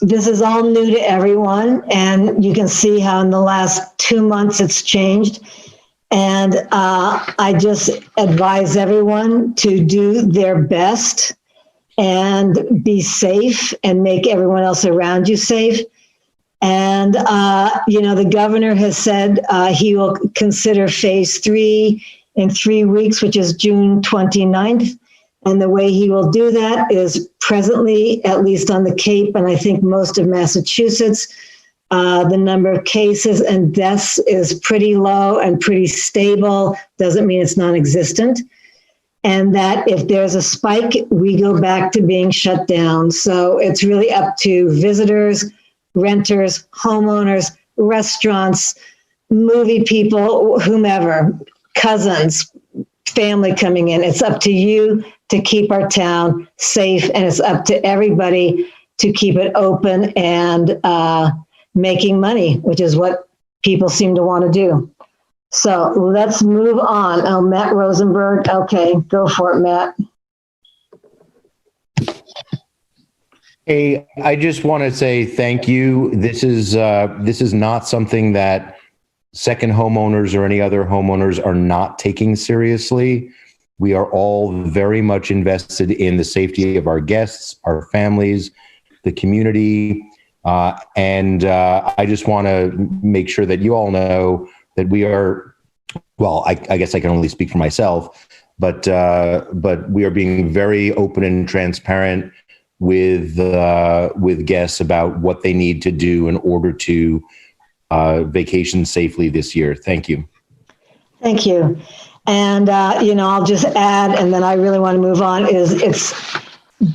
this is all new to everyone, and you can see how in the last 2 months it's changed. And I just advise everyone to do their best and be safe and make everyone else around you safe. And, the governor has said he will consider phase 3 in 3 weeks, which is June 29th. And the way he will do that is presently, at least on the Cape, and I think most of Massachusetts, the number of cases and deaths is pretty low and pretty stable. Doesn't mean it's non-existent. And that if there's a spike, we go back to being shut down. So it's really up to visitors, renters, homeowners, restaurants, movie people, whomever, cousins, family coming in. It's up to you to keep our town safe, and it's up to everybody to keep it open and making money, which is what people seem to want to do. So let's move on. Oh, Matt Rosenberg. Okay, go for it, Matt. Hey, I just want to say thank you. This is not something that second homeowners or any other homeowners are not taking seriously. We are all very much invested in the safety of our guests, our families, the community. And I just want to make sure that you all know that we are, well, I guess I can only speak for myself, but we are being very open and transparent with guests about what they need to do in order to vacation safely this year. Thank you. Thank you. And, I'll just add, and then I really want to move on, is it's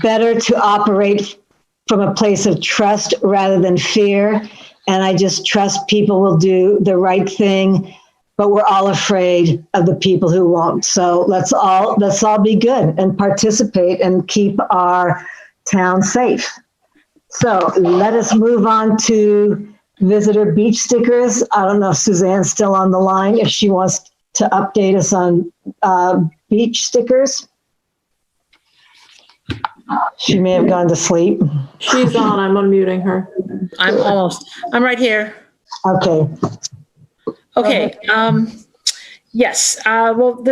better to operate from a place of trust rather than fear. And I just trust people will do the right thing, but we're all afraid of the people who won't. So let's all be good and participate and keep our town safe. So let us move on to visitor beach stickers. I don't know if Suzanne's still on the line, if she wants to update us on beach stickers. She may have gone to sleep. She's on. I'm unmuting her. I'm right here. Okay. Okay. Yes. Well,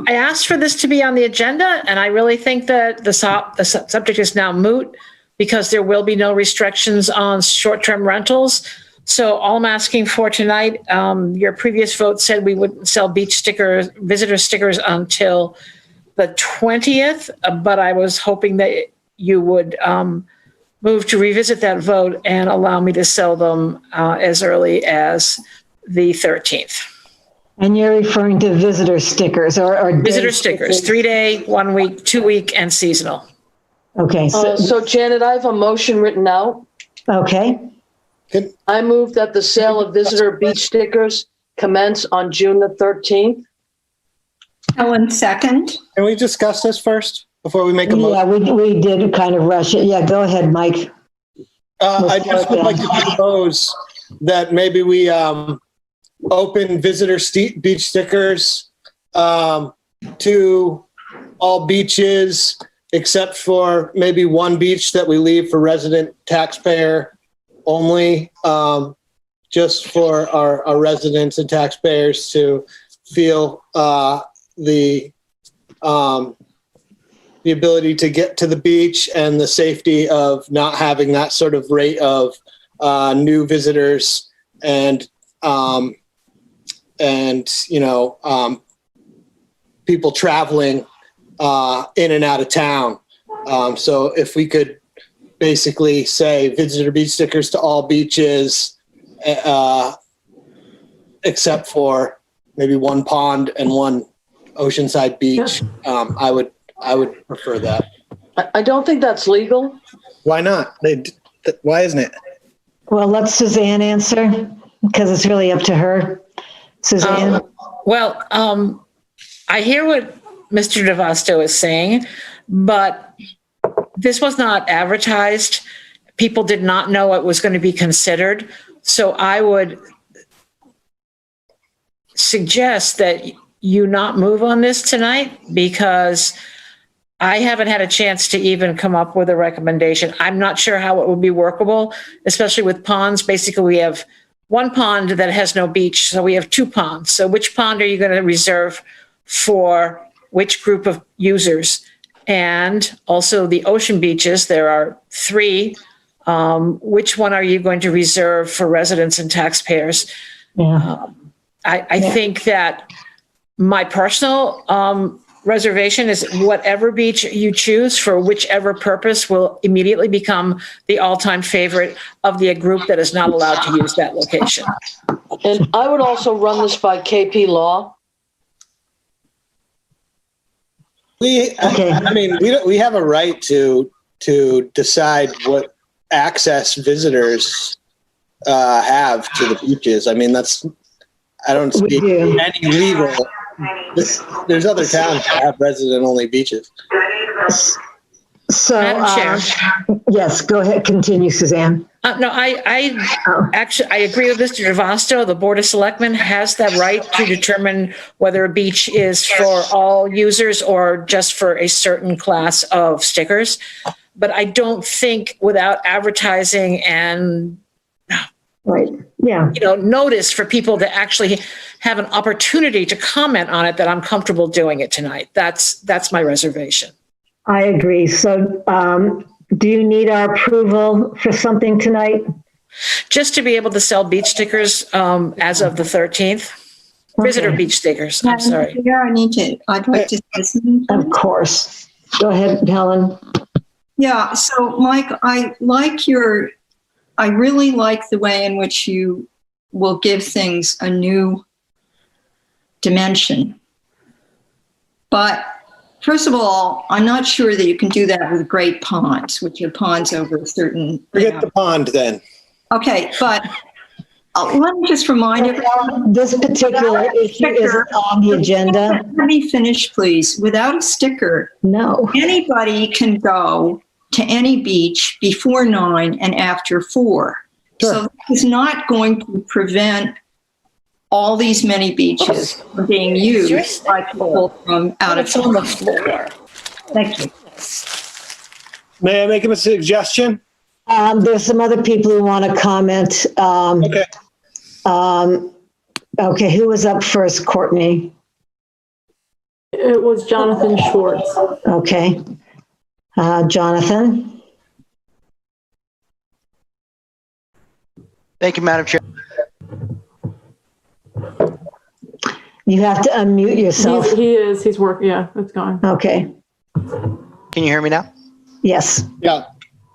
I asked for this to be on the agenda, and I really think that the subject is now moot because there will be no restrictions on short-term rentals. So all I'm asking for tonight, your previous vote said we wouldn't sell beach stickers, visitor stickers until the 20th, but I was hoping that you would move to revisit that vote and allow me to sell them as early as the 13th. And you're referring to visitor stickers or visitor stickers, 3-day, 1 week, 2 week, and seasonal. Okay. So Janet, I have a motion written out. Okay. I move that the sale of visitor beach stickers commence on June the 13th. Ellen, second. Can we discuss this first before we make a motion? Yeah, we did kind of rush it. Yeah, go ahead, Mike. I just would like to propose that maybe we open visitor beach stickers to all beaches except for maybe one beach that we leave for resident taxpayer only, just for our residents and taxpayers to feel the ability to get to the beach and the safety of not having that sort of rate of new visitors and people traveling in and out of town. So if we could basically say visitor beach stickers to all beaches, except for maybe one pond and one oceanside beach, I would prefer that. I don't think that's legal. Why not? Why isn't it? Well, let Suzanne answer because it's really up to her. Suzanne? I hear what Mr. DeVasto is saying, but this was not advertised. People did not know it was going to be considered. So I would suggest that you not move on this tonight because I haven't had a chance to even come up with a recommendation. I'm not sure how it would be workable, especially with ponds. Basically, we have one pond that has no beach, so we have two ponds. So which pond are you going to reserve for which group of users? And also the ocean beaches, there are 3. Which one are you going to reserve for residents and taxpayers? Yeah. I think that my personal reservation is whatever beach you choose for whichever purpose will immediately become the all-time favorite of the group that is not allowed to use that location. And I would also run this by KP Law. We have a right to decide what access visitors have to the beaches. I mean, I don't speak any legal. There's other towns that have resident-only beaches. So, yes, go ahead. Continue, Suzanne. No, I agree with Mr. DeVasto. The Board of Selectmen has that right to determine whether a beach is for all users or just for a certain class of stickers. But I don't think without advertising and notice for people to actually have an opportunity to comment on it that I'm comfortable doing it tonight. That's my reservation. I agree. So do you need our approval for something tonight? Just to be able to sell beach stickers as of the 13th. Okay. Visitor beach stickers. I'm sorry. I'd like to say something. Of course. Go ahead, Helen. Yeah. So, Mike, I really like the way in which you will give things a new dimension. But first of all, I'm not sure that you can do that with great ponds, which are ponds over a certain. Forget the pond then. Okay, but let me just remind everyone. This particular issue is on the agenda. Let me finish, please. Without a sticker, no. Anybody can go to any beach before 9 and after 4. So it's not going to prevent all these many beaches from being used by people from out of on the town. floor. Thank you. May I make a suggestion? There's some other people who want to comment. Okay. Okay, who was up first, Courtney? It was Jonathan Schwartz. Okay. Jonathan? Thank you, Madam Chair. You have to unmute yourself. He's working. Yeah, it's going. Okay. Can you hear me now? Yes. Yeah.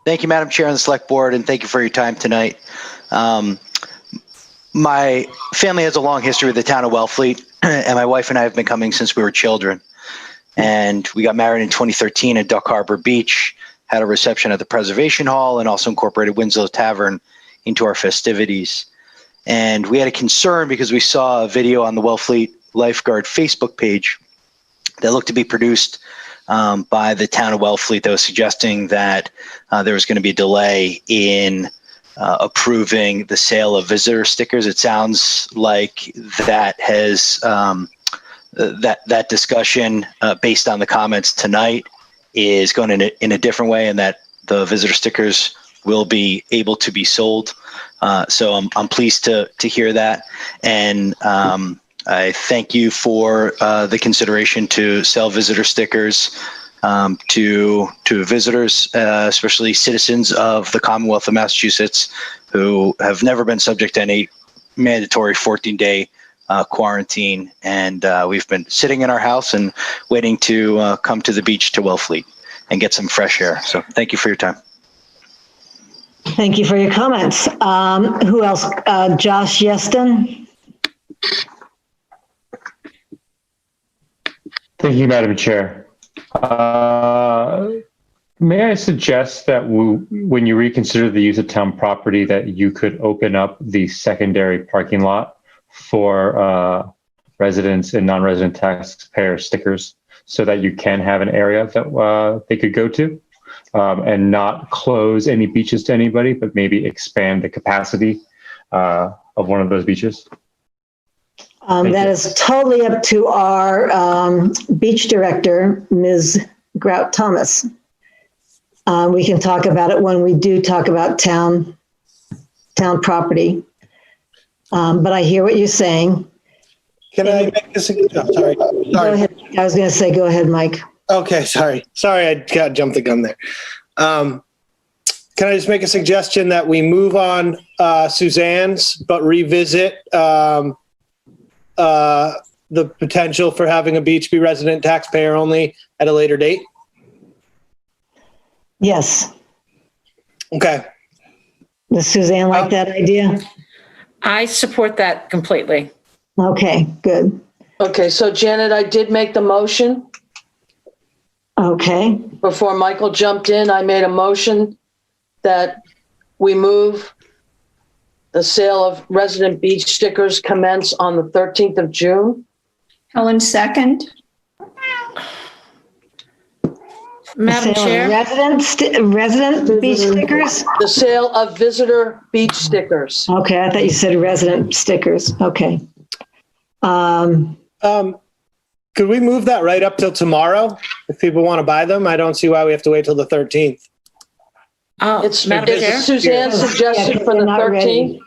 Thank you, Madam Chair and the Select Board, and thank you for your time tonight. My family has a long history with the town of Wellfleet, and my wife and I have been coming since we were children. And we got married in 2013 at Duck Harbor Beach, had a reception at the Preservation Hall, and also incorporated Winslow Tavern into our festivities. And we had a concern because we saw a video on the Wellfleet Lifeguard Facebook page that looked to be produced by the town of Wellfleet that was suggesting that there was going to be a delay in approving the sale of visitor stickers. It sounds like that has that discussion, based on the comments tonight, is going in a different way, and that the visitor stickers will be able to be sold. So I'm pleased to hear that, and I thank you for the consideration to sell visitor stickers to visitors, especially citizens of the Commonwealth of Massachusetts who have never been subject to any mandatory 14-day quarantine. And we've been sitting in our house and waiting to come to the beach to Wellfleet and get some fresh air. So thank you for your time. Thank you for your comments. Who else? Josh Yeston? Thank you, Madam Chair. May I suggest that when you reconsider the use of town property, that you could open up the secondary parking lot for residents and non-resident taxpayer stickers so that you can have an area that they could go to, and not close any beaches to anybody, but maybe expand the capacity of one of those beaches? That is totally up to our beach director, Ms. Grout Thomas. We can talk about it when we do talk about town property. But I hear what you're saying. Can I make a suggestion? Sorry. Go ahead. I was going to say, go ahead, Mike. Okay, sorry, I got jumped the gun there. Can I just make a suggestion that we move on Suzanne's, but revisit the potential for having a beach be resident taxpayer only at a later date? Yes. Okay. Does Suzanne like that idea? I support that completely. Okay, good. Okay, so Janet, I did make the motion. Okay. Before Michael jumped in, I made a motion that we move the sale of resident beach stickers commence on the 13th of June. Helen, second. Madam Chair? Resident beach stickers? The sale of visitor beach stickers. Okay, I thought you said resident stickers. Okay. Could we move that right up till tomorrow? If people want to buy them, I don't see why we have to wait till the 13th. It's Madam Chair? Suzanne suggested for the 13th.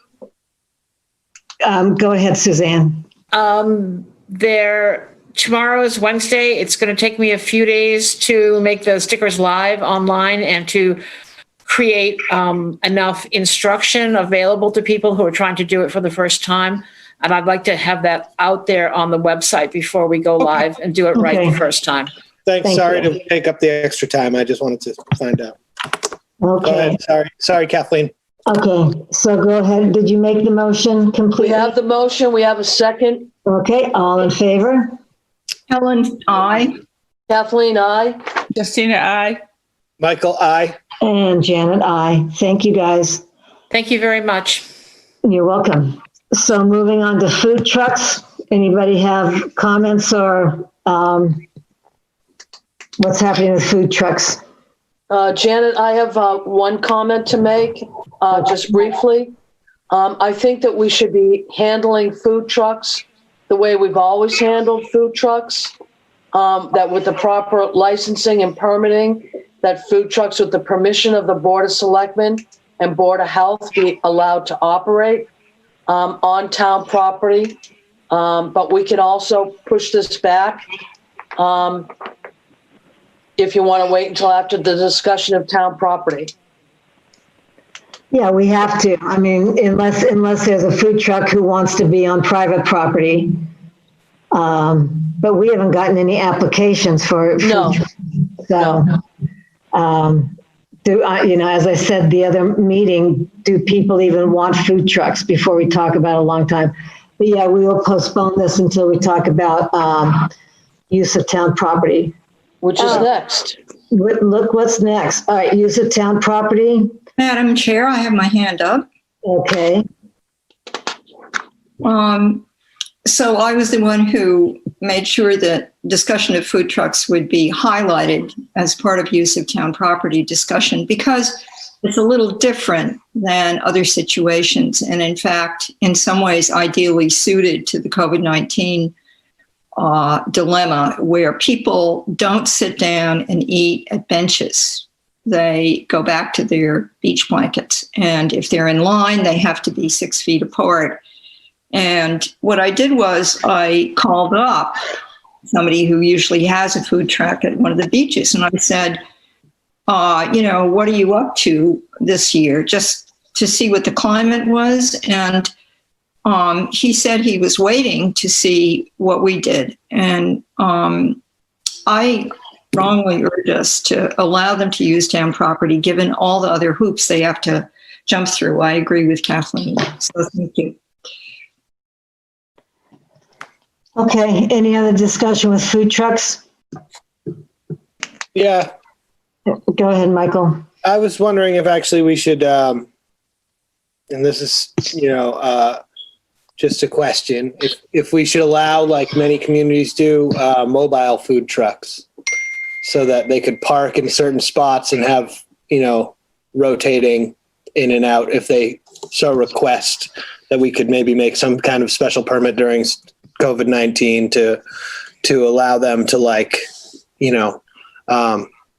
Go ahead, Suzanne. Tomorrow is Wednesday. It's going to take me a few days to make the stickers live online and to create enough instruction available to people who are trying to do it for the first time. And I'd like to have that out there on the website before we go live and do it right the first time. Thanks. Thank Sorry you. to take up the extra time. I just wanted to find out. Go Okay. ahead. Sorry, Kathleen. Okay, so go ahead. Did you make the motion We completely? have the motion. We have a second. Okay, all in favor? Helen, aye. Kathleen, aye. Justina, aye. Michael, aye. And Janet, aye. Thank you, guys. Thank you very much. You're welcome. So moving on to food trucks. Anybody have comments or what's happening with food trucks? Janet, I have one comment to make, just briefly. I think that we should be handling food trucks the way we've always handled food trucks, that with the proper licensing and permitting, that food trucks with the permission of the Board of Selectmen and Board of Health be allowed to operate on town property. But we can also push this back if you want to wait until after the discussion of town property. Yeah, we have to. I mean, unless there's a food truck who wants to be on private property. But we haven't gotten any applications for food trucks. So, as I said the other meeting, do people even want food trucks before we talk about a long time? But yeah, we will postpone this until we talk about use of town property. Which is next. Look what's next. All right, use of town property. Madam Chair, I have my hand up. Okay. So I was the one who made sure that discussion of food trucks would be highlighted as part of use of town property discussion, because it's a little different than other situations. And in fact, in some ways, ideally suited to the COVID-19 dilemma, where people don't sit down and eat at benches. They go back to their beach blankets. And if they're in line, they have to be 6 feet apart. And what I did was I called up somebody who usually has a food truck at one of the beaches. And I said, what are you up to this year? Just to see what the climate was. And he said he was waiting to see what we did. And I strongly urge us to allow them to use town property, given all the other hoops they have to jump through. I agree with Kathleen. So thank you. Okay, any other discussion with food trucks? Yeah. Go ahead, Michael. I was wondering if actually we should, and this is, just a question, if we should allow, like many communities do, mobile food trucks so that they could park in certain spots and have, rotating in and out if they so request, that we could maybe make some kind of special permit during COVID-19 to allow them to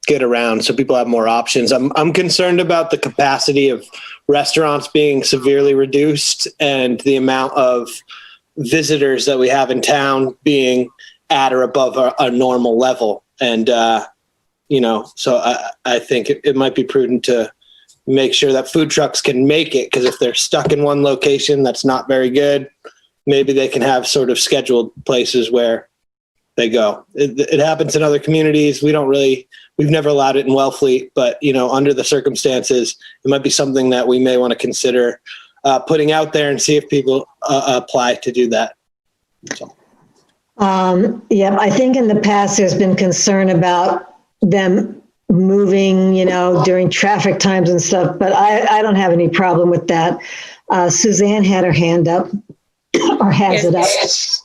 get around so people have more options. I'm concerned about the capacity of restaurants being severely reduced and the amount of visitors that we have in town being at or above a normal level. And, so I think it might be prudent to make sure that food trucks can make it, because if they're stuck in one location that's not very good, maybe they can have sort of scheduled places where they go. It happens in other communities. We've never allowed it in Wellfleet, but under the circumstances, it might be something that we may want to consider putting out there and see if people apply to do that. So. I think in the past there's been concern about them moving, during traffic times and stuff, but I don't have any problem with that. Suzanne had her hand up. Or has it up?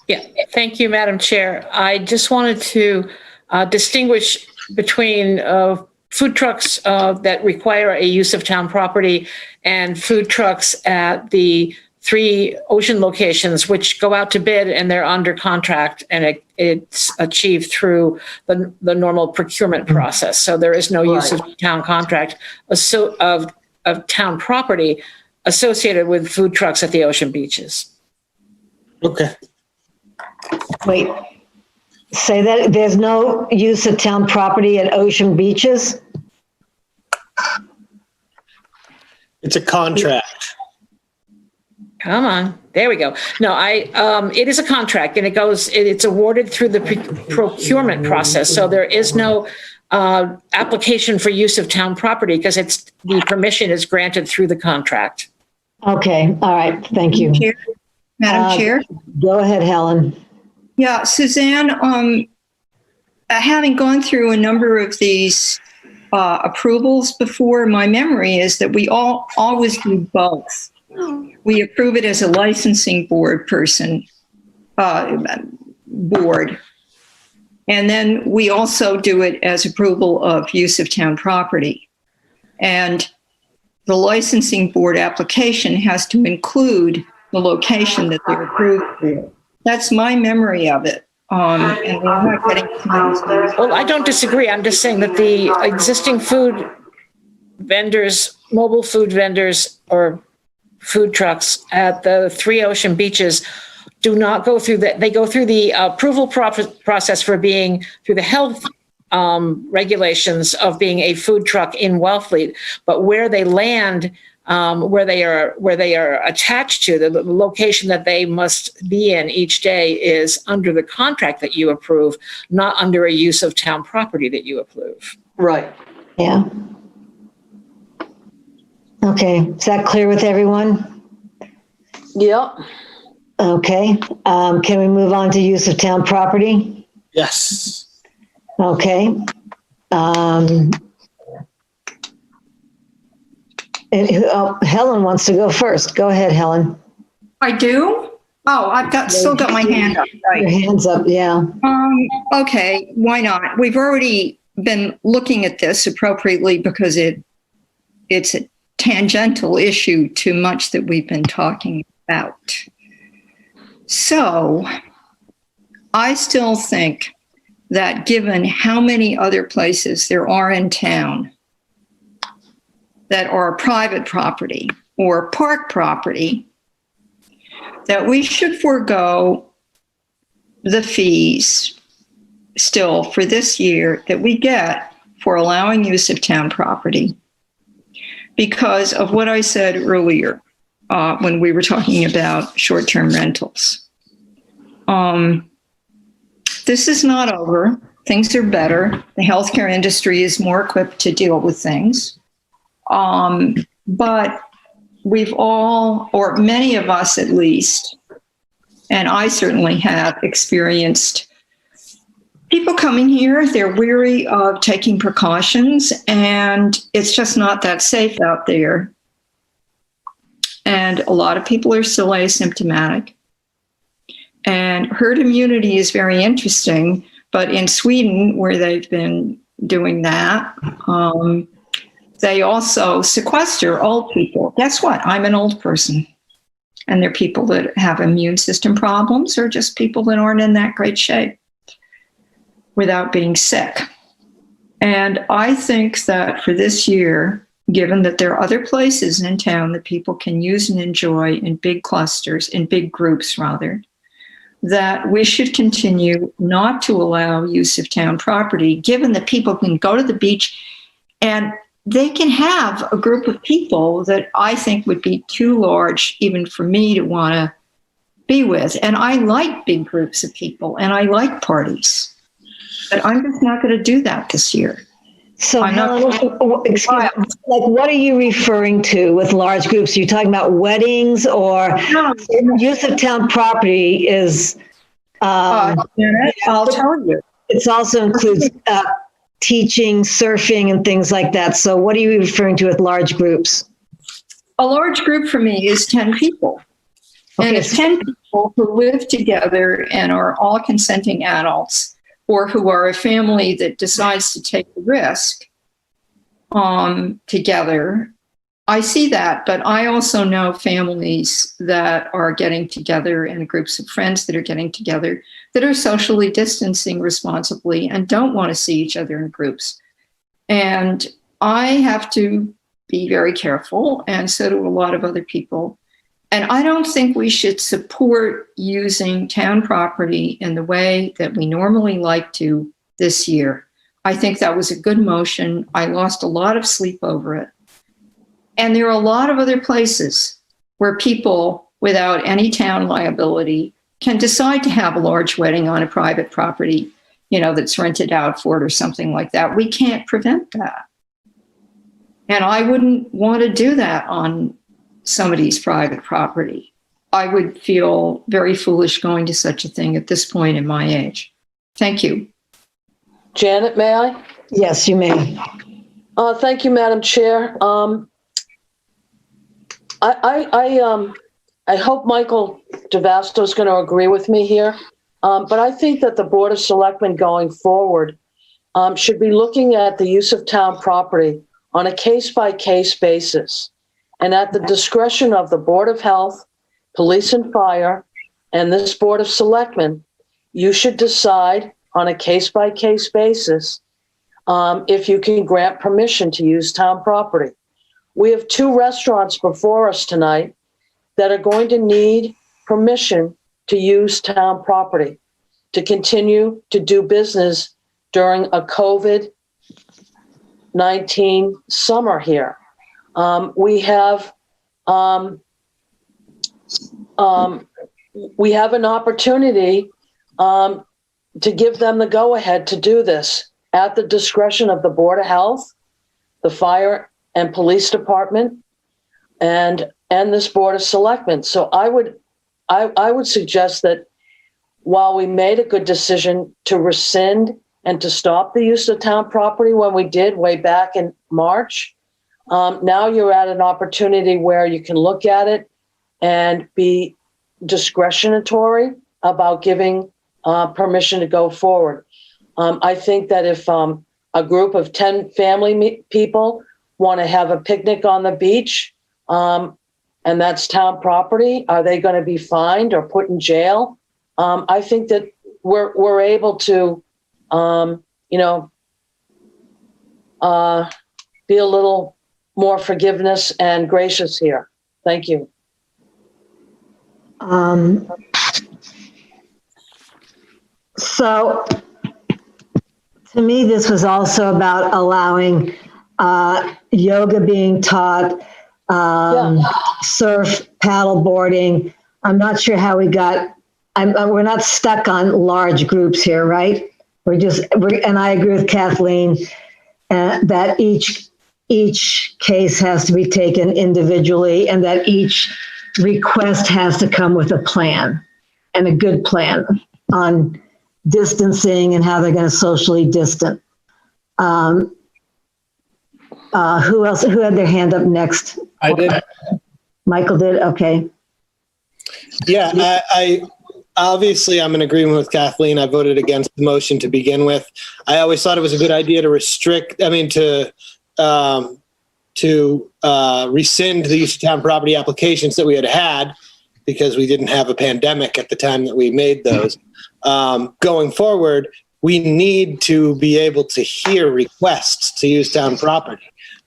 Yeah, thank you, Madam Chair. I just wanted to distinguish between food trucks that require a use of town property and food trucks at the 3 ocean locations, which go out to bid and they're under contract, and it's achieved through the normal procurement process. So there is no use of town contract of town property associated with food trucks at the ocean beaches. Okay. Wait, say that there's no use of town property at ocean beaches? It's a contract. Come on, there we go. No, it is a contract, and it's awarded through the procurement process. So there is no application for use of town property, because the permission is granted through the contract. Okay, all right, thank you. Madam Chair? Go ahead, Helen. Yeah, Suzanne, having gone through a number of these approvals before, my memory is that we always do both. We approve it as a licensing board, and then we also do it as approval of use of town property. And the licensing board application has to include the location that they're approved for. That's my memory of it. And we're not getting plans. Well, I don't disagree. I'm just saying that the existing food vendors, mobile food vendors or food trucks at the Three Ocean Beaches do not go through that. They go through the approval process for being through the health regulations of being a food truck in Wellfleet, but where they land, where they are attached to, the location that they must be in each day is under the contract that you approve, not under a use of town property that you approve. Right. Yeah. Okay, is that clear with everyone? Yep. Okay, can we move on to use of town property? Yes. Okay. Helen wants to go first. Go ahead, Helen. I do? Oh, I've still got my hand up. Right. Your hand's up, yeah. Okay, why not? We've already been looking at this appropriately because it's a tangential issue to much that we've been talking about. So I still think that given how many other places there are in town that are private property or park property, that we should forego the fees still for this year that we get for allowing use of town property because of what I said earlier when we were talking about short-term rentals. This is not over. Things are better. The healthcare industry is more equipped to deal with things. But we've all, or many of us at least, and I certainly have experienced people coming here, they're weary of taking precautions, and it's just not that safe out there. And a lot of people are still asymptomatic. And herd immunity is very interesting, but in Sweden, where they've been doing that, they also sequester old people. Guess what? I'm an old person. And they're people that have immune system problems or just people that aren't in that great shape without being sick. And I think that for this year, given that there are other places in town that people can use and enjoy in big clusters, in big groups rather, that we should continue not to allow use of town property, given that people can go to the beach and they can have a group of people that I think would be too large even for me to want to be with. And I like big groups of people and I like parties, but I'm just not going to do that this year. So, Helen, excuse me, like, what are you referring to with large groups? Are you talking about weddings or use of town property is? I'll tell you. It also includes teaching, surfing, and things like that. So, what are you referring to with large groups? A large group for me is 10 people. Okay. And it's 10 people who live together and are all consenting adults, or who are a family that decides to take the risk together. I see that, but I also know families that are getting together and groups of friends that are getting together that are socially distancing responsibly and don't want to see each other in groups. And I have to be very careful, and so do a lot of other people. And I don't think we should support using town property in the way that we normally like to this year. I think that was a good motion. I lost a lot of sleep over it. And there are a lot of other places where people without any town liability can decide to have a large wedding on a private property, that's rented out for it or something like that. We can't prevent that. And I wouldn't want to do that on somebody's private property. I would feel very foolish going to such a thing at this point in my age. Thank you. Janet, may I? Yes, you may. Thank you, Madam Chair. I hope Michael DeVasto is going to agree with me here. But I think that the Board of Selectmen going forward should be looking at the use of town property on a case-by-case basis. and at the discretion of the Board of Health, Police and Fire, and this Board of Selectmen, you should decide on a case-by-case basis if you can grant permission to use town property. We have 2 restaurants before us tonight that are going to need permission to use town property to continue to do business during a COVID-19 summer here. We have an opportunity to give them the go-ahead to do this at the discretion of the Board of Health, the Fire and Police Department, and this Board of Selectmen. So I would suggest that while we made a good decision to rescind and to stop the use of town property when we did way back in March, now you're at an opportunity where you can look at it and be discretionary about giving permission to go forward. I think that if a group of 10 family people want to have a picnic on the beach, and that's town property, are they going to be fined or put in jail? I think that we're able to, be a little more forgiveness and gracious here. Thank you. So to me, this was also about allowing yoga being taught, surf, paddle boarding. I'm not sure how we got, we're not stuck on large groups here, right? And I agree with Kathleen that each case has to be taken individually and that each request has to come with a plan and a good plan on distancing and how they're going to socially distant. Who else? Who had their hand up next? I did. Michael did? Okay. Yeah, I obviously I'm in agreement with Kathleen. I voted against the motion to begin with. I always thought it was a good idea to rescind the use of town property applications that we had because we didn't have a pandemic at the time that we made those. Going forward, we need to be able to hear requests to use town property.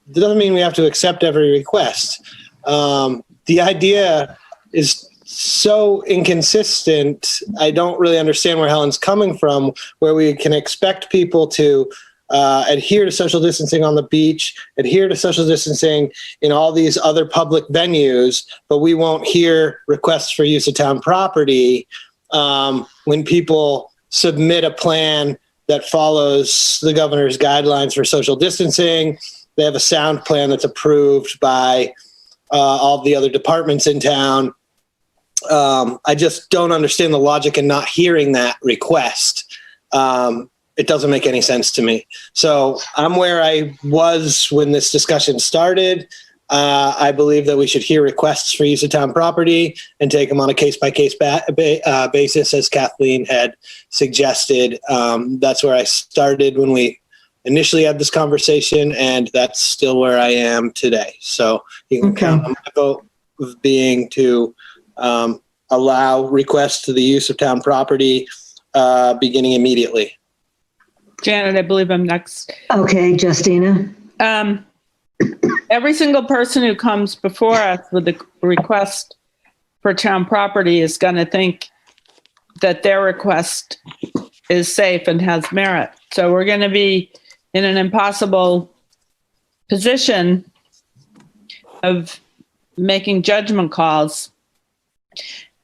It doesn't mean we have to accept every request. The idea is so inconsistent. I don't really understand where Helen's coming from, where we can expect people to adhere to social distancing on the beach, adhere to social distancing in all these other public venues, but we won't hear requests for use of town property when people submit a plan that follows the governor's guidelines for social distancing. They have a sound plan that's approved by all the other departments in town. I just don't understand the logic in not hearing that request. It doesn't make any sense to me. So I'm where I was when this discussion started. I believe that we should hear requests for use of town property and take them on a case-by-case basis, as Kathleen had suggested. That's where I started when we initially had this conversation, and that's still where I am today. So you can count on my vote of being to allow requests to the use of town property beginning immediately. Janet, I believe I'm next. Okay, Justina. Every single person who comes before us with a request for town property is going to think that their request is safe and has merit. So we're going to be in an impossible position of making judgment calls.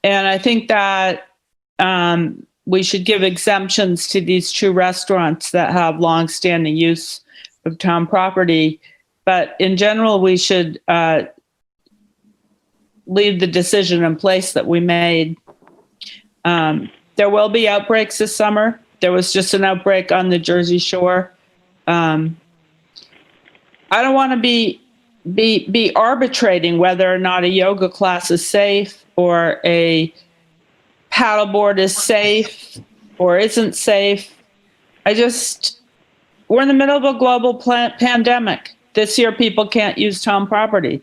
And I think that we should give exemptions to these 2 restaurants that have longstanding use of town property. But in general, we should leave the decision in place that we made. There will be outbreaks this summer. There was just an outbreak on the Jersey Shore. I don't want to be arbitrating whether or not a yoga class is safe or a paddleboard is safe or isn't safe. We're in the middle of a global pandemic. This year, people can't use town property.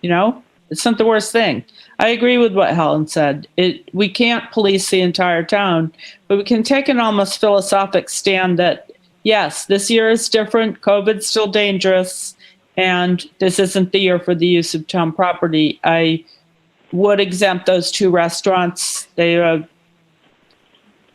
It's not the worst thing. I agree with what Helen said. We can't police the entire town, but we can take an almost philosophic stand that, yes, this year is different. COVID's still dangerous, and this isn't the year for the use of town property. I would exempt those 2 restaurants. They are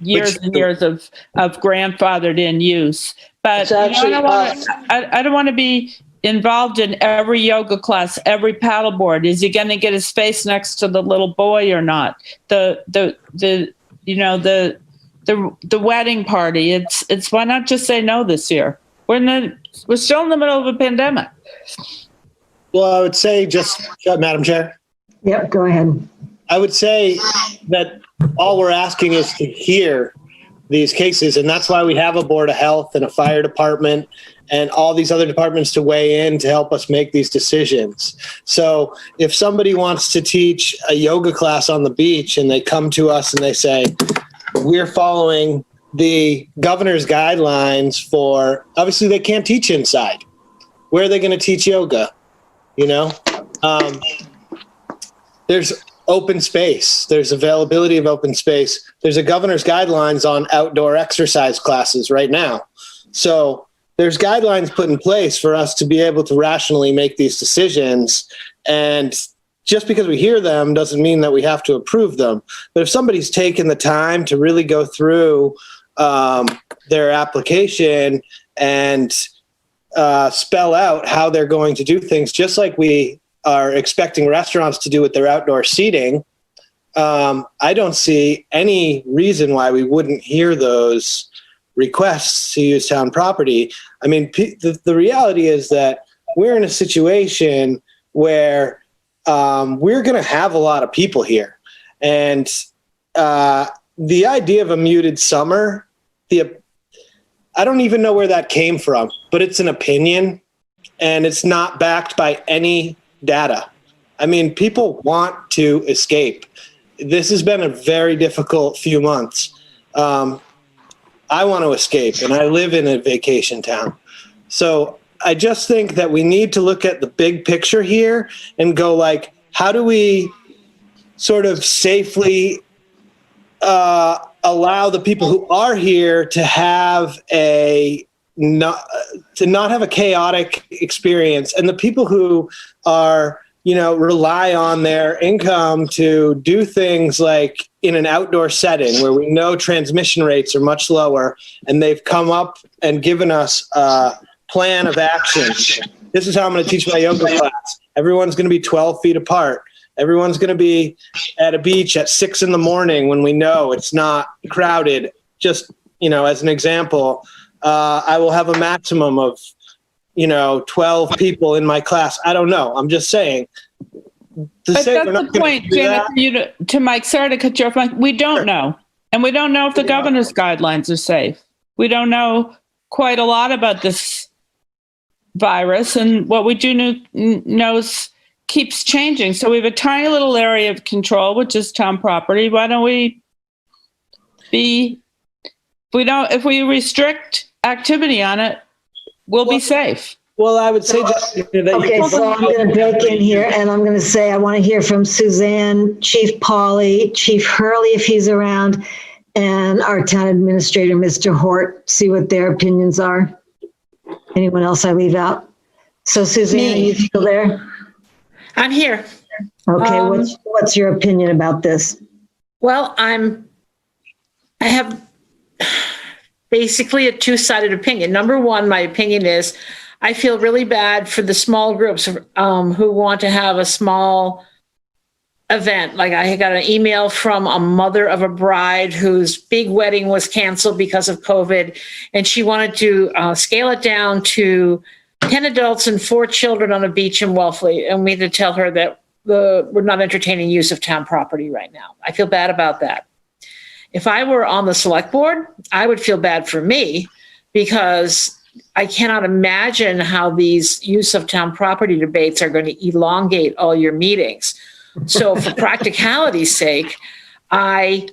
years and years of grandfathered in use. But I don't want to be involved in every yoga class, every paddleboard. Is he going to get his face next to the little boy or not? The wedding party. It's why not just say no this year? We're still in the middle of a pandemic. Well, I would say Madam Chair. Yep, go ahead. I would say that all we're asking is to hear these cases, and that's why we have a Board of Health and a fire department and all these other departments to weigh in to help us make these decisions. So if somebody wants to teach a yoga class on the beach and they come to us and they say, we're following the governor's guidelines for, obviously they can't teach inside. Where are they going to teach yoga? There's open space. There's availability of open space. There's a governor's guidelines on outdoor exercise classes right now. So there's guidelines put in place for us to be able to rationally make these decisions. And just because we hear them doesn't mean that we have to approve them. But if somebody's taken the time to really go through their application and spell out how they're going to do things, just like we are expecting restaurants to do with their outdoor seating, I don't see any reason why we wouldn't hear those requests to use town property. I mean, the reality is that we're in a situation where we're going to have a lot of people here. And the idea of a muted summer, I don't even know where that came from, but it's an opinion and it's not backed by any data. I mean, people want to escape. This has been a very difficult few months. I want to escape, and I live in a vacation town. So I just think that we need to look at the big picture here and go like, how do we sort of safely allow the people who are here to have not have a chaotic experience, and the people who are, rely on their income to do things like in an outdoor setting where we know transmission rates are much lower, and they've come up and given us a plan of action. This is how I'm going to teach my yoga class. Everyone's going to be 12 feet apart. Everyone's going to be at a beach at 6 a.m. when we know it's not crowded. Just, as an example, I will have a maximum of, 12 people in my class. I don't know. I'm just saying. But that's the point, Janet, to Mike. Sorry to cut you off, Mike. We don't know. And we don't know if the governor's guidelines are safe. We don't know quite a lot about this virus. And what we do know keeps changing. So we have a tiny little area of control, which is town property. Why don't we if we restrict activity on it, we'll be safe. Well, I would say okay, so I'm going to break in here and I'm going to say I want to hear from Suzanne, Chief Polly, Chief Hurley, if he's around, and our town administrator, Mr. Hort, see what their opinions are. Anyone else I leave out? So Suzanne, are you still there? I'm here. Okay, what's your opinion about this? Well, I have basically a two-sided opinion. Number one, my opinion is I feel really bad for the small groups who want to have a small event. Like I got an email from a mother of a bride whose big wedding was canceled because of COVID, and she wanted to scale it down to 10 adults and 4 children on a beach in Wellfleet, and we had to tell her that we're not entertaining use of town property right now. I feel bad about that. If I were on the select board, I would feel bad for me because I cannot imagine how these use of town property debates are going to elongate all your meetings. So for practicality's sake, I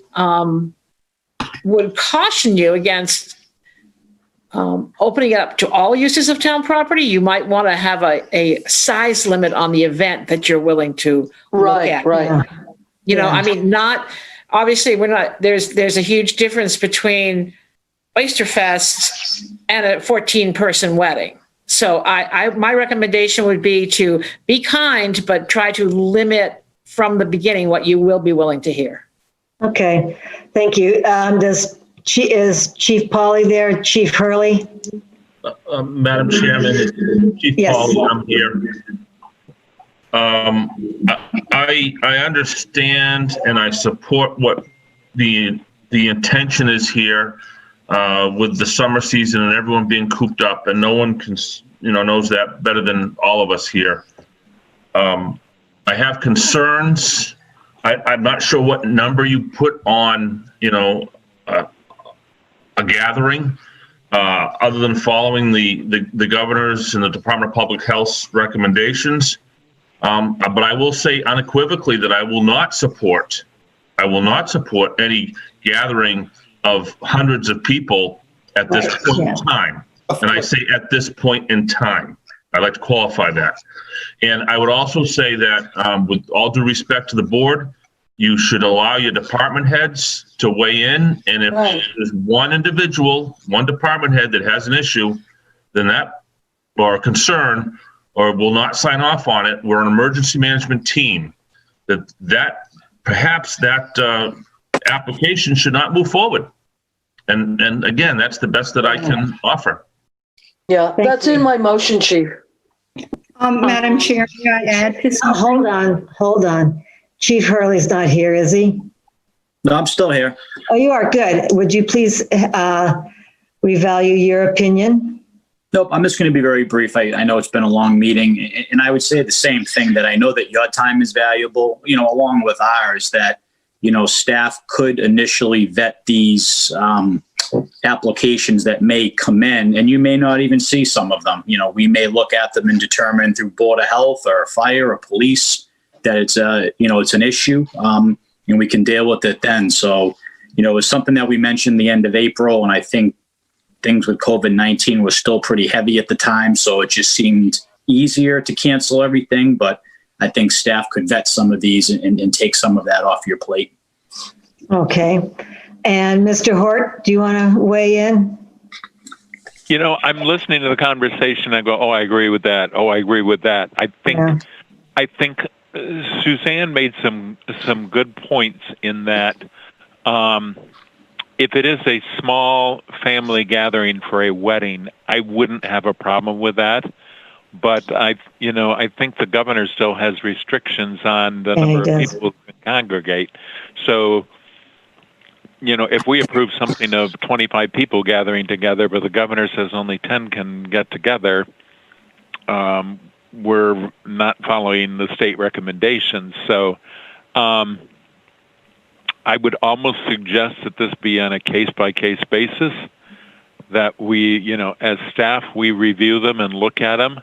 would caution you against opening it up to all uses of town property, you might want to have a size limit on the event that you're willing to look at. Right. You know, Yeah. I mean, obviously there's a huge difference between Oysterfest and a 14-person wedding. So my recommendation would be to be kind, but try to limit from the beginning what you will be willing to hear. Okay, thank you. Is Chief Polly there? Chief Hurley? Madam Chairman, Chief Yes. Paul, I'm here. I understand and I support what the intention is here with the summer season and everyone being cooped up, and no one can, knows that better than all of us here. I have concerns. I'm not sure what number you put on, a gathering, other than following the governor's and the Department of Public Health's recommendations. But I will say unequivocally that I will not support any gathering of hundreds of people at this point in time. And I say at this point in time. I'd like to qualify that. And I would also say that with all due respect to the board, you should allow your department heads to weigh in. And if there's one individual, one department head that has an issue, then that, or a concern, or will not sign off on it, we're an emergency management team, that perhaps that application should not move forward. And again, that's the best that I can offer. Yeah, that's in my motion, Chief. Madam Chair, may I add to something? Hold on. Chief Hurley's not here, is he? No, I'm still here. Oh, you are good. Would you please revalue your opinion? Nope, I'm just going to be very brief. I know it's been a long meeting, and I would say the same thing, that I know that your time is valuable, along with ours, that, staff could initially vet these applications that may come in, and you may not even see some of them. We may look at them and determine through Board of Health or fire or police that it's an issue, and we can deal with it then. So, it was something that we mentioned the end of April, and I think things with COVID-19 was still pretty heavy at the time, so it just seemed easier to cancel everything. But I think staff could vet some of these and take some of that off your plate. Okay. And Mr. Hort, do you want to weigh in? I'm listening to the conversation. I go, oh, I agree with that. Oh, I agree with that. I think Suzanne made some good points in that. If it is a small family gathering for a wedding, I wouldn't have a problem with that. But I think the governor still has restrictions on the number of people who can congregate. So, if we approve something of 25 people gathering together, but the governor says only 10 can get together, we're not following the state recommendations. So, I would almost suggest that this be on a case-by-case basis, that we, as staff, we review them and look at them.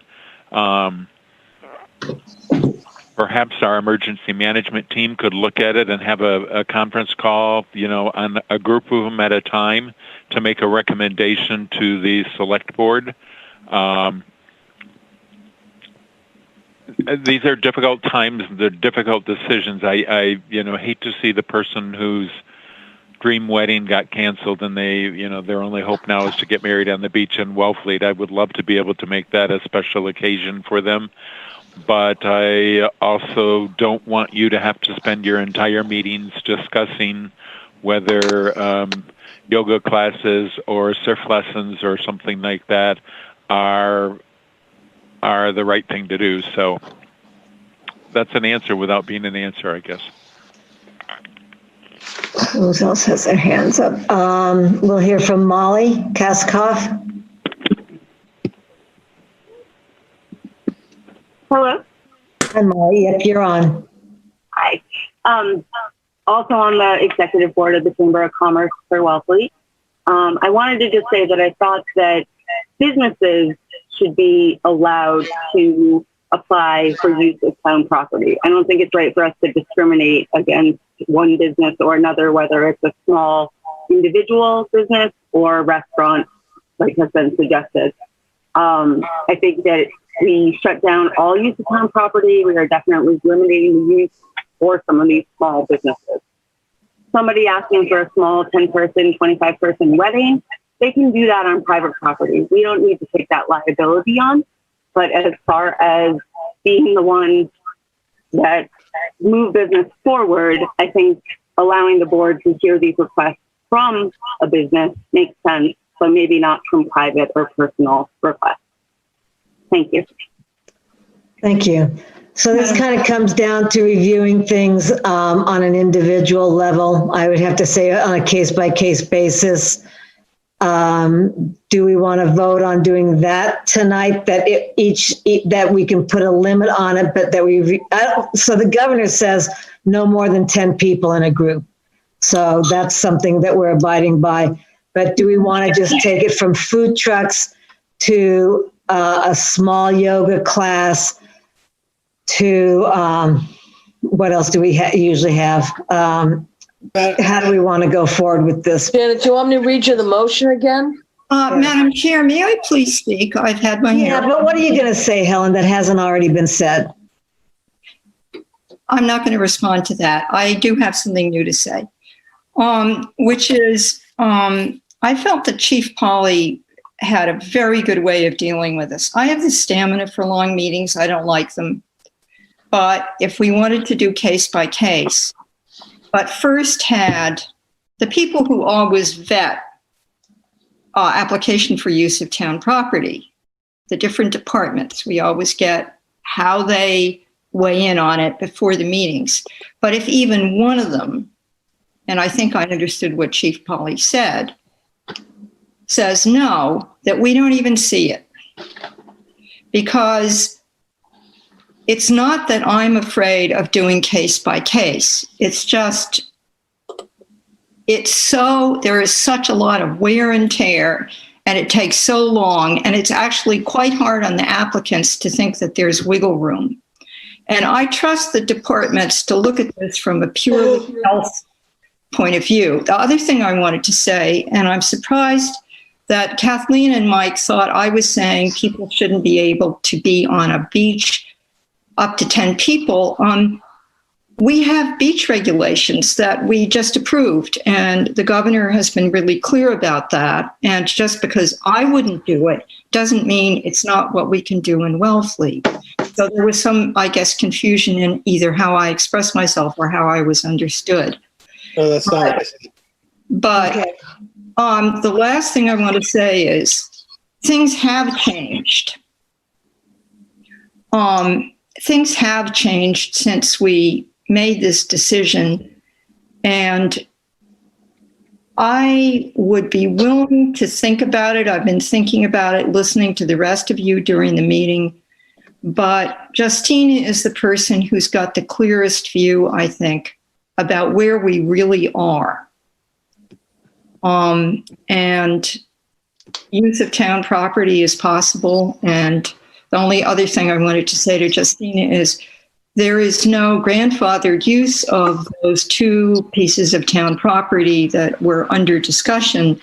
Perhaps our emergency management team could look at it and have a conference call, on a group of them at a time to make a recommendation to the select board. These are difficult times. They're difficult decisions. I hate to see the person whose dream wedding got canceled and their only hope now is to get married on the beach in Wellfleet. I would love to be able to make that a special occasion for them. But I also don't want you to have to spend your entire meetings discussing whether yoga classes or surf lessons or something like that are the right thing to do. So that's an answer without being an answer, I guess. Who else has their hands up? We'll hear from Molly Kaskoff. Hello. Hi, Molly. Yep, you're on. Hi. Also on the executive board of the Chamber of Commerce for Wellfleet. I wanted to just say that I thought that businesses should be allowed to apply for use of town property. I don't think it's right for us to discriminate against one business or another, whether it's a small individual business or restaurant like has been suggested. I think that we shut down all use of town property. We are definitely limiting the use for some of these small businesses. Somebody asking for a small 10-person, 25-person wedding, they can do that on private property. We don't need to take that liability on. But as far as being the ones that move business forward, I think allowing the board to hear these requests from a business makes sense, but maybe not from private or personal requests. Thank you. Thank you. So this kind of comes down to reviewing things on an individual level. I would have to say on a case-by-case basis. Do we want to vote on doing that tonight? That that we can put a limit on it, but that so the governor says no more than 10 people in a group. So that's something that we're abiding by. But do we want to just take it from food trucks to a small yoga class to what else do we usually have? How do we want to go forward with this? Janet, do you want me to read you the motion again? Madam Chair, may I please speak? I've had my Yeah, hair. but what are you going to say, Helen, that hasn't already been said? I'm not going to respond to that. I do have something new to say, which is I felt that Chief Polly had a very good way of dealing with this. I have the stamina for long meetings. I don't like them. But if we wanted to do case by case, but first had the people who always vet application for use of town property, the different departments, we always get how they weigh in on it before the meetings. But if even one of them, and I think I understood what Chief Polly said, says no, that we don't even see it. Because it's not that I'm afraid of doing case by case. It's just, there is such a lot of wear and tear, and it takes so long, and it's actually quite hard on the applicants to think that there's wiggle room. And I trust the departments to look at this from a purely health point of view. The other thing I wanted to say, and I'm surprised that Kathleen and Mike thought I was saying people shouldn't be able to be on a beach up to 10 people. We have beach regulations that we just approved, and the governor has been really clear about that. And just because I wouldn't do it doesn't mean it's not what we can do in Wellfleet. So there was some, I guess, confusion in either how I expressed myself or how I was understood. No, that's not what I said. But the last thing I want to say is things have changed. Things have changed since we made this decision, and I would be willing to think about it. I've been thinking about it, listening to the rest of you during the meeting, but Justina is the person who's got the clearest view, I think, about where we really are. And use of town property is possible. And the only other thing I wanted to say to Justina is there is no grandfathered use of those two pieces of town property that were under discussion.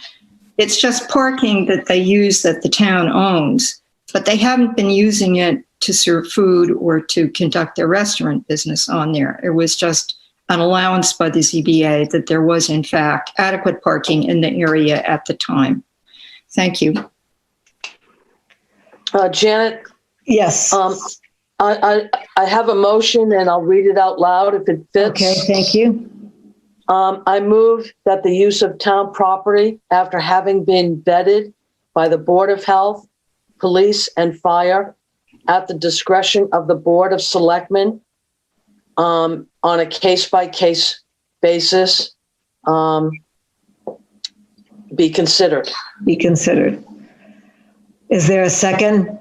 It's just parking that they use that the town owns, but they haven't been using it to serve food or to conduct their restaurant business on there. It was just an allowance by the ZBA that there was, in fact, adequate parking in the area at the time. Thank you. Janet? Yes. I have a motion, and I'll read it out loud if it fits. Okay, thank you. I move that the use of town property, after having been vetted by the Board of Health, Police, and Fire at the discretion of the Board of Selectmen, on a case-by-case basis, be considered. Be considered. Is there a second?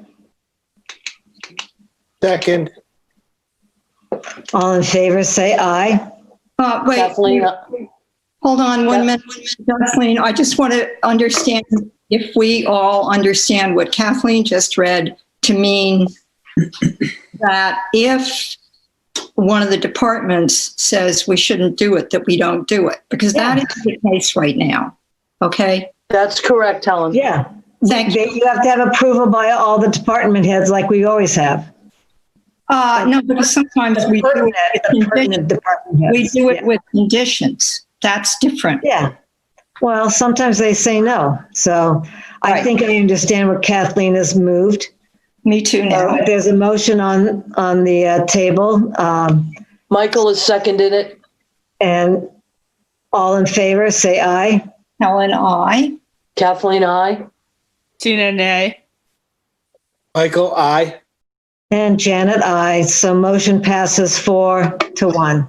Second. All in favor, say aye. Wait, Kathleen, hold on one minute, Kathleen. I just want to understand if we all understand what Kathleen just read to mean that if one of the departments says we shouldn't do it, that we don't do it, because that is the case right now. Okay? That's correct, Helen. Yeah. Thank you. You have to have approval by all the department heads like we always have. No, because sometimes we do it with conditions. That's different. Yeah. Well, sometimes they say no. So I think I understand where Kathleen has moved. Me too now. There's a motion on the table. Michael has seconded it. And all in favor, say aye. Helen, aye. Kathleen, aye. Tina, nay. Michael, aye. And Janet, aye. So motion passes 4-1.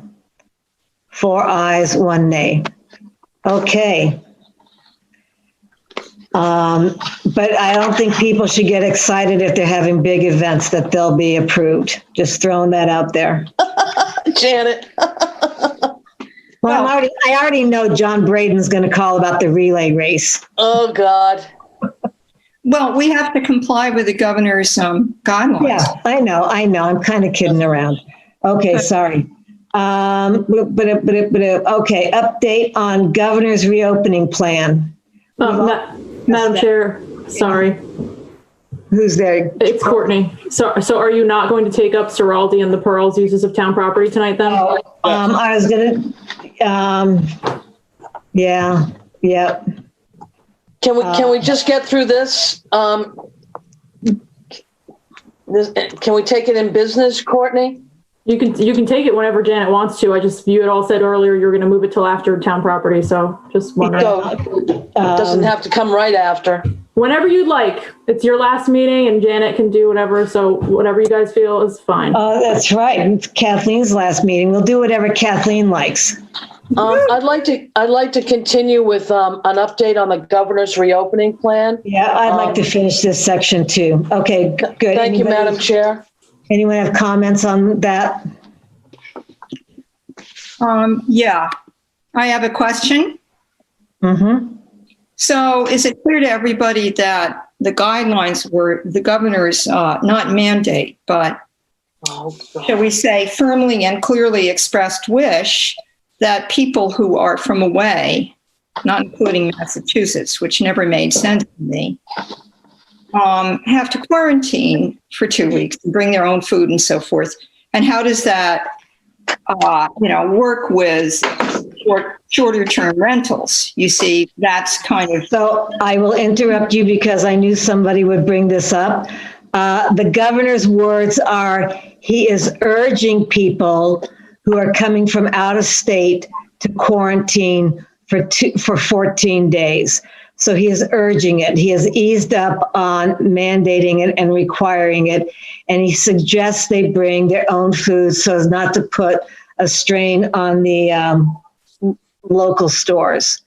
4 ayes, 1 nay. Okay. But I don't think people should get excited if they're having big events that they'll be approved. Just throwing that out there. Janet. Well, I already know John Braden's going to call about the relay race. Oh, God. Well, we have to comply with the governor's guidelines. Yeah, I know. I'm kind of kidding around. Okay, sorry. Okay, update on governor's reopening plan. Madam Chair, sorry. Who's there? It's Courtney. So are you not going to take up Ciraldi and the Pearls uses of town property tonight then? I was gonna, yeah. Can we just get through this? Can we take it in business, Courtney? You can take it whenever Janet wants to. You had all said earlier you're going to move it till after town property, so just wondering. It doesn't have to come right after. Whenever you'd like. It's your last meeting and Janet can do whatever, so whatever you guys feel is fine. Oh, that's right. It's Kathleen's last meeting. We'll do whatever Kathleen likes. I'd like to continue with an update on the governor's reopening plan. Yeah, I'd like to finish this section too. Okay, good. Thank you, Madam Chair. Anyone have comments on that? Yeah, I have a question. Mm-hmm. So is it clear to everybody that the guidelines were the governor's not mandate, but shall we say firmly and clearly expressed wish that people who are from away, not including Massachusetts, which never made sense to me, have to quarantine for 2 weeks and bring their own food and so forth? And how does that, work with shorter term rentals? You see, that's kind of. So I will interrupt you because I knew somebody would bring this up. The governor's words are, he is urging people who are coming from out of state to quarantine for 14 days. So he is urging it. He has eased up on mandating it and requiring it. And he suggests they bring their own food so as not to put a strain on the local stores.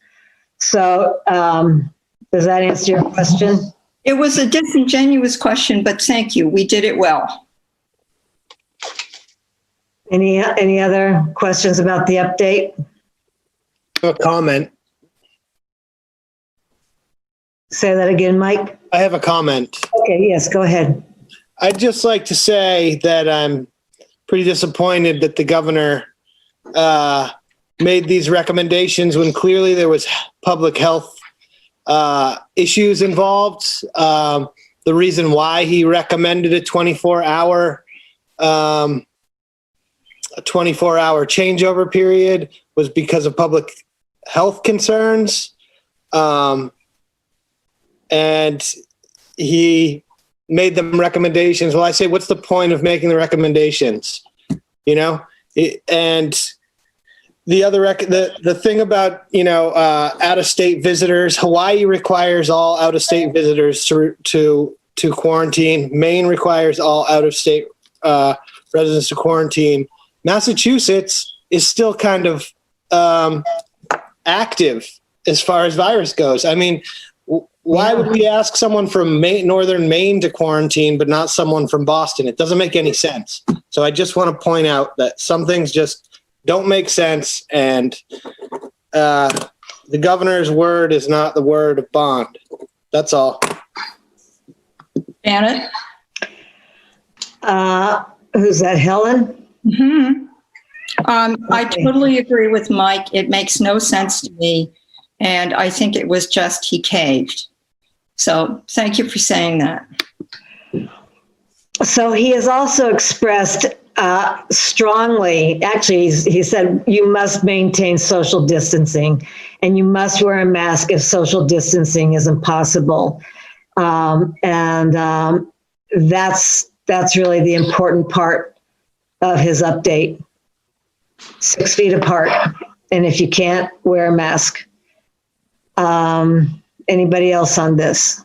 So does that answer your question? It was a disingenuous question, but thank you. We did it well. Any other questions about the update? A comment. Say that again, Mike. I have a comment. Okay, yes, go ahead. I'd just like to say that I'm pretty disappointed that the governor made these recommendations when clearly there was public health issues involved. The reason why he recommended a 24-hour changeover period was because of public health concerns. And he made them recommendations. Well, I say, what's the point of making the recommendations? And the other the thing about out-of-state visitors, Hawaii requires all out-of-state visitors to quarantine. Maine requires all out-of-state residents to quarantine. Massachusetts is still kind of active as far as virus goes. I mean, why would we ask someone from northern Maine to quarantine, but not someone from Boston? It doesn't make any sense. So I just want to point out that some things just don't make sense. And the governor's word is not the word of bond. That's all. Janet? Who's that, Helen? Mm-hmm. I totally agree with Mike. It makes no sense to me. And I think it was just he caved. So thank you for saying that. So he has also expressed strongly, actually, he said you must maintain social distancing and you must wear a mask if social distancing is impossible. That's really the important part of his update. 6 feet apart. And if you can't, wear a mask. Anybody else on this?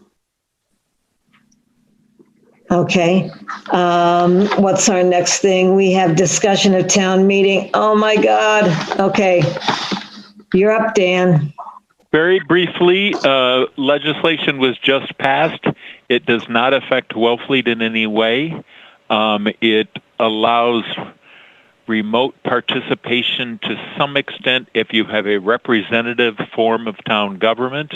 Okay. What's our next thing? We have discussion of town meeting. Oh my God. Okay. You're up, Dan. Very briefly, legislation was just passed. It does not affect Wellfleet in any way. It allows remote participation to some extent if you have a representative form of town government.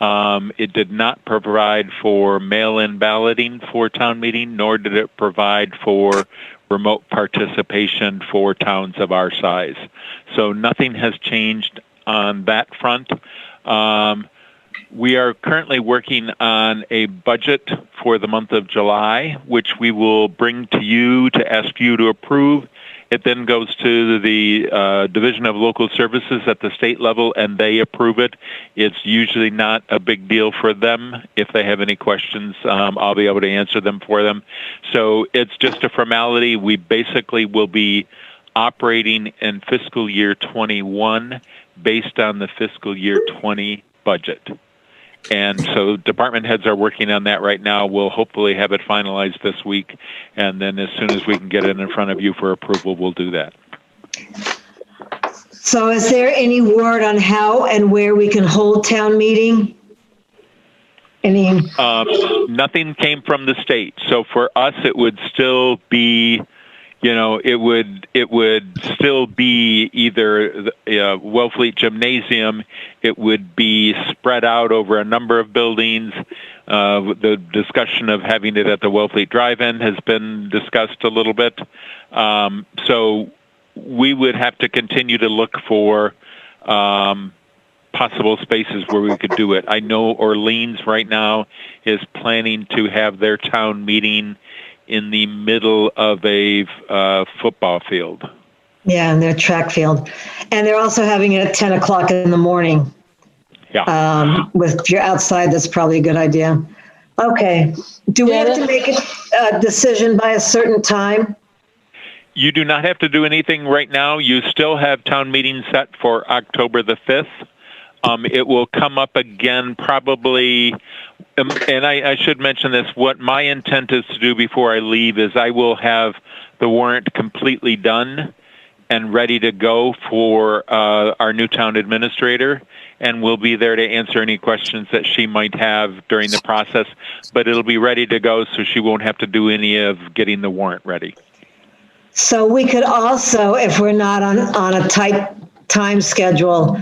It did not provide for mail-in balloting for town meeting, nor did it provide for remote participation for towns of our size. So nothing has changed on that front. We are currently working on a budget for the month of July, which we will bring to you to ask you to approve. It then goes to the Division of Local Services at the state level, and they approve it. It's usually not a big deal for them. If they have any questions, I'll be able to answer them for them. So it's just a formality. We basically will be operating in fiscal year 21 based on the fiscal year 20 budget. And so department heads are working on that right now. We'll hopefully have it finalized this week. And then as soon as we can get it in front of you for approval, we'll do that. So is there any word on how and where we can hold town meeting? Nothing came from the state. So for us, it would still be, it would still be either Wellfleet Gymnasium. It would be spread out over a number of buildings. The discussion of having it at the Wellfleet Drive-In has been discussed a little bit. So we would have to continue to look for possible spaces where we could do it. I know Orleans right now is planning to have their town meeting in the middle of a football field. Yeah, in their track field. And they're also having it at 10 o'clock in the morning. Yeah. If you're outside, that's probably a good idea. Okay. Do we have to make a decision by a certain time? You do not have to do anything right now. You still have town meeting set for October the 5th. It will come up again probably, and I should mention this, what my intent is to do before I leave is I will have the warrant completely done and ready to go for our new town administrator, and we'll be there to answer any questions that she might have during the process, but it'll be ready to go so she won't have to do any of getting the warrant ready. So we could also, if we're not on a tight time schedule,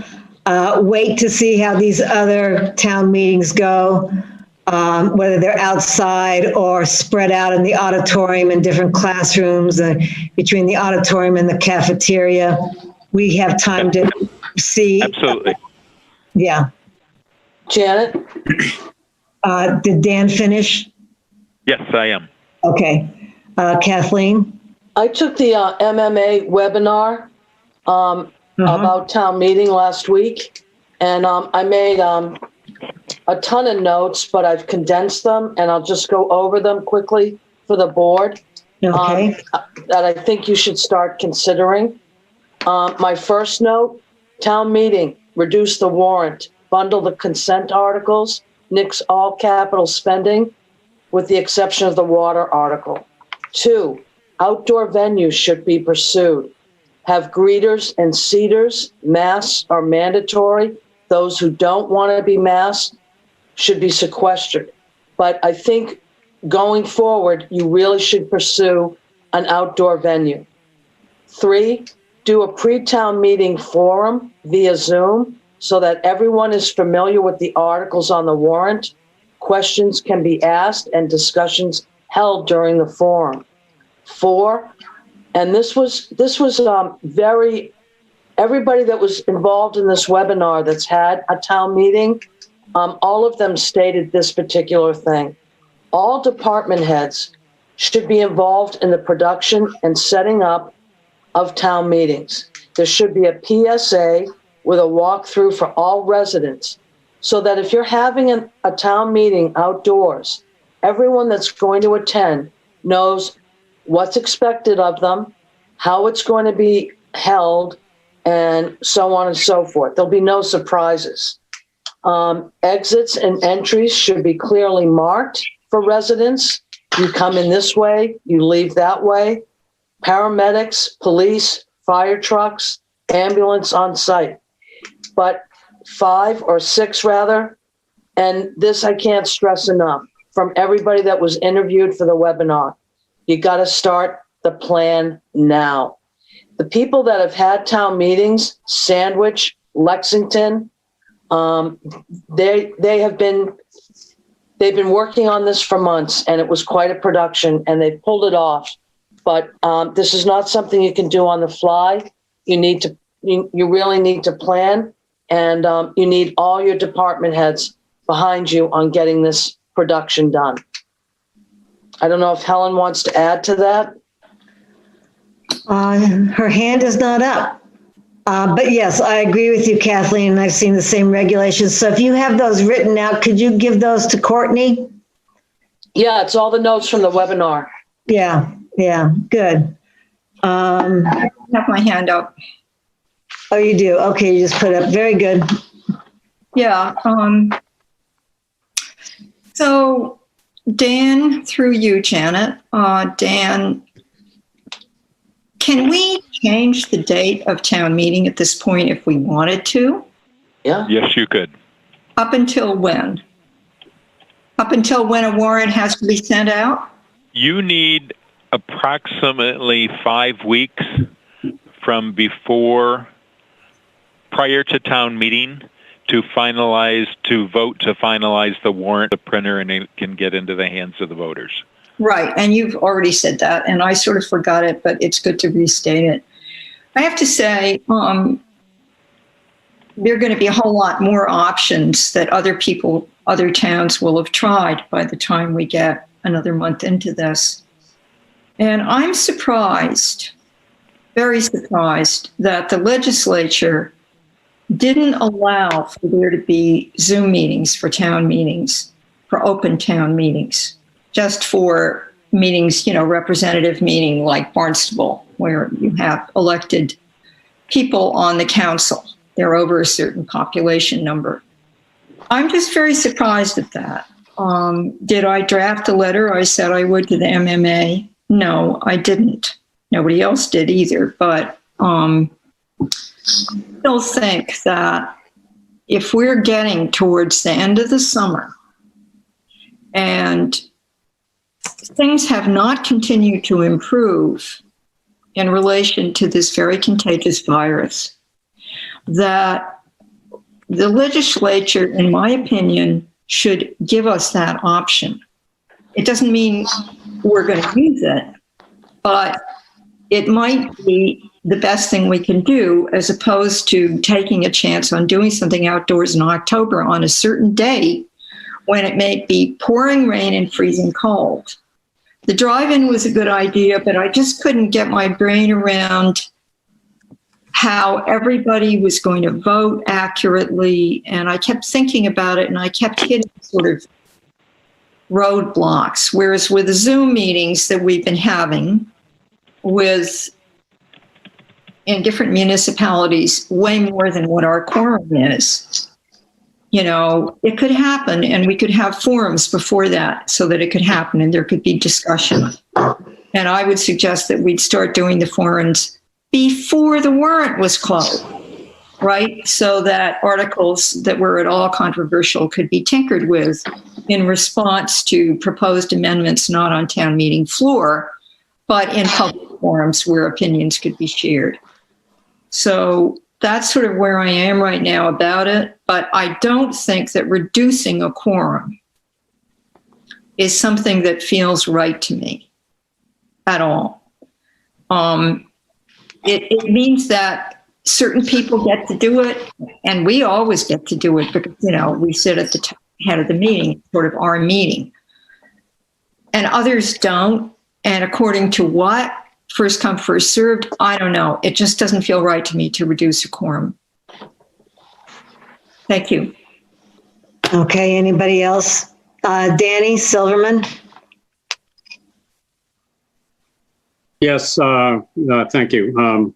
wait to see how these other town meetings go, whether they're outside or spread out in the auditorium in different classrooms, between the auditorium and the cafeteria. We have time to see. Absolutely. Yeah. Janet? Did Dan finish? Yes, I am. Okay. Kathleen? I took the MMA webinar about town meeting last week, and I made a ton of notes, but I've condensed them, and I'll just go over them quickly for the board. Okay. That I think you should start considering. My first note, town meeting, reduce the warrant, bundle the consent articles, nix all capital spending, with the exception of the water article. 2, outdoor venues should be pursued. Have greeters and seaters. Masks are mandatory. Those who don't want to be masked should be sequestered. But I think going forward, you really should pursue an outdoor venue. 3, do a pre-town meeting forum via Zoom so that everyone is familiar with the articles on the warrant. Questions can be asked and discussions held during the forum. 4, and this was very, everybody that was involved in this webinar that's had a town meeting all of them stated this particular thing. All department heads should be involved in the production and setting up of town meetings. There should be a PSA with a walkthrough for all residents, so that if you're having a town meeting outdoors, everyone that's going to attend knows what's expected of them, how it's going to be held, and so on and so forth. There'll be no surprises. Exits and entries should be clearly marked for residents. You come in this way, you leave that way. Paramedics, police, fire trucks, ambulance on site. But 5 or 6 rather, and this I can't stress enough, from everybody that was interviewed for the webinar, you got to start the plan now. The people that have had town meetings, Sandwich, Lexington, they've been working on this for months, and it was quite a production, and they pulled it off. But this is not something you can do on the fly. You really need to plan, and you need all your department heads behind you on getting this production done. I don't know if Helen wants to add to that. Her hand is not up. But yes, I agree with you, Kathleen. I've seen the same regulations. So if you have those written out, could you give those to Courtney? Yeah, it's all the notes from the webinar. Yeah, good. I have my hand up. Oh, you do? Okay, you just put up. Very good. Yeah. So Dan, through you, Janet, Dan, can we change the date of town meeting at this point if we wanted to? Yeah. Yes, you could. Up until when? Up until when a warrant has to be sent out? You need approximately 5 weeks from prior to town meeting to vote to finalize the warrant, the printer, and it can get into the hands of the voters. Right, and you've already said that, and I sort of forgot it, but it's good to restate it. I have to say, there are going to be a whole lot more options that other towns will have tried by the time we get another month into this. And I'm surprised, very surprised, that the legislature didn't allow for there to be Zoom meetings for town meetings, for open town meetings, just for meetings, representative meeting like Barnstable, where you have elected people on the council. They're over a certain population number. I'm just very surprised at that. Did I draft a letter I said I would to the MMA? No, I didn't. Nobody else did either. But I still think that if we're getting towards the end of the summer and things have not continued to improve in relation to this very contagious virus, that the legislature, in my opinion, should give us that option. It doesn't mean we're going to use it, but it might be the best thing we can do, as opposed to taking a chance on doing something outdoors in October on a certain day when it may be pouring rain and freezing cold. The drive-in was a good idea, but I just couldn't get my brain around how everybody was going to vote accurately. And I kept thinking about it, and I kept hitting sort of roadblocks. Whereas with the Zoom meetings that we've been having in different municipalities, way more than what our quorum is, it could happen, and we could have forums before that so that it could happen and there could be discussion. And I would suggest that we'd start doing the forums before the warrant was closed, right? So that articles that were at all controversial could be tinkered with in response to proposed amendments not on town meeting floor, but in public forums where opinions could be shared. So that's sort of where I am right now about it. But I don't think that reducing a quorum is something that feels right to me at all. It means that certain people get to do it, and we always get to do it because, we sit at the head of the meeting, sort of our meeting. And others don't. And according to what? First come, first served? I don't know. It just doesn't feel right to me to reduce a quorum. Thank you. Okay, anybody else? Danny Silverman? Yes, thank you.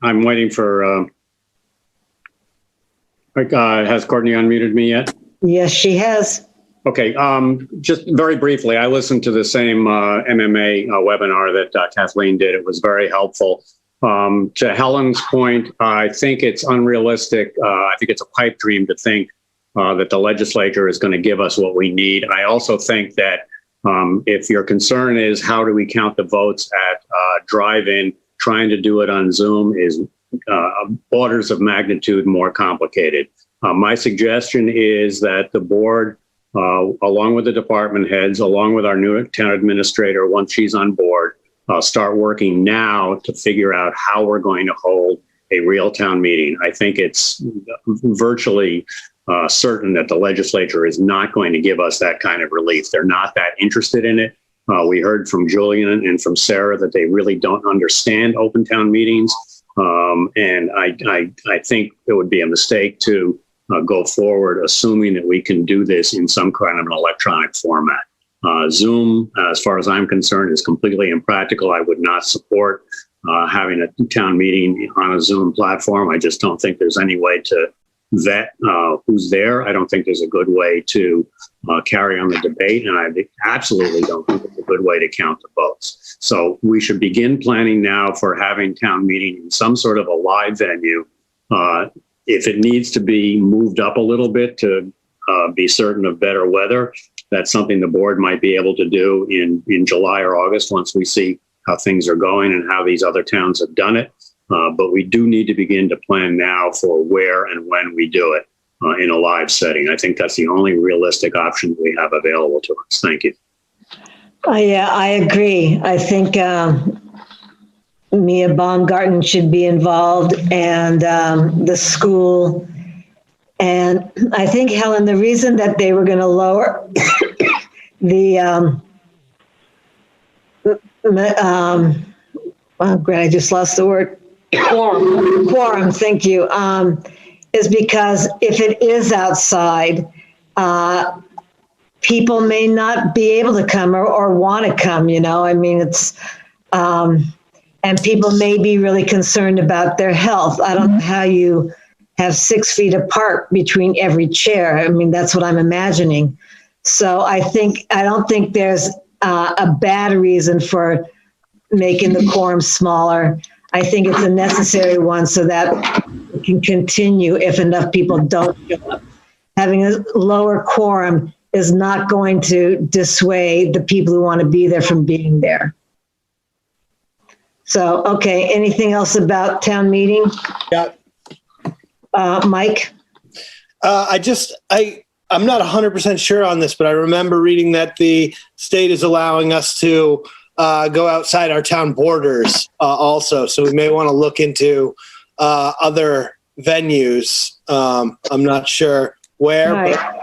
I'm waiting for, has Courtney unmuted me yet? Yes, she has. Okay, just very briefly, I listened to the same MMA webinar that Kathleen did. It was very helpful. To Helen's point, I think it's unrealistic. I think it's a pipe dream to think that the legislature is going to give us what we need. I also think that if your concern is how do we count the votes at drive-in, trying to do it on Zoom is orders of magnitude more complicated. My suggestion is that the board, along with the department heads, along with our new town administrator, once she's on board, start working now to figure out how we're going to hold a real town meeting. I think it's virtually certain that the legislature is not going to give us that kind of relief. They're not that interested in it. We heard from Julian and from Sarah that they really don't understand open town meetings. And I think it would be a mistake to go forward assuming that we can do this in some kind of an electronic format. Zoom, as far as I'm concerned, is completely impractical. I would not support having a town meeting on a Zoom platform. I just don't think there's any way to vet who's there. I don't think there's a good way to carry on the debate, and I absolutely don't think it's a good way to count the votes. So we should begin planning now for having town meeting in some sort of a live venue. If it needs to be moved up a little bit to be certain of better weather, that's something the board might be able to do in July or August once we see how things are going and how these other towns have done it. But we do need to begin to plan now for where and when we do it in a live setting. I think that's the only realistic option we have available to us. Thank you. Yeah, I agree. I think Mia Baumgarten should be involved, and the school. And I think, Helen, the reason that they were going to lower the oh, great, I just lost the word. Quorum, thank you. Is because if it is outside, people may not be able to come or want to come, I mean, it's, and people may be really concerned about their health. I don't know how you have 6 feet apart between every chair. I mean, that's what I'm imagining. So I don't think there's a bad reason for making the quorum smaller. I think it's a necessary one so that it can continue if enough people don't show up. Having a lower quorum is not going to dissuade the people who want to be there from being there. So, okay, anything else about town meeting? Yeah. Mike? I'm not 100% sure on this, but I remember reading that the state is allowing us to go outside our town borders also. So we may want to look into other venues. I'm not sure where, right.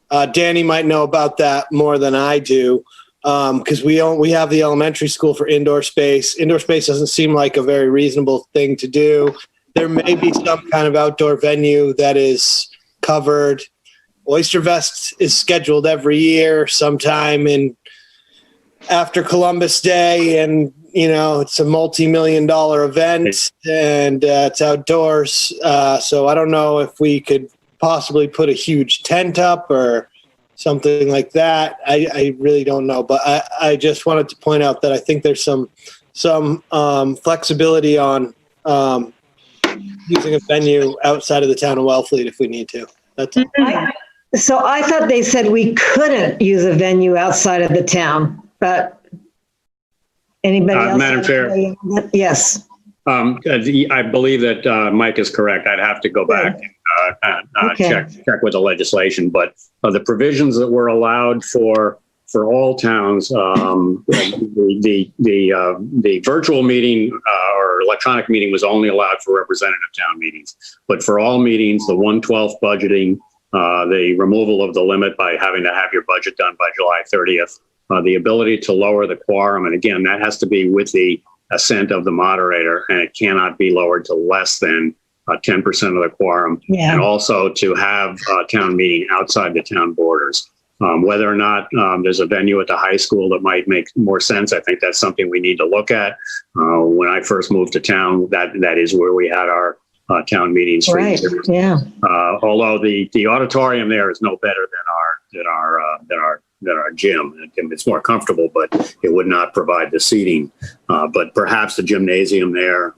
But Danny might know about that more than I do. Because we have the elementary school for indoor space. Indoor space doesn't seem like a very reasonable thing to do. There may be some kind of outdoor venue that is covered. Oyster Fest is scheduled every year sometime after Columbus Day, and it's a multi-million-dollar event, and it's outdoors. So I don't know if we could possibly put a huge tent up or something like that. I really don't know, but I just wanted to point out that I think there's some flexibility on using a venue outside of the town of Wellfleet if we need to. That's all. So I thought they said we couldn't use a venue outside of the town, but anybody else? Madam Chair. Yes. I believe that Mike is correct. I'd have to go back and check with the legislation, but the provisions that were allowed for for all towns, the virtual meeting or electronic meeting was only allowed for representative town meetings. But for all meetings, the 1/12 budgeting, the removal of the limit by having to have your budget done by July 30th, the ability to lower the quorum, and again, that has to be with the assent of the moderator, and it cannot be lowered to less than 10% of the quorum, and also to have a town meeting outside the town borders. Whether or not there's a venue at the high school that might make more sense, I think that's something we need to look at. When I first moved to town, that is where we had our town meetings. Right. Yeah. Although the auditorium there is no better than our gym. It's more comfortable, but it would not provide the seating. But perhaps the gymnasium there,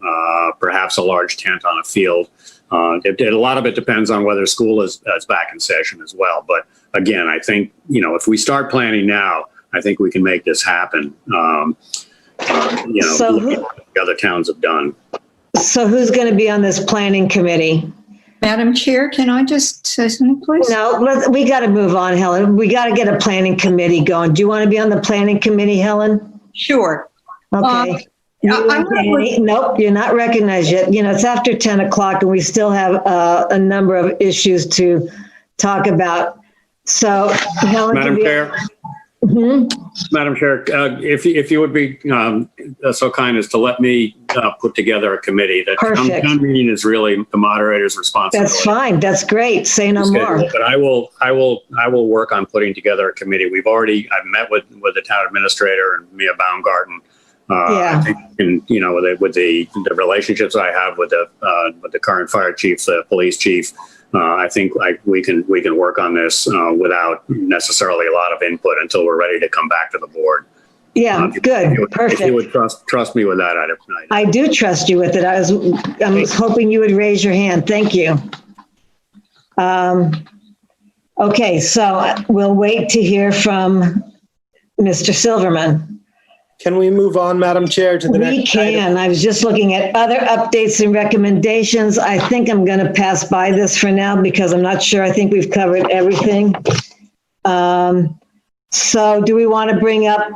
perhaps a large tent on a field. A lot of it depends on whether school is back in session as well. But again, I think, if we start planning now, I think we can make this happen. So what the other towns have done. So who's going to be on this planning committee? Madam Chair, can I just say something, please? No, we got to move on, Helen. We got to get a planning committee going. Do you want to be on the planning committee, Helen? Sure. Okay. Nope, you're not recognized yet. It's after 10 o'clock and we still have a number of issues to talk about. So, Helen. Madam Chair. Madam Chair, if you would be so kind as to let me put together a committee. That town meeting is really the moderator's responsibility. That's fine. That's great. Say no more. But I will work on putting together a committee. I've met with the town administrator and Mia Baumgarten. I think, with the relationships I have with the current fire chief, the police chief, I think we can work on this without necessarily a lot of input until we're ready to come back to the board. Yeah, good, perfect. If you would trust me with that, I do trust you with it. I was hoping you would raise your hand. Thank you. Okay, so we'll wait to hear from Mr. Silverman. Can we move on, Madam Chair, to the next? We can. Item? I was just looking at other updates and recommendations. I think I'm going to pass by this for now because I'm not sure. I think we've covered everything. So do we want to bring up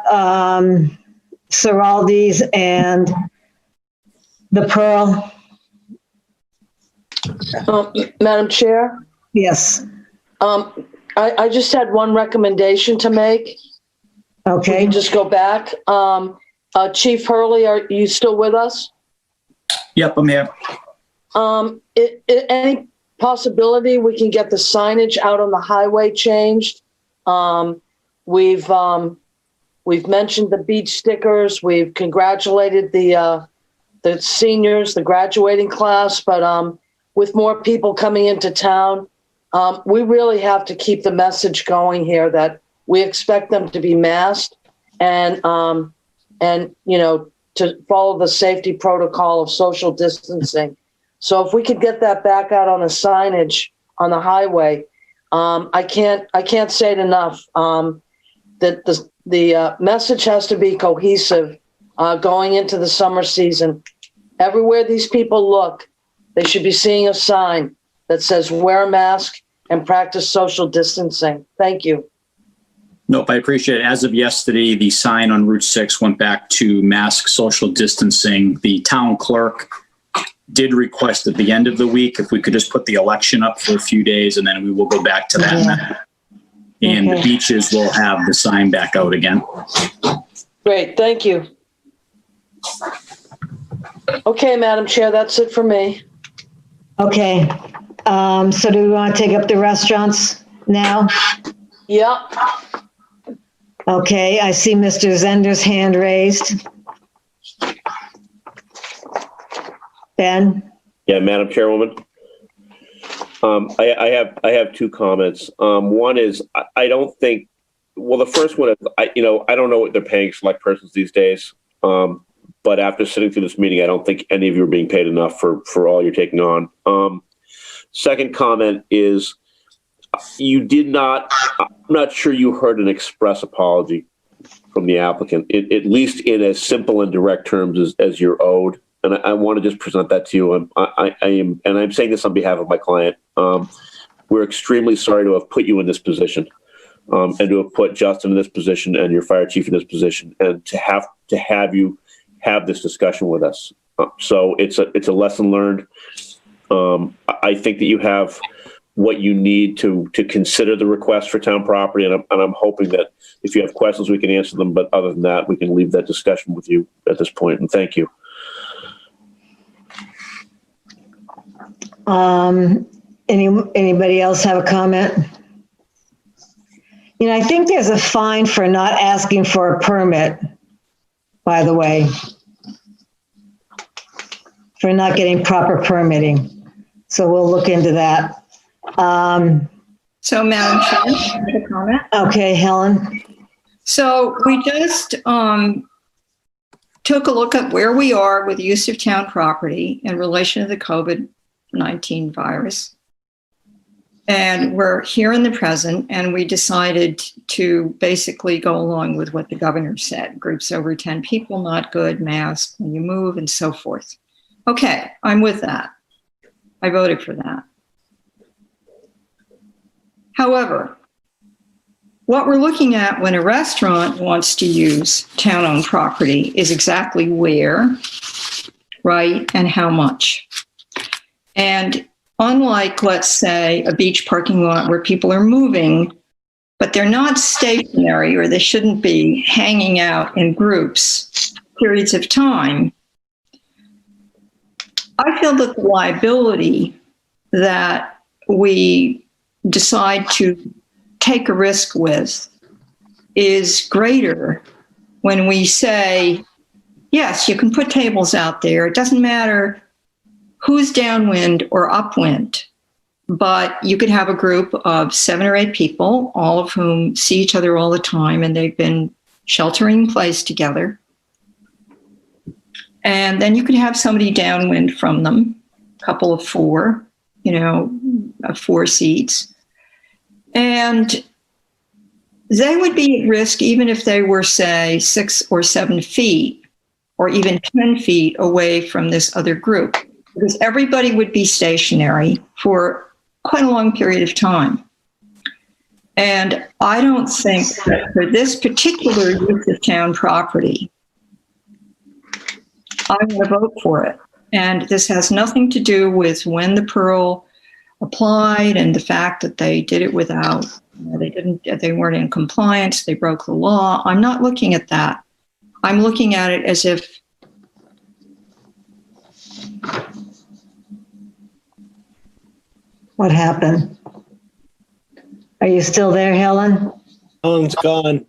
Ciraldi's and the Pearl? Madam Chair? Yes. I just had one recommendation to make. Okay. We can just go back. Chief Hurley, are you still with us? Yep, I'm here. Any possibility we can get the signage out on the highway changed? We've mentioned the beach stickers. We've congratulated the seniors, the graduating class, but with more people coming into town, we really have to keep the message going here that we expect them to be masked and to follow the safety protocol of social distancing. So if we could get that back out on the signage on the highway, I can't say it enough. That the message has to be cohesive going into the summer season. Everywhere these people look, they should be seeing a sign that says wear a mask and practice social distancing. Thank you. Nope, I appreciate it. As of yesterday, the sign on Route 6 went back to mask social distancing. The town clerk did request at the end of the week if we could just put the election up for a few days, and then we will go back to that. Yeah. And the beaches will have the sign back out again. Great, thank you. Okay, Madam Chair, that's it for me. Okay, so do we want to take up the restaurants now? Yeah. Okay, I see Mr. Zender's hand raised. Ben? Yeah, Madam Chairwoman. I have two comments. One is I don't think. Well, the first one is I don't know what they're paying select persons these days. But after sitting through this meeting, I don't think any of you are being paid enough for all you're taking on. Second comment is you did not. I'm not sure you heard an express apology from the applicant, at least in as simple and direct terms as you're owed. And I want to just present that to you. I am, and I'm saying this on behalf of my client. We're extremely sorry to have put you in this position. and to have put Justin in this position and your fire chief in this position, and to have you have this discussion with us. So it's a lesson learned. I think that you have what you need to consider the request for town property, and I'm hoping that if you have questions, we can answer them. But other than that, we can leave that discussion with you at this point. And thank you. Anybody else have a comment? I think there's a fine for not asking for a permit, by the way, for not getting proper permitting. So we'll look into that. So, Madam Chair, I have a comment. Okay, Helen. So we just took a look at where we are with use of town property in relation to the COVID-19 virus. And we're here in the present, and we decided to basically go along with what the governor said. Groups over 10 people, not good, mask when you move, and so forth. Okay, I'm with that. I voted for that. However, what we're looking at when a restaurant wants to use town-owned property is exactly where, right, and how much. And unlike, let's say, a beach parking lot where people are moving, but they're not stationary, or they shouldn't be hanging out in groups periods of time, I feel that the liability that we decide to take a risk with is greater when we say, yes, you can put tables out there. It doesn't matter who's downwind or upwind, but you could have a group of 7 or 8 people, all of whom see each other all the time, and they've been sheltering in place together. And then you could have somebody downwind from them, a couple of 4, 4 seats. And they would be at risk even if they were, say, 6 or 7 feet, or even 10 feet away from this other group, because everybody would be stationary for quite a long period of time. And I don't think that for this particular use of town property, I want to vote for it. And this has nothing to do with when the Pearl applied and the fact that they did it without, they weren't in compliance, they broke the law. I'm not looking at that. I'm looking at it as if What happened? Are you still there, Helen? Helen's gone.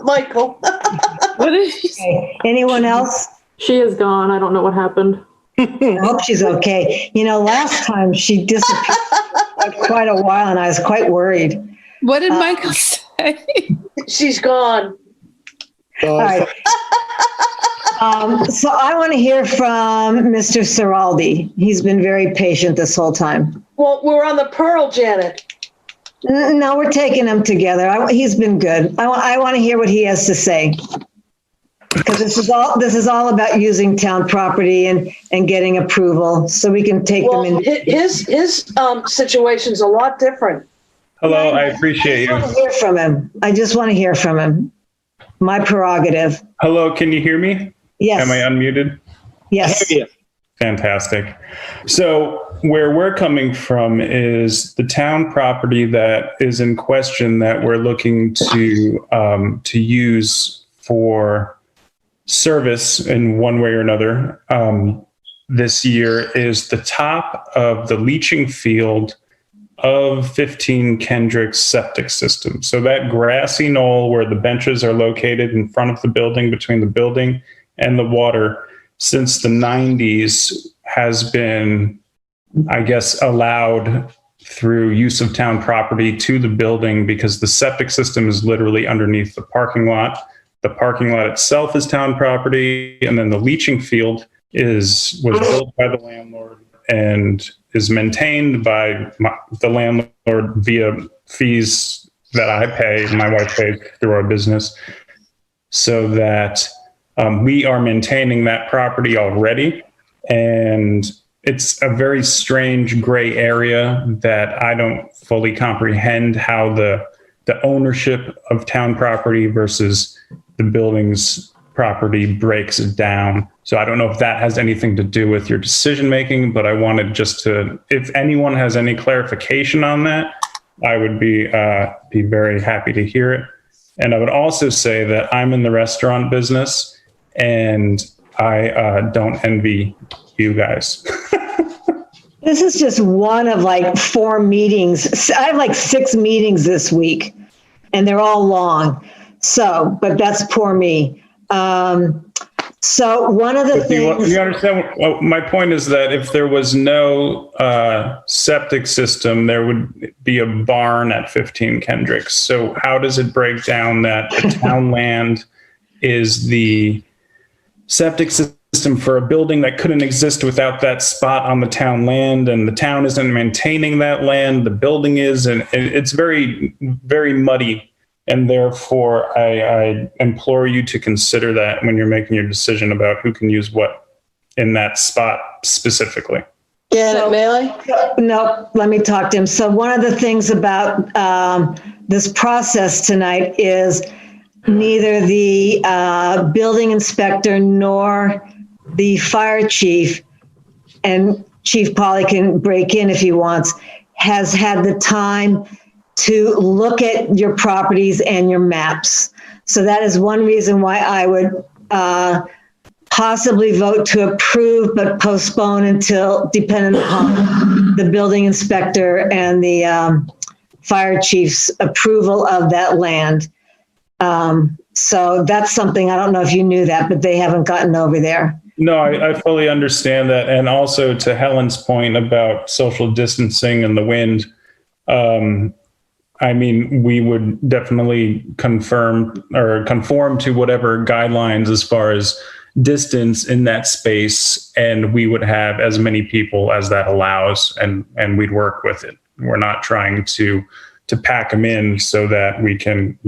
Michael. What is she saying? Okay. Anyone else? She is gone. I don't know what happened. I hope she's okay. Last time she disappeared for quite a while, and I was quite worried. What did Michael say? She's gone. All right. So I want to hear from Mr. Ciraldi. He's been very patient this whole time. Well, we're on the Pearl, Janet. No, we're taking them together. He's been good. I want to hear what he has to say, because this is all about using town property and getting approval, so we can take them in. His situation's a lot different. Hello, I appreciate you. I just want to hear from him. My prerogative. Hello, can you hear me? Yes. Am I unmuted? Yes. Fantastic. So where we're coming from is the town property that is in question that we're looking to use for service in one way or another this year is the top of the leaching field of 15 Kendrick's septic system. So that grassy knoll where the benches are located in front of the building, between the building and the water, since the 90s has been, I guess, allowed through use of town property to the building, because the septic system is literally underneath the parking lot. The parking lot itself is town property, and then the leaching field was built by the landlord and is maintained by the landlord via fees that I pay, my wife pays through our business, so that we are maintaining that property already. And it's a very strange gray area that I don't fully comprehend how the ownership of town property versus the building's property breaks it down. So I don't know if that has anything to do with your decision making, but I wanted just to, if anyone has any clarification on that, I would be very happy to hear it. And I would also say that I'm in the restaurant business and I don't envy you guys. This is just one of like 4 meetings. I have like 6 meetings this week and they're all long. So, but that's poor me. So one of the things. You understand? Well, my point is that if there was no septic system, there would be a barn at 15 Kendricks. So how does it break down that the town land is the septic system for a building that couldn't exist without that spot on the town land, and the town isn't maintaining that land, the building is, and it's very, very muddy. And therefore, I implore you to consider that when you're making your decision about who can use what in that spot specifically. Janet, may I? No, let me talk to him. So one of the things about this process tonight is neither the building inspector nor the fire chief, and Chief Polly can break in if he wants, has had the time to look at your properties and your maps. So that is one reason why I would possibly vote to approve, but postpone until, dependent upon the building inspector and the fire chief's approval of that land. So that's something, I don't know if you knew that, but they haven't gotten over there. No, I fully understand that. And also to Helen's point about social distancing and the wind, I mean, we would definitely conform to whatever guidelines as far as distance in that space, and we would have as many people as that allows, and we'd work with it. We're not trying to pack them in so that we can,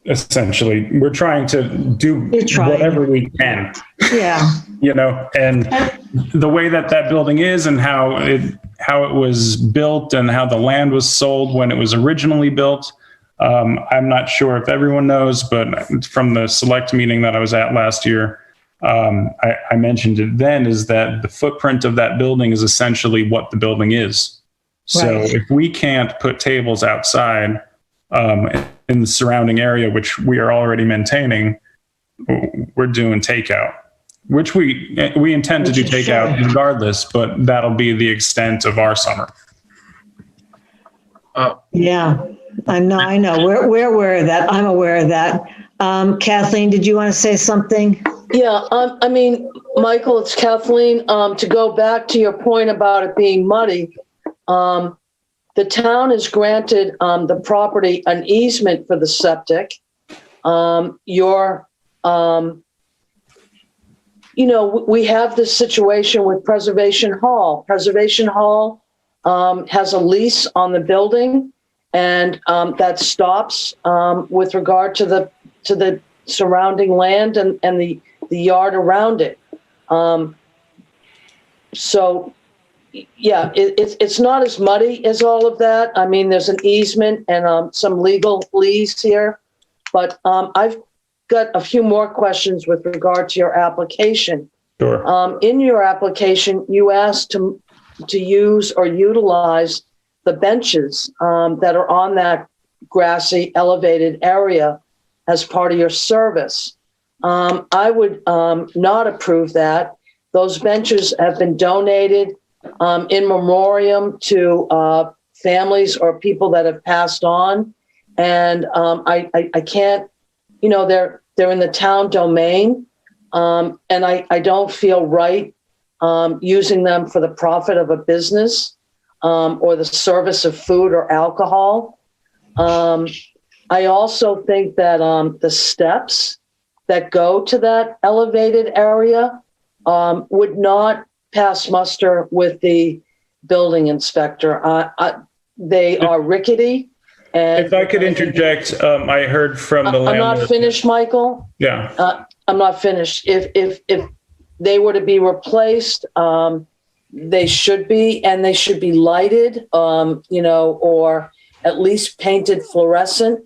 essentially, we're trying to do whatever we can. Yeah. And the way that building is and how it was built and how the land was sold when it was originally built. I'm not sure if everyone knows, but from the select meeting that I was at last year, I mentioned it then, is that the footprint of that building is essentially what the building is. So if we can't put tables outside in the surrounding area, which we are already maintaining, we're doing takeout. Which we intend to do takeout regardless, but that'll be the extent of our summer. Yeah, I know. We're aware of that. I'm aware of that. Kathleen, did you want to say something? Yeah, I mean, Michael, it's Kathleen. To go back to your point about it being muddy, the town has granted the property an easement for the septic. We have this situation with Preservation Hall. Preservation Hall has a lease on the building, and that stops with regard to the surrounding land and the yard around it. So, yeah, it's not as muddy as all of that. I mean, there's an easement and some legal lease here, but I've got a few more questions with regard to your application. Sure. In your application, you asked to use or utilize the benches that are on that grassy elevated area as part of your service. I would not approve that. Those benches have been donated in memoriam to families or people that have passed on. And I can't, they're in the town domain. And I don't feel right using them for the profit of a business or the service of food or alcohol. I also think that the steps that go to that elevated area would not pass muster with the building inspector. They are rickety. And if I could interject, I heard from the landlord. I'm not finished, Michael. Yeah. I'm not finished. If they were to be replaced, they should be, and they should be lighted, or at least painted fluorescent,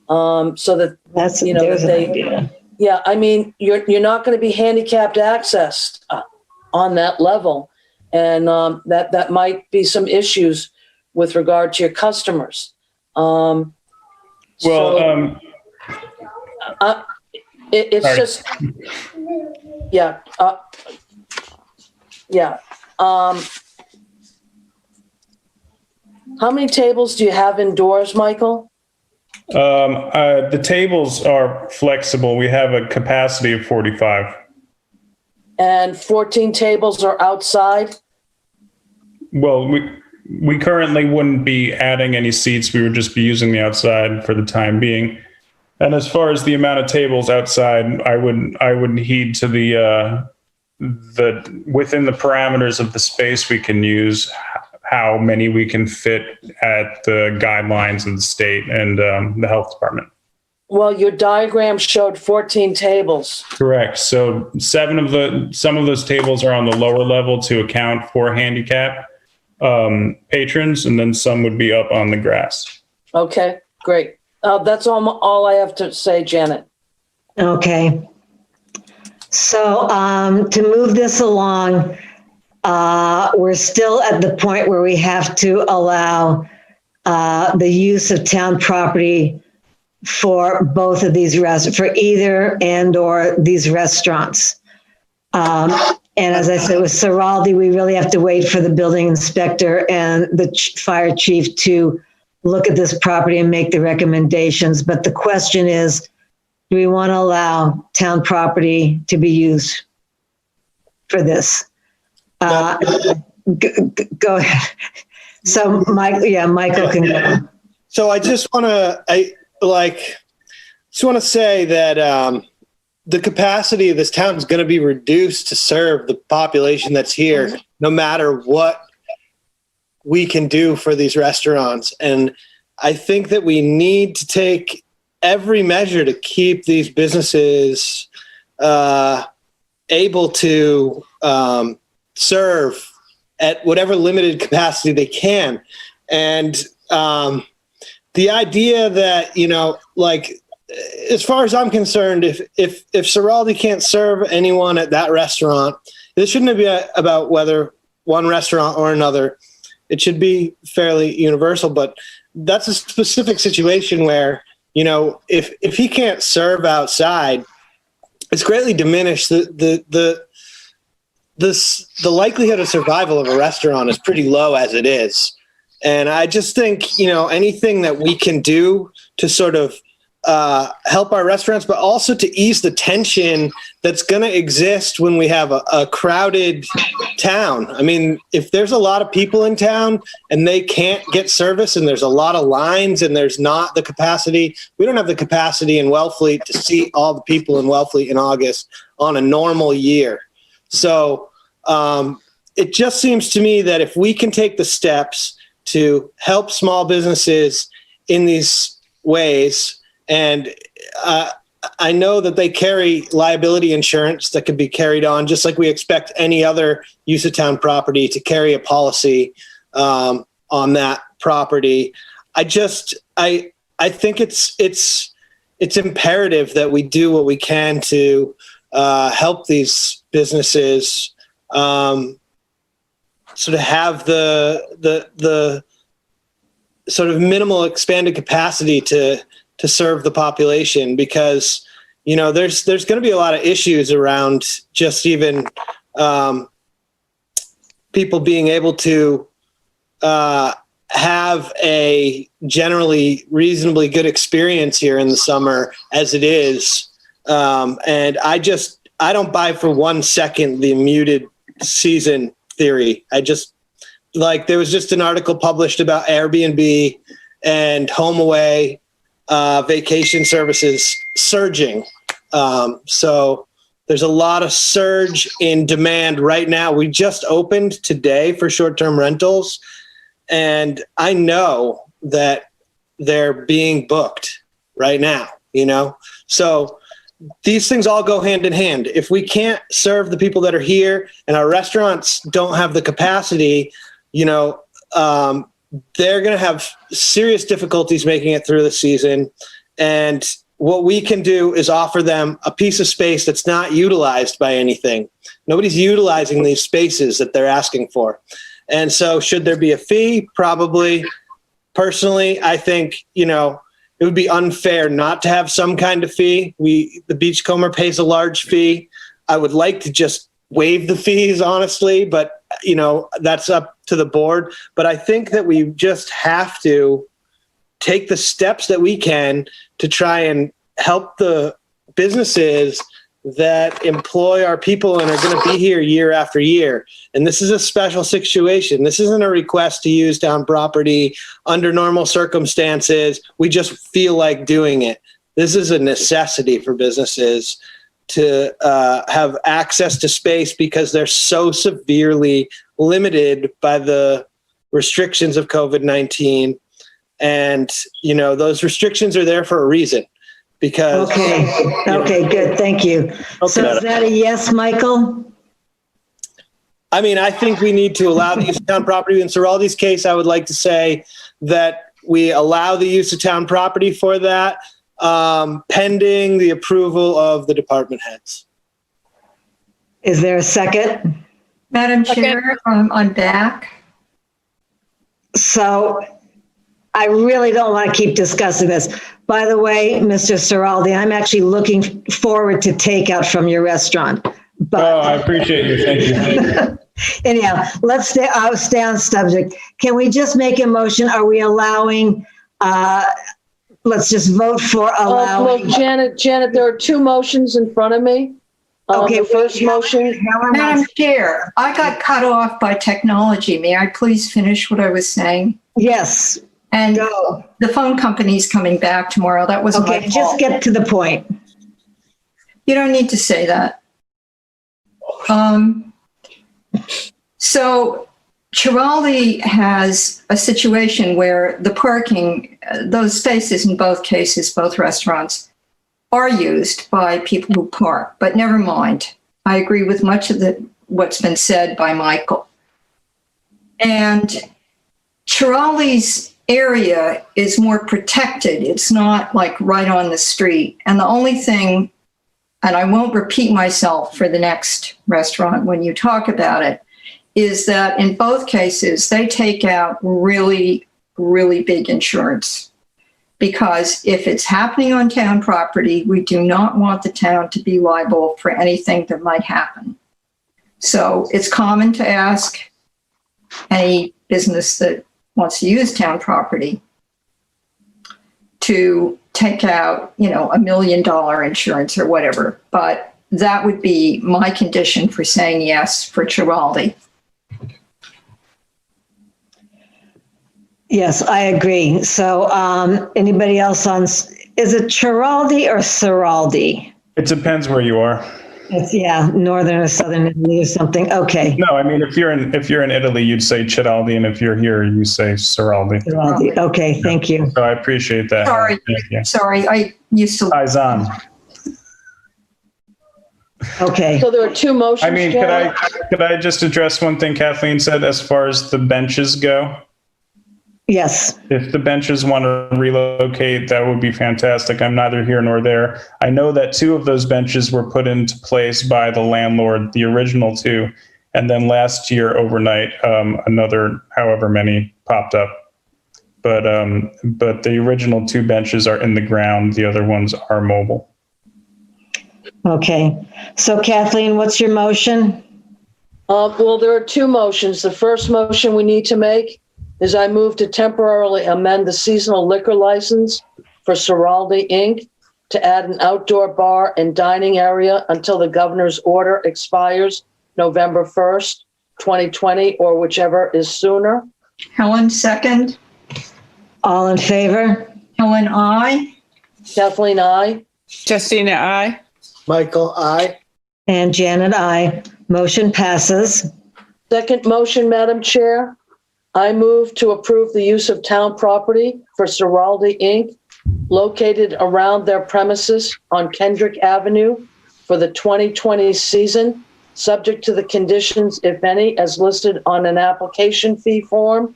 so that That's, that there's an they. idea. Yeah, I mean, you're not going to be handicapped accessed on that level, and that might be some issues with regard to your customers. It's Sorry. just, yeah, yeah. How many tables do you have indoors, Michael? The tables are flexible. We have a capacity of 45. And 14 tables are outside? Well, we currently wouldn't be adding any seats. We would just be using the outside for the time being. And as far as the amount of tables outside, I would heed to the within the parameters of the space we can use, how many we can fit at the guidelines of the state and the health department. Well, your diagram showed 14 tables. Correct. So some of those tables are on the lower level to account for handicap patrons, and then some would be up on the grass. Okay, great. That's all I have to say, Janet. Okay. So to move this along, we're still at the point where we have to allow the use of town property for both of these for either and or these restaurants. And as I said, with Ciraldi, we really have to wait for the building inspector and the fire chief to look at this property and make the recommendations. But the question is, do we want to allow town property to be used for this? Go ahead. So, Michael can go. So I just want to say that the capacity of this town is going to be reduced to serve the population that's here, no matter what we can do for these restaurants. And I think that we need to take every measure to keep these businesses able to serve at whatever limited capacity they can. And the idea that, as far as I'm concerned, if Ciraldi can't serve anyone at that restaurant, this shouldn't be about whether one restaurant or another. It should be fairly universal, but that's a specific situation where, if he can't serve outside, it's greatly diminished. The likelihood of survival of a restaurant is pretty low as it is. And I just think, anything that we can do to sort of help our restaurants, but also to ease the tension that's going to exist when we have a crowded town. I mean, if there's a lot of people in town and they can't get service and there's a lot of lines and there's not the capacity, we don't have the capacity in Wellfleet to seat all the people in Wellfleet in August on a normal year. So it just seems to me that if we can take the steps to help small businesses in these ways, and I know that they carry liability insurance that could be carried on, just like we expect any other use of town property to carry a policy on that property. I think it's imperative that we do what we can to help these businesses sort of have the sort of minimal expanded capacity to serve the population, because there's going to be a lot of issues around just even people being able to have a generally reasonably good experience here in the summer as it is. And I don't buy for 1 second the muted season theory. There was just an article published about Airbnb and HomeAway vacation services surging. So there's a lot of surge in demand right now. We just opened today for short-term rentals, and I know that they're being booked right now, So these things all go hand in hand. If we can't serve the people that are here and our restaurants don't have the capacity, they're going to have serious difficulties making it through the season. And what we can do is offer them a piece of space that's not utilized by anything. Nobody's utilizing these spaces that they're asking for. And so should there be a fee? Probably. Personally, I think, it would be unfair not to have some kind of fee. The Beachcomber pays a large fee. I would like to just waive the fees, honestly, but, that's up to the board. But I think that we just have to take the steps that we can to try and help the businesses that employ our people and are going to be here year after year. And this is a special situation. This isn't a request to use town property under normal circumstances. We just feel like doing it. This is a necessity for businesses to have access to space because they're so severely limited by the restrictions of COVID-19. And, those restrictions are there for a reason. Because okay, good, thank you. So is that a yes, Michael? I mean, I think we need to allow the use of town property. In Ciraldi's case, I would like to say that we allow the use of town property for that, pending the approval of the department heads. Is there a second? Madam Chair, I'm back. So I really don't want to keep discussing this. By the way, Mr. Ciraldi, I'm actually looking forward to takeout from your restaurant. But I appreciate you. Thank you. Anyhow, I'll stay on subject. Can we just make a motion? Are we allowing, let's just vote for allowing. Well, Janet, there are two motions in front of me. Okay, the first motion. Madam Chair, I got cut off by technology. May I please finish what I was saying? Yes. And the phone company's coming back tomorrow. That wasn't my fault. Just get to the point. You don't need to say that. So Ciraldi has a situation where the parking, those spaces in both cases, both restaurants, are used by people who park. But never mind. I agree with much of what's been said by Michael. And Ciraldi's area is more protected. It's not like right on the street. And the only thing, and I won't repeat myself for the next restaurant when you talk about it, is that in both cases, they take out really, really big insurance. Because if it's happening on town property, we do not want the town to be liable for anything that might happen. So it's common to ask any business that wants to use town property to take out, $1 million insurance or whatever. But that would be my condition for saying yes for Ciraldi. Yes, I agree. So anybody else is it Ciraldi or Ciraldi? It depends where you are. It's, northern or southern Italy or something. Okay. No, I mean, if you're in Italy, you'd say Ciraldi, and if you're here, you say Ciraldi. Ciraldi. Okay, thank you. So I appreciate that. Sorry, I used to. Eyes on. Okay. So there are two motions. I mean, could I just address one thing Kathleen said as far as the benches go? Yes. If the benches want to relocate, that would be fantastic. I'm neither here nor there. I know that 2 of those benches were put into place by the landlord, the original 2, and then last year overnight, another however many popped up. But the original 2 benches are in the ground. The other ones are mobile. Okay. So Kathleen, what's your motion? Well, there are 2 motions. The first motion we need to make is I move to temporarily amend the seasonal liquor license for Ciraldi Inc. to add an outdoor bar and dining area until the governor's order expires November 1st, 2020, or whichever is sooner. Helen, second. All in favor? Helen, aye. Kathleen, aye. Justina, aye. Michael, aye. And Janet, aye. Motion passes. Second motion, Madam Chair. I move to approve the use of town property for Ciraldi Inc. located around their premises on Kendrick Avenue for the 2020 season, subject to the conditions, if any, as listed on an application fee form,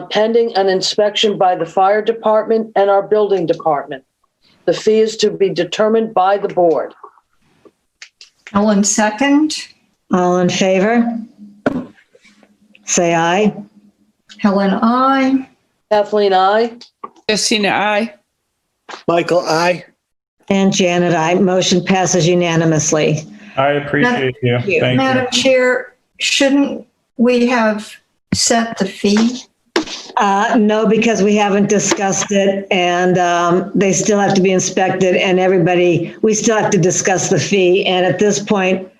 pending an inspection by the fire department and our building department. The fee is to be determined by the board. Ellen, second. All in favor? Say aye. Helen, aye. Kathleen, aye. Christina, aye. Michael, aye. And Janet, aye. Motion passes unanimously. I appreciate you. Thank Madam you. Chair, shouldn't we have set the fee? No, because we haven't discussed it, and they still have to be inspected, and we still have to discuss the fee. And at this point,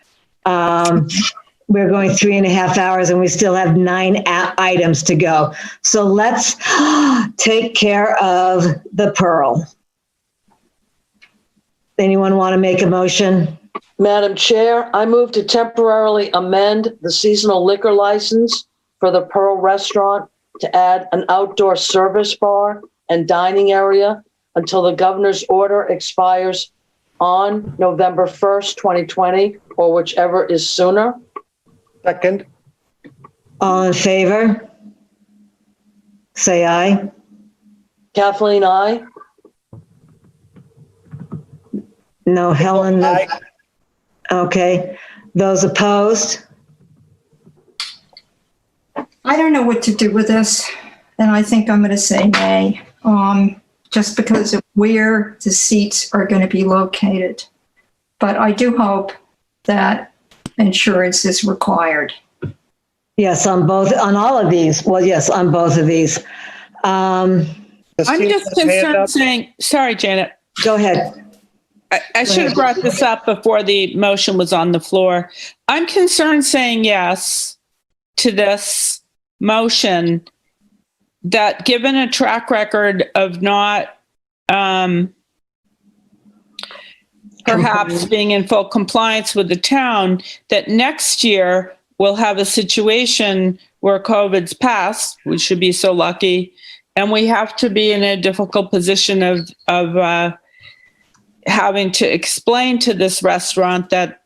we're going 3.5 hours, and we still have 9 items to go. So let's take care of the Pearl. Anyone want to make a motion? Madam Chair, I move to temporarily amend the seasonal liquor license for the Pearl Restaurant to add an outdoor service bar and dining area until the governor's order expires on November 1st, 2020, or whichever is sooner. Second. All in favor? Say aye. Kathleen, aye. No, Helen. Aye. Okay. Those opposed? I don't know what to do with this, and I think I'm going to say nay, just because of where the seats are going to be located. But I do hope that insurance is required. Yes, on all of these. Well, yes, on both of these. I'm just concerned saying, sorry, Janet. Go ahead. I should have brought this up before the motion was on the floor. I'm concerned saying yes to this motion that, given a track record of not perhaps being in full compliance with the town, that next year we'll have a situation where COVID's passed. We should be so lucky. And we have to be in a difficult position of having to explain to this restaurant that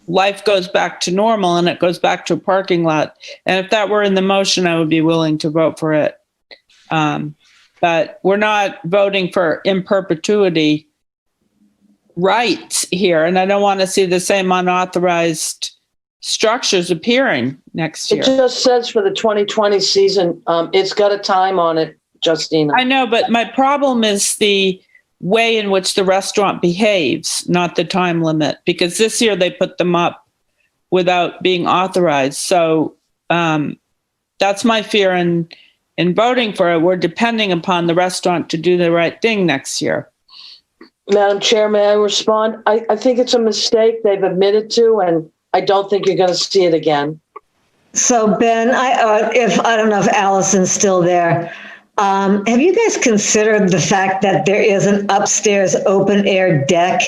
life goes back to normal and it goes back to a parking lot. And if that were in the motion, I would be willing to vote for it. But we're not voting for in perpetuity rights here. And I don't want to see the same unauthorized structures appearing next year. It just says for the 2020 season, it's got a time on it, Justina. I know, but my problem is the way in which the restaurant behaves, not the time limit, because this year they put them up without being authorized. So that's my fear in voting for it. We're depending upon the restaurant to do the right thing next year. Madam Chair, may I respond? I think it's a mistake they've admitted to, and I don't think you're going to see it again. So Ben, I don't know if Allison's still there. Have you guys considered the fact that there is an upstairs open air deck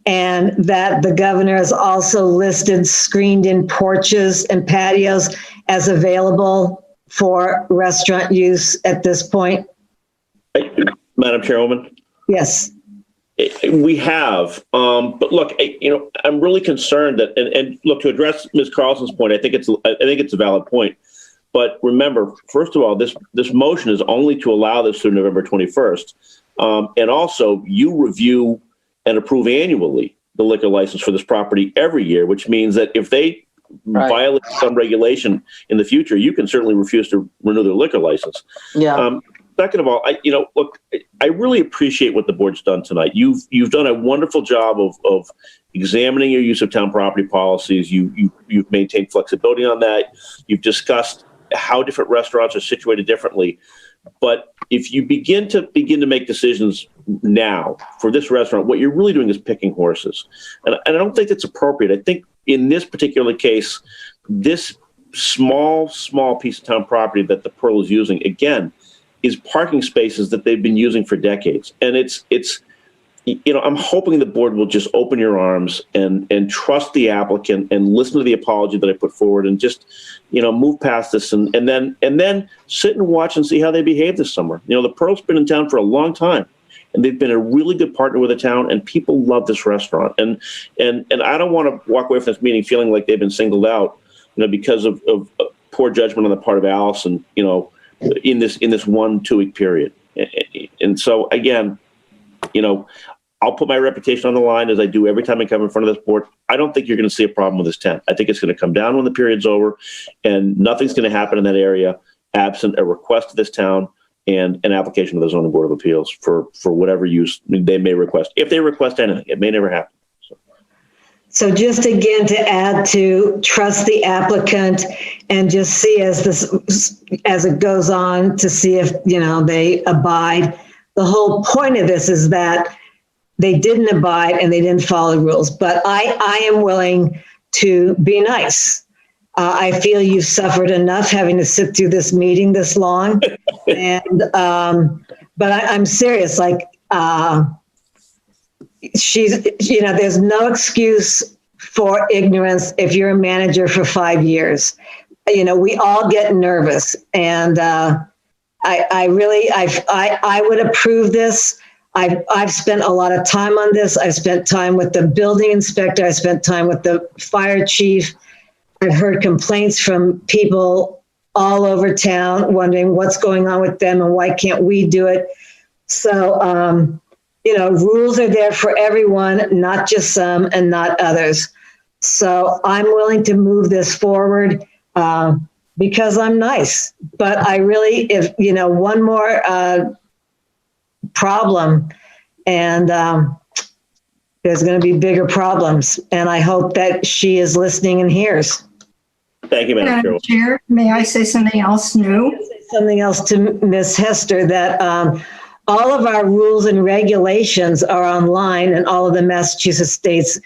and that the governor has also listed screened in porches and patios as available for restaurant use at this point? Madam Chairwoman? Yes. We have, but look, I'm really concerned that, and look, to address Ms. Carlson's point, I think it's a valid point. But remember, first of all, this motion is only to allow this through November 21st. And also, you review and approve annually the liquor license for this property every year, which means that if they violate some regulation in the future, you can certainly refuse to renew their liquor license. Yeah. Second of all, look, I really appreciate what the board's done tonight. You've done a wonderful job of examining your use of town property policies. You've maintained flexibility on that. You've discussed how different restaurants are situated differently. But if you begin to make decisions now for this restaurant, what you're really doing is picking horses. And I don't think that's appropriate. I think in this particular case, this small piece of town property that the Pearl is using, again, is parking spaces that they've been using for decades. And it's I'm hoping the board will just open your arms and trust the applicant and listen to the apology that I put forward and just, move past this and then sit and watch and see how they behave this summer. The Pearl's been in town for a long time, and they've been a really good partner with the town, and people love this restaurant. And I don't want to walk away from this meeting feeling like they've been singled out, because of poor judgment on the part of Allison, in this 1-2 week period. And so again, I'll put my reputation on the line as I do every time I come in front of this board. I don't think you're going to see a problem with this tent. I think it's going to come down when the period's over, and nothing's going to happen in that area absent a request to this town and an application to the Zoning Board of Appeals for whatever use they may request. If they request anything, it may never happen. So just again, to add to trust the applicant and just see as it goes on to see if, they abide. The whole point of this is that they didn't abide and they didn't follow the rules, but I am willing to be nice. I feel you've suffered enough having to sit through this meeting this long. And, but I'm serious, there's no excuse for ignorance if you're a manager for 5 years. We all get nervous, and I would approve this. I've spent a lot of time on this. I've spent time with the building inspector. I spent time with the fire chief. I've heard complaints from people all over town wondering what's going on with them and why can't we do it. So, rules are there for everyone, not just some and not others. So I'm willing to move this forward because I'm nice. But I really, if, one more problem and there's going to be bigger problems. And I hope that she is listening and hears. Thank you, Madam Chair. May I say something else new? Something else to Ms. Hester, that all of our rules and regulations are online, and all of the Massachusetts state's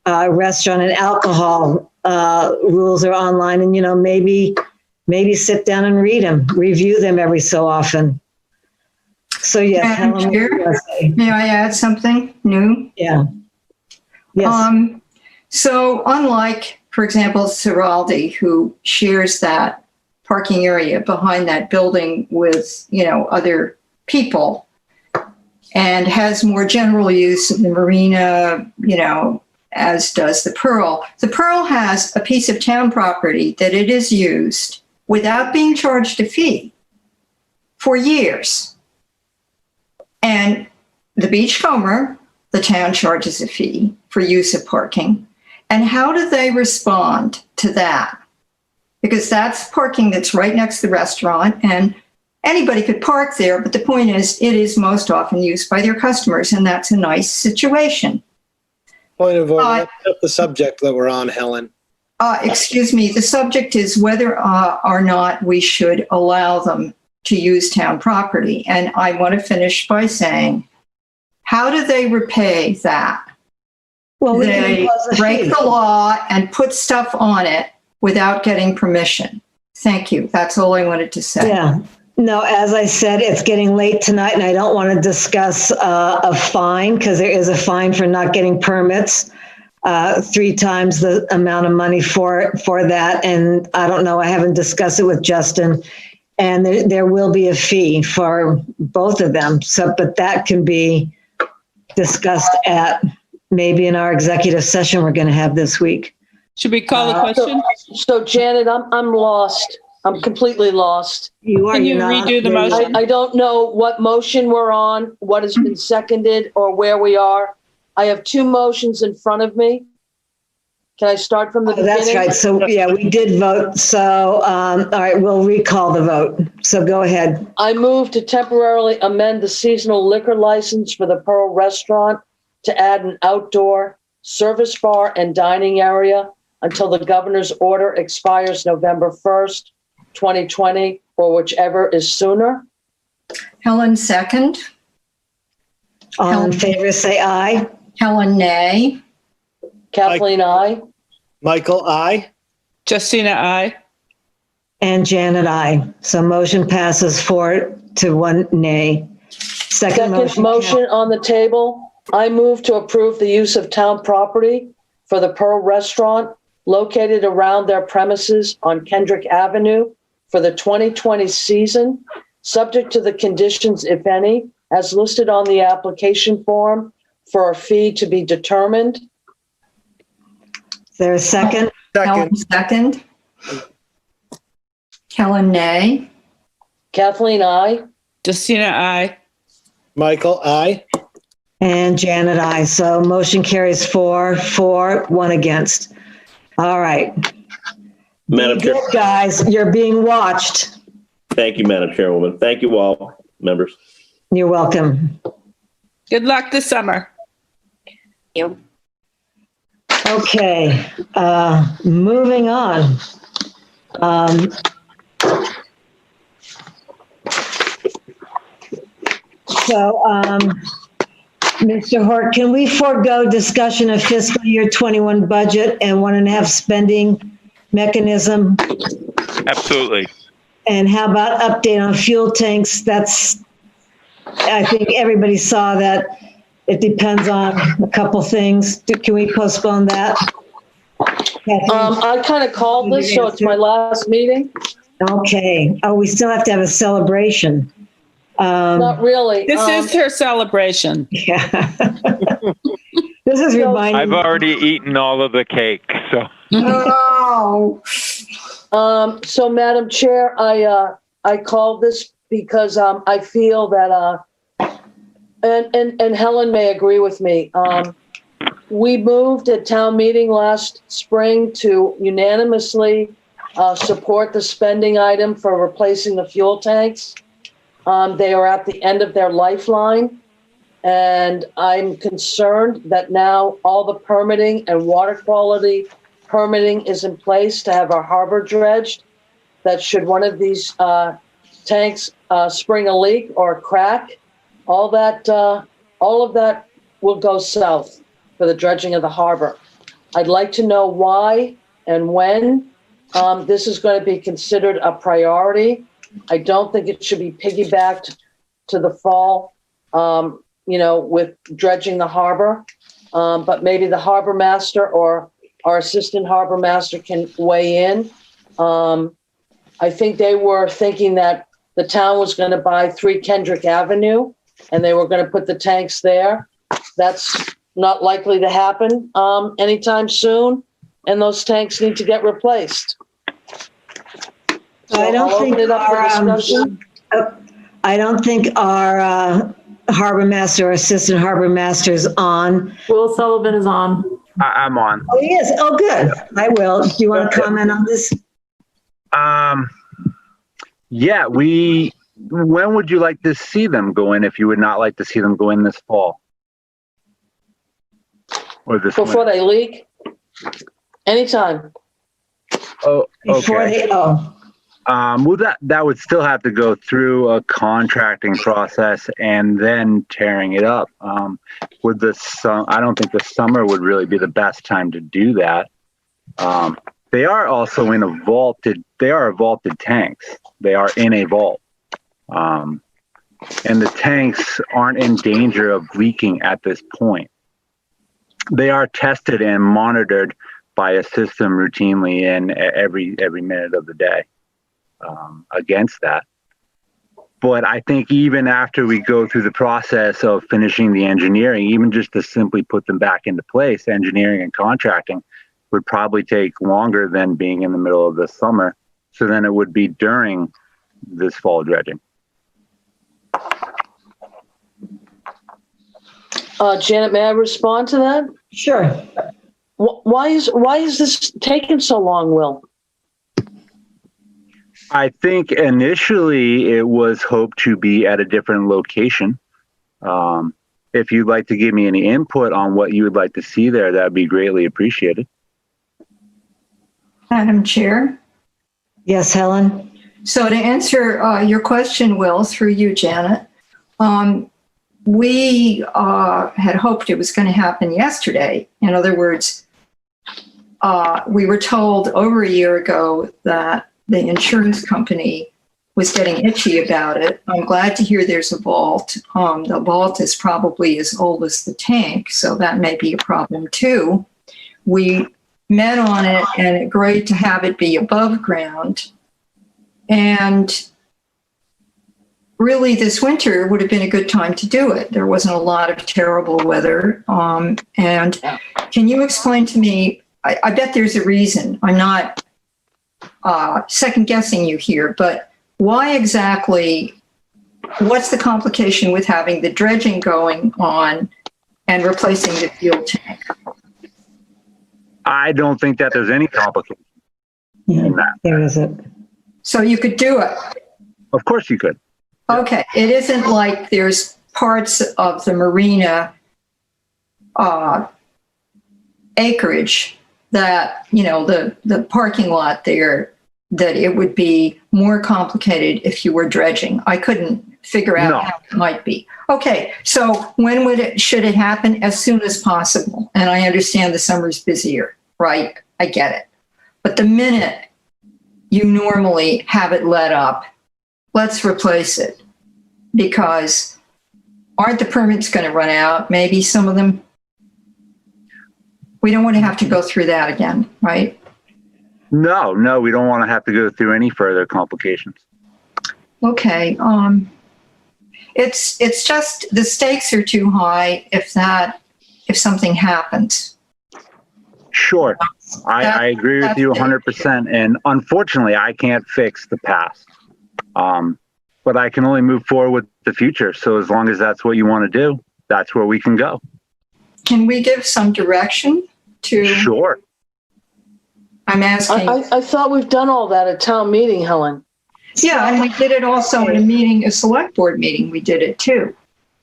restaurant and alcohol rules are online. And, maybe sit down and read them, review them every so often. So, yes. Madam Chair, may I add something new? Yeah. Yes. So unlike, for example, Ciraldi, who shares that parking area behind that building with, other people and has more general use of the marina, as does the Pearl. The Pearl has a piece of town property that it has used without being charged a fee for years. And the Beachcomber, the town charges a fee for use of parking. And how do they respond to that? Because that's parking that's right next to the restaurant, and anybody could park there. But the point is, it is most often used by their customers, and that's a nice situation. Point of order. That's the subject that we're on, Helen. Excuse me. The subject is whether or not we should allow them to use town property. And I want to finish by saying, how do they repay that? Well, they break the law and put stuff on it without getting permission. Thank you. That's all I wanted to say. Yeah. No, as I said, it's getting late tonight, and I don't want to discuss a fine, because there is a fine for not getting permits, 3 times the amount of money for that. And I don't know, I haven't discussed it with Justin. And there will be a fee for both of them. So, but that can be discussed at maybe in our executive session we're going to have this week. Should we call the question? So Janet, I'm lost. I'm completely lost. You are. Can you redo the motion? I don't know what motion we're on, what has been seconded, or where we are. I have 2 motions in front of me. Can I start from the beginning? That's right. So, yeah, we did vote. So, all right, we'll recall the vote. So go ahead. I move to temporarily amend the seasonal liquor license for the Pearl Restaurant to add an outdoor service bar and dining area until the governor's order expires November 1st, 2020, or whichever is sooner. Helen, second. All in favor, say aye. Helen, nay. Kathleen, aye. Michael, aye. Justina, aye. And Janet, aye. So motion passes 4 to 1 nay. Second motion on the table. I move to approve the use of town property for the Pearl Restaurant located around their premises on Kendrick Avenue for the 2020 season, subject to the conditions, if any, as listed on the application form for a fee to be determined. Is there a second? Helen, second. Helen, nay. Kathleen, aye. Justina, aye. Michael, aye. And Janet, aye. So motion carries 4-4, 1 against. All right. Madam Chair. Good, guys, you're being watched. Thank you, Madam Chairwoman. Thank you all, members. You're welcome. Good luck this summer. You. Okay, moving on. Mr. Hort, can we forego discussion of fiscal year 21 budget and 1.5 spending mechanism? Absolutely. And how about update on fuel tanks? I think everybody saw that. It depends on a couple things. Can we postpone that? I kind of called this, so it's my last meeting. Okay. Oh, we still have to have a celebration. Not really. This is her celebration. Yeah. This is reminding I've already eaten all of the cake, so. Oh. So Madam Chair, I called this because I feel that and Helen may agree with me. We moved at town meeting last spring to unanimously support the spending item for replacing the fuel tanks. They are at the end of their lifeline, and I'm concerned that now all the permitting and water quality permitting is in place to have our harbor dredged, that should one of these tanks spring a leak or crack, all of that will go south for the dredging of the harbor. I'd like to know why and when this is going to be considered a priority. I don't think it should be piggybacked to the fall, with dredging the harbor. But maybe the harbor master or our assistant harbor master can weigh in. I think they were thinking that the town was going to buy 3 Kendrick Avenue and they were going to put the tanks there. That's not likely to happen anytime soon, and those tanks need to get replaced. So I don't I'll think open it up for discussion. I don't think our harbor master or assistant harbor master is on. Will Sullivan is on. I'm on. Oh, he is. Oh, good. I will. Do you want to comment on this? Yeah, when would you like to see them go in if you would not like to see them go in this fall? Or this Before winter? they leak? Anytime. Oh, Before okay. Well, that would still have to go through a contracting process and then tearing it up. I don't think the summer would really be the best time to do that. They are also in they are vaulted tanks. They are in a vault. And the tanks aren't in danger of leaking at this point. They are tested and monitored by a system routinely and every minute of the day against that. But I think even after we go through the process of finishing the engineering, even just to simply put them back into place, engineering and contracting would probably take longer than being in the middle of the summer. So then it would be during this fall dredging. Janet, may I respond to that? Sure. Why is this taking so long, Will? I think initially it was hoped to be at a different location. If you'd like to give me any input on what you would like to see there, that'd be greatly appreciated. Madam Chair. Yes, Helen. So to answer your question, Will, through you, Janet, we had hoped it was going to happen yesterday. In other words, we were told over a year ago that the insurance company was getting itchy about it. I'm glad to hear there's a vault. The vault is probably as old as the tank, so that may be a problem too. We met on it and agreed to have it be above ground. And really, this winter would have been a good time to do it. There wasn't a lot of terrible weather. And can you explain to me, I bet there's a reason. I'm not second guessing you here, but why exactly, what's the complication with having the dredging going on and replacing the fuel tank? I don't think that there's any complication in that. There isn't. So you could do it? Of course you could. Okay, it isn't like there's parts of the marina acreage that, you know, the parking lot there, that it would be more complicated if you were dredging. I couldn't figure out how it might be. Okay, so when should it happen? As soon as possible. And I understand the summer's busier, right? I get it. But the minute you normally have it let up, let's replace it, because aren't the permits going to run out? Maybe some of them. We don't want to have to go through that again, right? No, we don't want to have to go through any further complications. Okay. It's just the stakes are too high if something happens. Sure. I agree with you 100%. And unfortunately, I can't fix the past. But I can only move forward with the future. So as long as that's what you want to do, that's where we can go. Can we give some direction to? Sure. I'm asking. I thought we've done all that at town meeting, Helen. Yeah, and we did it also in a meeting, a select board meeting. We did it too.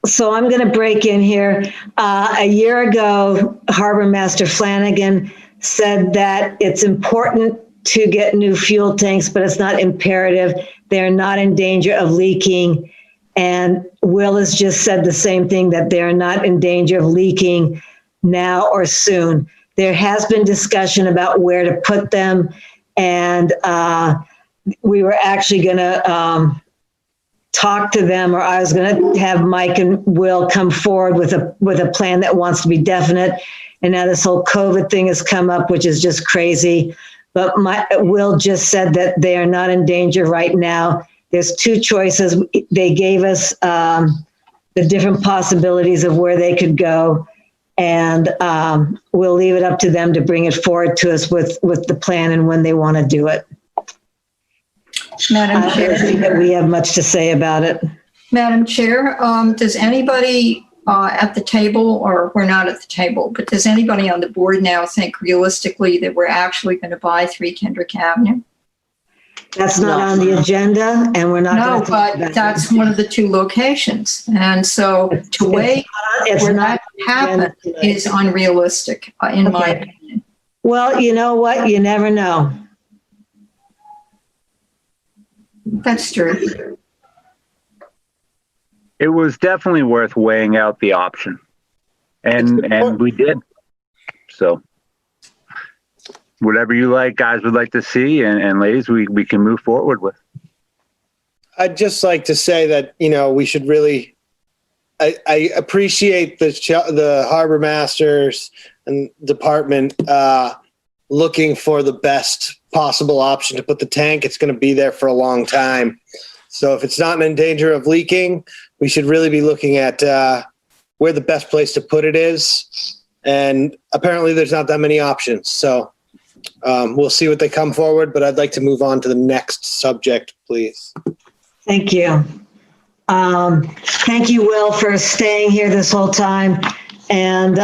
So I'm going to break in here. A year ago, Harbor Master Flanagan said that it's important to get new fuel tanks, but it's not imperative. They're not in danger of leaking. And Will has just said the same thing, that they're not in danger of leaking now or soon. There has been discussion about where to put them. And we were actually going to talk to them, or I was going to have Mike and Will come forward with a plan that wants to be definite. And now this whole COVID thing has come up, which is just crazy. But Will just said that they are not in danger right now. There's two choices. They gave us the different possibilities of where they could go. And we'll leave it up to them to bring it forward to us with the plan and when they want to do it. Madam Chair. I don't think that we have much to say about it. Madam Chair, does anybody at the table, or we're not at the table, but does anybody on the board now think realistically that we're actually going to buy 3 Kendrick Avenue? That's not on the agenda, and we're not. No, but that's one of the 2 locations. And so to wait for that to happen is unrealistic, in my opinion. Well, you know what? You never know. That's true. It was definitely worth weighing out the option. And we did. So whatever you guys would like to see, and ladies, we can move forward with. I'd just like to say that, you know, we should really, I appreciate the harbor masters and department looking for the best possible option to put the tank. It's going to be there for a long time. So if it's not in danger of leaking, we should really be looking at where the best place to put it is. And apparently there's not that many options. So we'll see what they come forward, but I'd like to move on to the next subject, please. Thank you. Thank you, Will, for staying here this whole time. And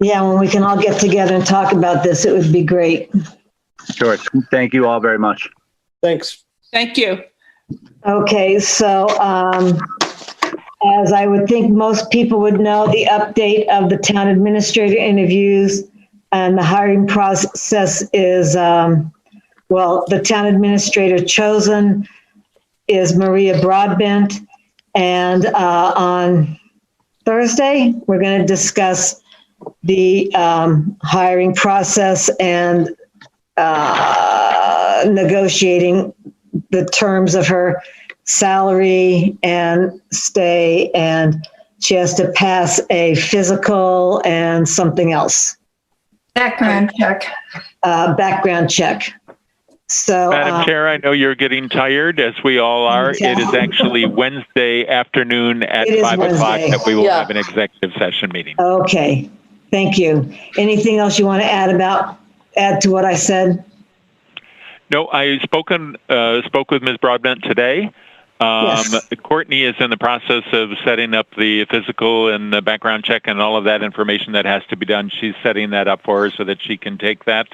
yeah, when we can all get together and talk about this, it would be great. Sure. Thank you all very much. Thanks. Thank you. Okay, so as I would think most people would know, the update of the town administrator interviews and the hiring process is, well, the town administrator chosen is Maria Broadbent. And on Thursday, we're going to discuss the hiring process and negotiating the terms of her salary and stay, and she has to pass a physical and something else. Background check. Background check. So, Madam Chair, I know you're getting tired, as we all are. It is actually Wednesday afternoon at 5 o'clock that we will have an executive session meeting. Okay, thank you. Anything else you want to add to what I said? No, I spoke with Ms. Broadbent today. Yes. Courtney is in the process of setting up the physical and the background check and all of that information that has to be done. She's setting that up for her so that she can take that.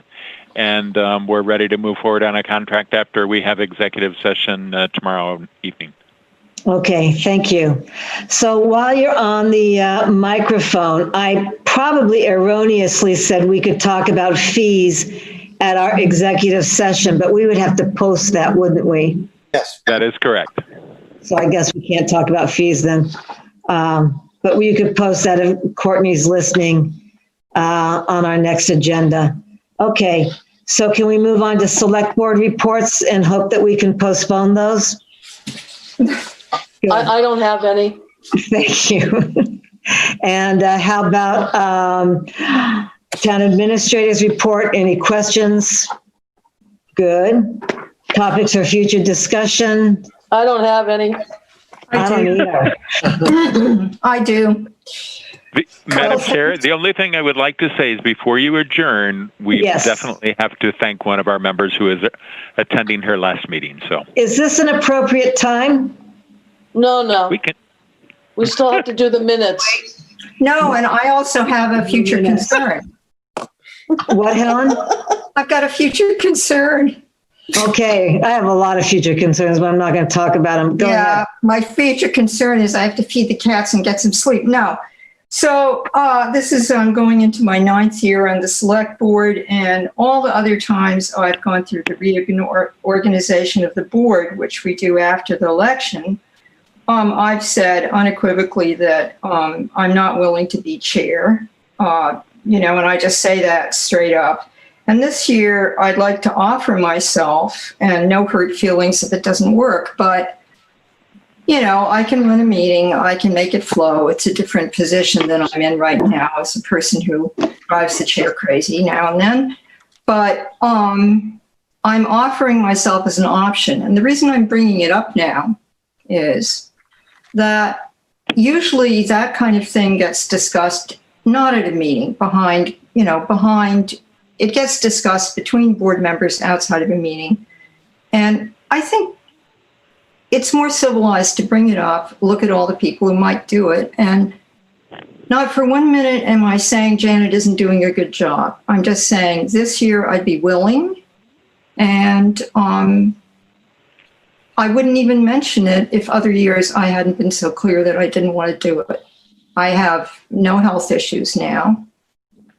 And we're ready to move forward on a contract after we have executive session tomorrow evening. Okay, thank you. So while you're on the microphone, I probably erroneously said we could talk about fees at our executive session, but we would have to post that, wouldn't we? Yes. That is correct. So I guess we can't talk about fees then. But we could post that if Courtney's listening on our next agenda. Okay, so can we move on to select board reports and hope that we can postpone those? I don't have any. Thank you. And how about town administrators report? Any questions? Good. Topics for future discussion? I don't have any. I don't either. I do. Madam Chair, the only thing I would like to say is before you adjourn, we Yes. definitely have to thank one of our members who is attending her last meeting. So Is this an appropriate time? No. we can. We still have to do the minutes. No, and I also have a future concern. What, Helen? I've got a future concern. Okay, I have a lot of future concerns, but I'm not going to talk about them. Go ahead. My future concern is I have to feed the cats and get some sleep. No. So this is going into my 9th year on the select board, and all the other times I've gone through the reorganization of the board, which we do after the election. I've said unequivocally that I'm not willing to be chair, and I just say that straight up. And this year, I'd like to offer myself, and no hurt feelings if it doesn't work, but, I can run a meeting, I can make it flow. It's a different position than I'm in right now as a person who drives the chair crazy now and then. But I'm offering myself as an option. And the reason I'm bringing it up now is that usually that kind of thing gets discussed not at a meeting, behind, it gets discussed between board members outside of a meeting. And I think it's more civilized to bring it up, look at all the people who might do it. And not for 1 minute am I saying Janet isn't doing a good job. I'm just saying this year I'd be willing. And I wouldn't even mention it if other years I hadn't been so clear that I didn't want to do it. I have no health issues now.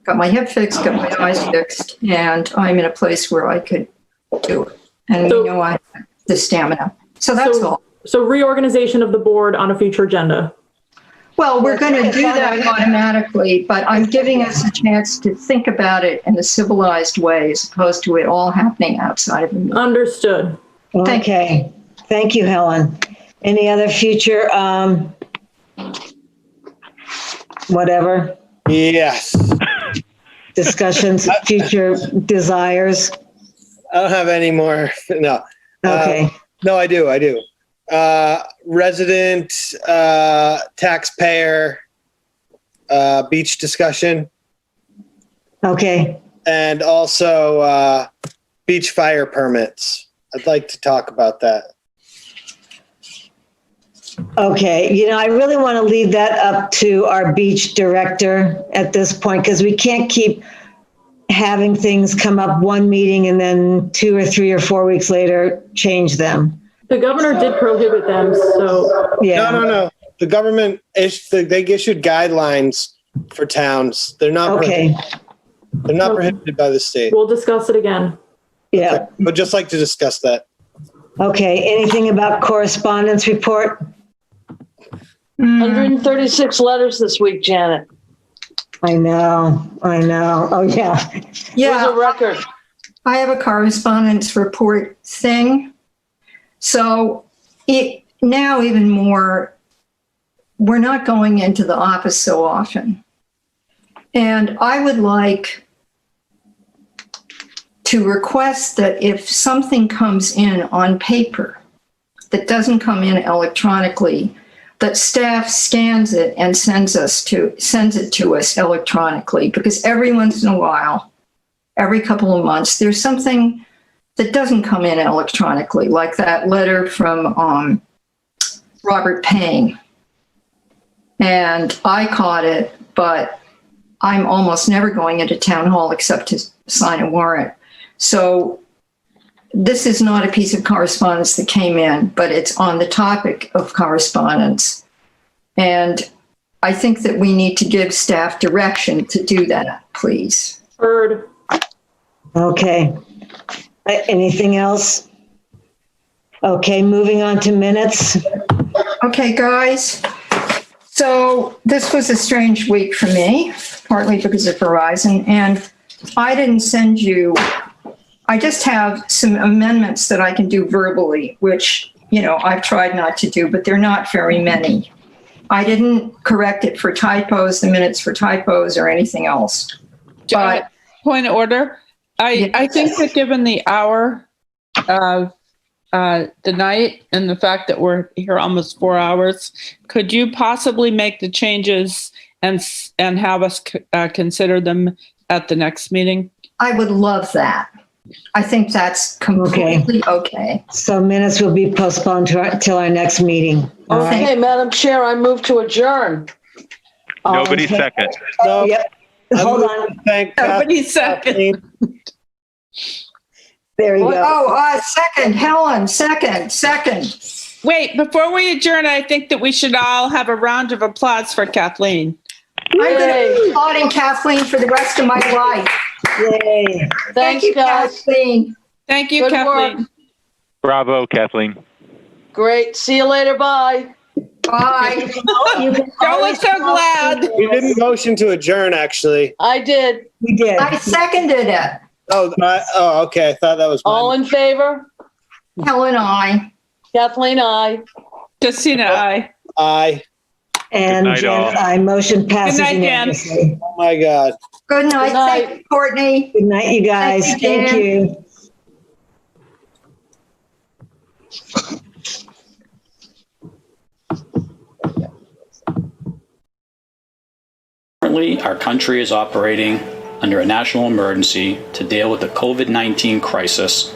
Got my hip fixed, got my eyes fixed, and I'm in a place where I could do it. And I have the stamina. So that's all. So reorganization of the board on a future agenda. Well, we're going to do that automatically, but I'm giving us a chance to think about it in a civilized way as opposed to it all happening outside of the meeting. Understood. Okay. Thank you, Helen. Any other future, whatever? Yes. Discussions, future desires? I don't have any more. No. Okay. No, I do. Resident, taxpayer, beach discussion. Okay. And also beach fire permits. I'd like to talk about that. Okay. I really want to leave that up to our beach director at this point, because we can't keep having things come up one meeting and then 2 or 3 or 4 weeks later change them. The governor did prohibit them, so. Yeah. No. The government, they issued guidelines for towns. They're not they're not prohibited by the state. We'll discuss it again. Yeah. Okay. But just like to discuss that. Okay. Anything about correspondence report? 136 letters this week, Janet. I know. Oh, yeah. Yeah. It was a record. I have a correspondence report thing. So now even more, we're not going into the office so often. And I would like to request that if something comes in on paper that doesn't come in electronically, that staff scans it and sends it to us electronically, because every once in a while, every couple of months, there's something that doesn't come in electronically, like that letter from Robert Payne. And I caught it, but I'm almost never going into town hall except to sign a warrant. So this is not a piece of correspondence that came in, but it's on the topic of correspondence. And I think that we need to give staff direction to do that, please. Heard. Okay. Anything else? Okay, moving on to minutes. Okay, guys. So this was a strange week for me, partly because of Verizon, and I didn't send you, I just have some amendments that I can do verbally, which, I've tried not to do, but they're not very many. I didn't correct it for typos, the minutes for typos or anything else. But point of order. I think that given the hour of the night and the fact that we're here almost 4 hours, could you possibly make the changes and have us consider them at the next meeting? I would love that. I think that's completely okay. So minutes will be postponed till our next meeting. All Okay, right. Madam Chair, I move to adjourn. Nobody second. No, Yep. Hold on. thank Nobody second. There you go. Oh, second, Helen, second. Wait, before we adjourn, I think that we should all have a round of applause for Kathleen. I'm going to be applauding Kathleen for the rest of my life. Yay. Thank you, guys. Kathleen. Thank you, Good Kathleen. work. Bravo, Kathleen. Great. See you later. Bye. Bye. Don't look so glad. We didn't motion to adjourn, actually. I did. We did. I seconded it. Okay. I thought that was All in favor? Helen, I. Kathleen, aye. Christina, aye. Aye. And Good night, Janet, all. I motion passes Good night, Jan. unanimously. Oh my God. Good night. Good night. Thank you, Courtney. Good night, you guys. Thank you, Thank Jan. you. Currently, our country is operating under a national emergency to deal with the COVID-19 crisis